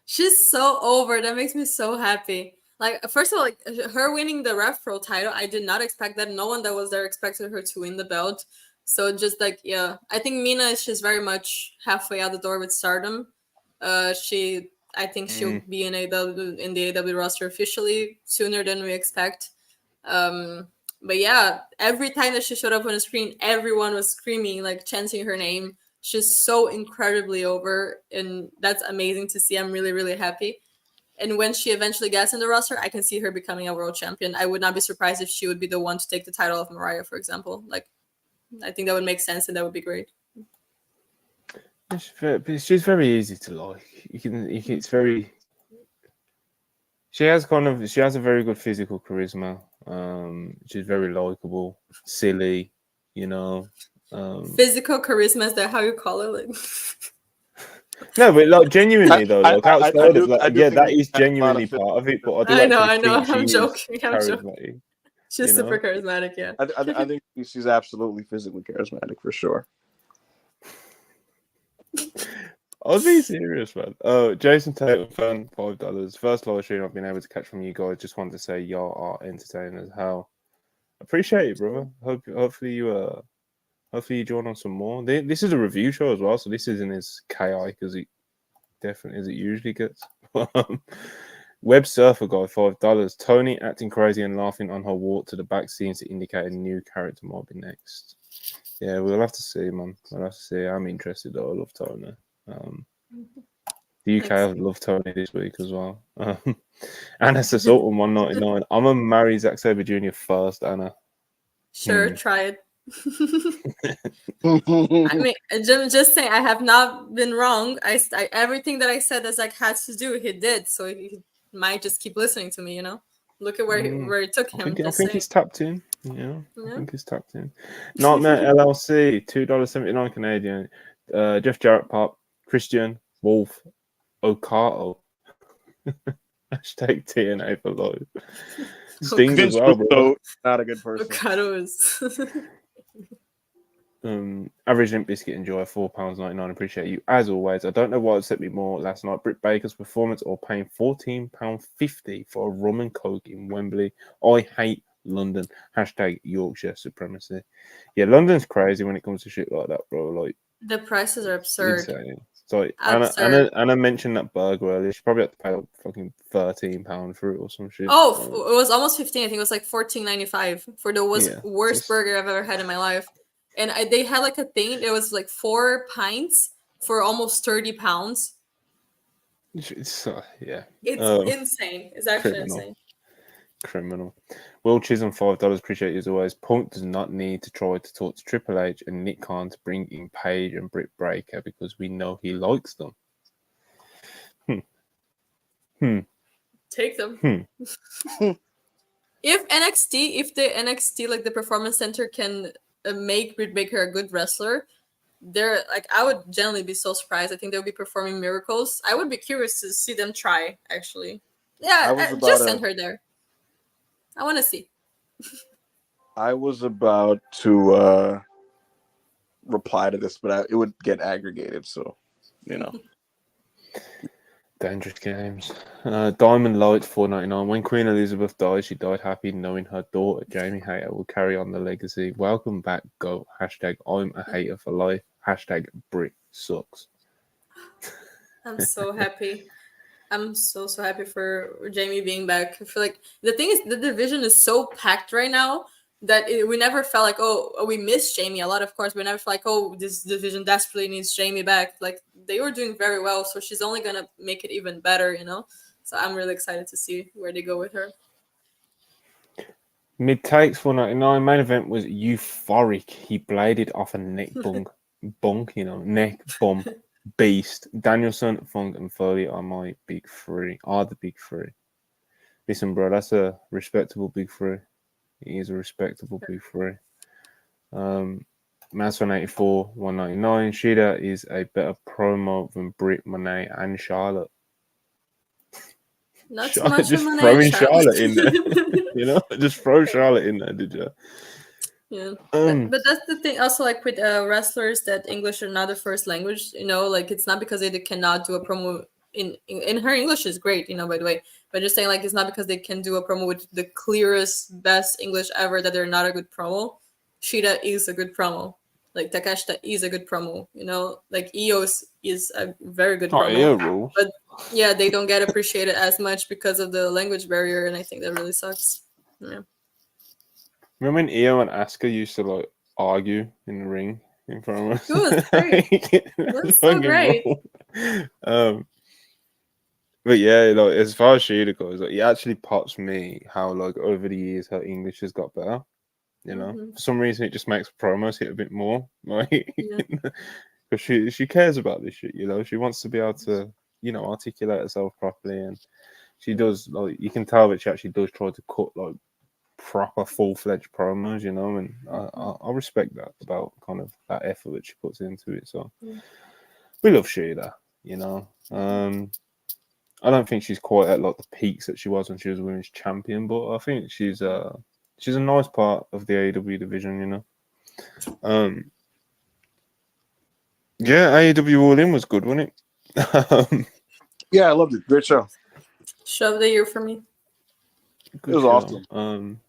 she's so over. That makes me so happy. Like, first of all, like her winning the Ref Pro title, I did not expect that. No one that was there expected her to win the belt. So just like, yeah, I think Mina she's very much halfway out the door with Stardom. I think she'll be in the AEW roster officially sooner than we expect. But yeah, every time that she showed up on the screen, everyone was screaming, like chanting her name. She's so incredibly over, and that's amazing to see. I'm really, really happy. And when she eventually gets in the roster, I can see her becoming a world champion. I would not be surprised if she would be the one to take the title of Mariah, for example. Like, I think that would make sense, and that would be great. She's very easy to like. It's very. She has a very good physical charisma. She's very likable, silly, you know. Physical charisma, is that how you call it? Like... No, but like genuinely though, like outside of that is genuinely part of it. But I know. I'm joking. She's super charismatic. Yeah. I think she's absolutely physically charismatic for sure. I'll be serious, man. Jason Tatum, fan, $5. First live stream I've been able to catch from you guys. Just wanted to say y'all are entertaining as hell. Appreciate it, brother. Hopefully you join on some more. This is a review show as well, so this isn't as chaotic as it definitely as it usually gets. Web Surfer guy, $5. Tony acting crazy and laughing on her walk to the back seems to indicate a new character might be next. Yeah, we'll have to see, man. We'll have to see. I'm interested though. I love Tony. The UK have loved Tony this week as well. Anna says Sultan 199. I'm gonna marry Zack Sabre Jr. first, Anna. Sure, try it. I mean, just saying, I have not been wrong. I everything that I said that Zach had to do, he did. So he might just keep listening to me. You know, look at where it took him. I think he's tapped in. Yeah, Yeah. I think he's tapped in. Nightmare LLC, $2.79 Canadian. Jeff Jarrett Pop, Christian Wolf, Okato. Hashtag TNA for life. Stings as well, bro. Not a good person. Okato is. Average Limp Biscuit Enjoy, £4.99. Appreciate you as always. I don't know what upset me more last night, Britt Baker's performance or paying £14.50 for a rum and coke in Wembley. I hate London. Hashtag Yorkshire supremacy. Yeah, London's crazy when it comes to shit like that, bro. Like the prices are absurd. Insane. So Anna mentioned that burger earlier. She probably had to pay like fucking £13 for it or some shit. Oh, it was almost 15. I think it was like $14.95 for the worst burger I've ever had in my life. And they had like a thing. It was like 4 pints for almost 30 pounds. It's insane. It's actually insane. Criminal. Will Chisholm, $5. Appreciate you as always. Punk does not need to try to talk to Triple H and Nick Khan to bring in Paige and Britt Baker because we know he likes them. Take them. If the NXT like the Performance Center can make Britt Baker a good wrestler, they're like, I would generally be so surprised. I think they'll be performing miracles. I would be curious to see them try, actually. Yeah, just send her there. I want to see. I was about to reply to this, but it would get aggregated, so you know. Dangerous games. Diamond Light, $4.99. When Queen Elizabeth died, she died happy knowing her daughter, Jamie Hayter, will carry on the legacy. Welcome back, GOAT. Hashtag I'm a hater for life. Hashtag Brit sucks. I'm so happy. I'm so happy for Jamie being back. I feel like the thing is, the division is so packed right now that we never felt like, oh, we miss Jamie a lot. Of course, we never felt like, oh, this division desperately needs Jamie back. Like, they were doing very well, so she's only gonna make it even better, you know. So I'm really excited to see where they go with her. Mid takes $4.99. Main event was euphoric. He bladed off a neck bump, neck bump beast. Danielson, Funk, and Foley are the big three. Listen, bro, that's a respectable big three. He is a respectable big three. Mass 184, $1.99. Shida is a better promo than Britt, Monet, and Charlotte. Not so much just Monet, throwing Charlotte in there. You know, just throw Charlotte in there, did you? Yeah, but that's the thing. Also, like with wrestlers that English are not the first language, you know, like it's not because they cannot do a promo in her English is great, you know, by the way. But just saying, like, it's not because they can do a promo with the clearest, best English ever that they're not a good promo. Shida is a good promo. Like Takashita is a good promo. You know, like Eos is a very good promo. But yeah, they don't get appreciated as much because of the language barrier, and I think that really sucks. Yeah. Remember when Io and Asuka used to like argue in the ring in front of us? It was great. That's so great. But yeah, like as far as Shida goes, like, it actually pops me how like over the years her English has got better. You know, for some reason it just makes promos hit a bit more, like because she cares about this shit. You know, she wants to be able to, you know, articulate herself properly, and she does. Like you can tell that she actually does try to cut like proper full-fledged promos, you know, and I respect that about kind of that effort that she puts into it. So we love Shida, you know. I don't think she's quite at like the peaks that she was when she was a women's champion, but I think she's a nice part of the AEW division, you know. Yeah, AEW All In was good, wasn't it? Yeah, I loved it. Great show. Show of the year for me. It was awesome.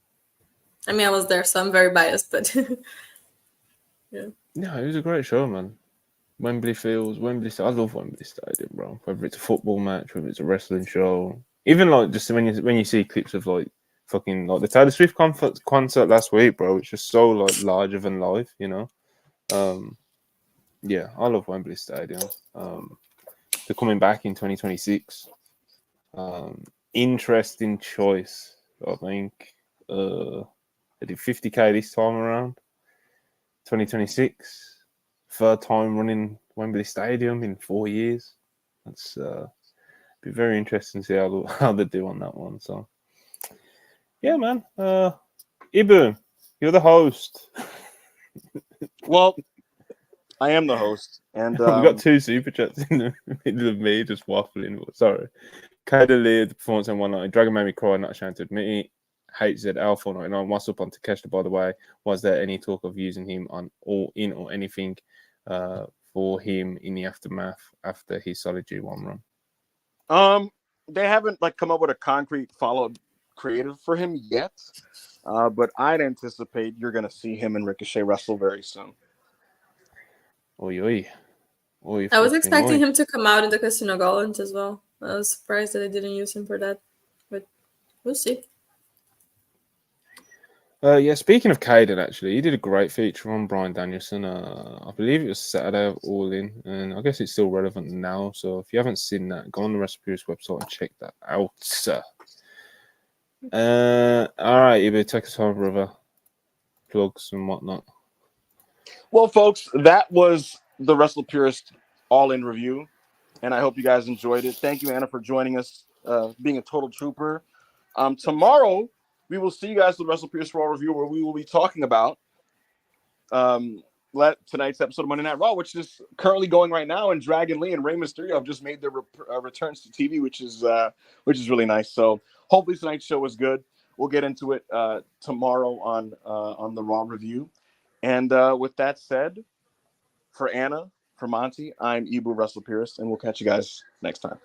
I mean, I was there, so I'm very biased, but yeah. Yeah, it was a great show, man. Wembley feels, I love Wembley Stadium, bro. Whether it's a football match, whether it's a wrestling show, even like just when you see clips of like fucking like the Taylor Swift concert last week, bro, it's just so like larger than life, you know. Yeah, I love Wembley Stadium. They're coming back in 2026. Interesting choice, I think. They did 50k this time around. 2026, third time running Wembley Stadium in 4 years. That's be very interesting to see how they do on that one. So, yeah, man. Ibu, you're the host. Well, I am the host, and We got 2 super chats in the middle of me just waffling. Sorry. Cadalier, the performance and whatnot. Dragon made me cry, not ashamed to admit it. HZ Alpha 99. What's up on Takeshita, by the way? Was there any talk of using him on or anything for him in the aftermath after his Solid G1 run? They haven't come up with a concrete follow-up creative for him yet, but I'd anticipate you're going to see him and Ricochet wrestle very soon. Oy, oy. Oy, I was expecting him to come out in the Casino Gauntlet as well. I was surprised that they didn't use him for that, but we'll see. Yeah, speaking of Caden, actually, he did a great feature on Bryan Danielson. I believe it was Saturday of All In, and I guess it's still relevant now. So if you haven't seen that, go on the WrestlePurists website and check that out, sir. All right, Ibu, take us home, brother. Plugs and whatnot. Well, folks, that was the WrestlePurist All-In review, and I hope you guys enjoyed it. Thank you, Anna, for joining us, being a total trooper. Tomorrow, we will see you guys with the WrestlePurist Raw review, where we will be talking about tonight's episode of Monday Night Raw, which is currently going right now, and Dragon Lee and Rey Mysterio have just made their returns to TV, which is really nice. So hopefully tonight's show is good. We'll get into it tomorrow on the Raw review. And with that said, for Anna, for Monty, I'm Ibu WrestlePurist, and we'll catch you guys next time.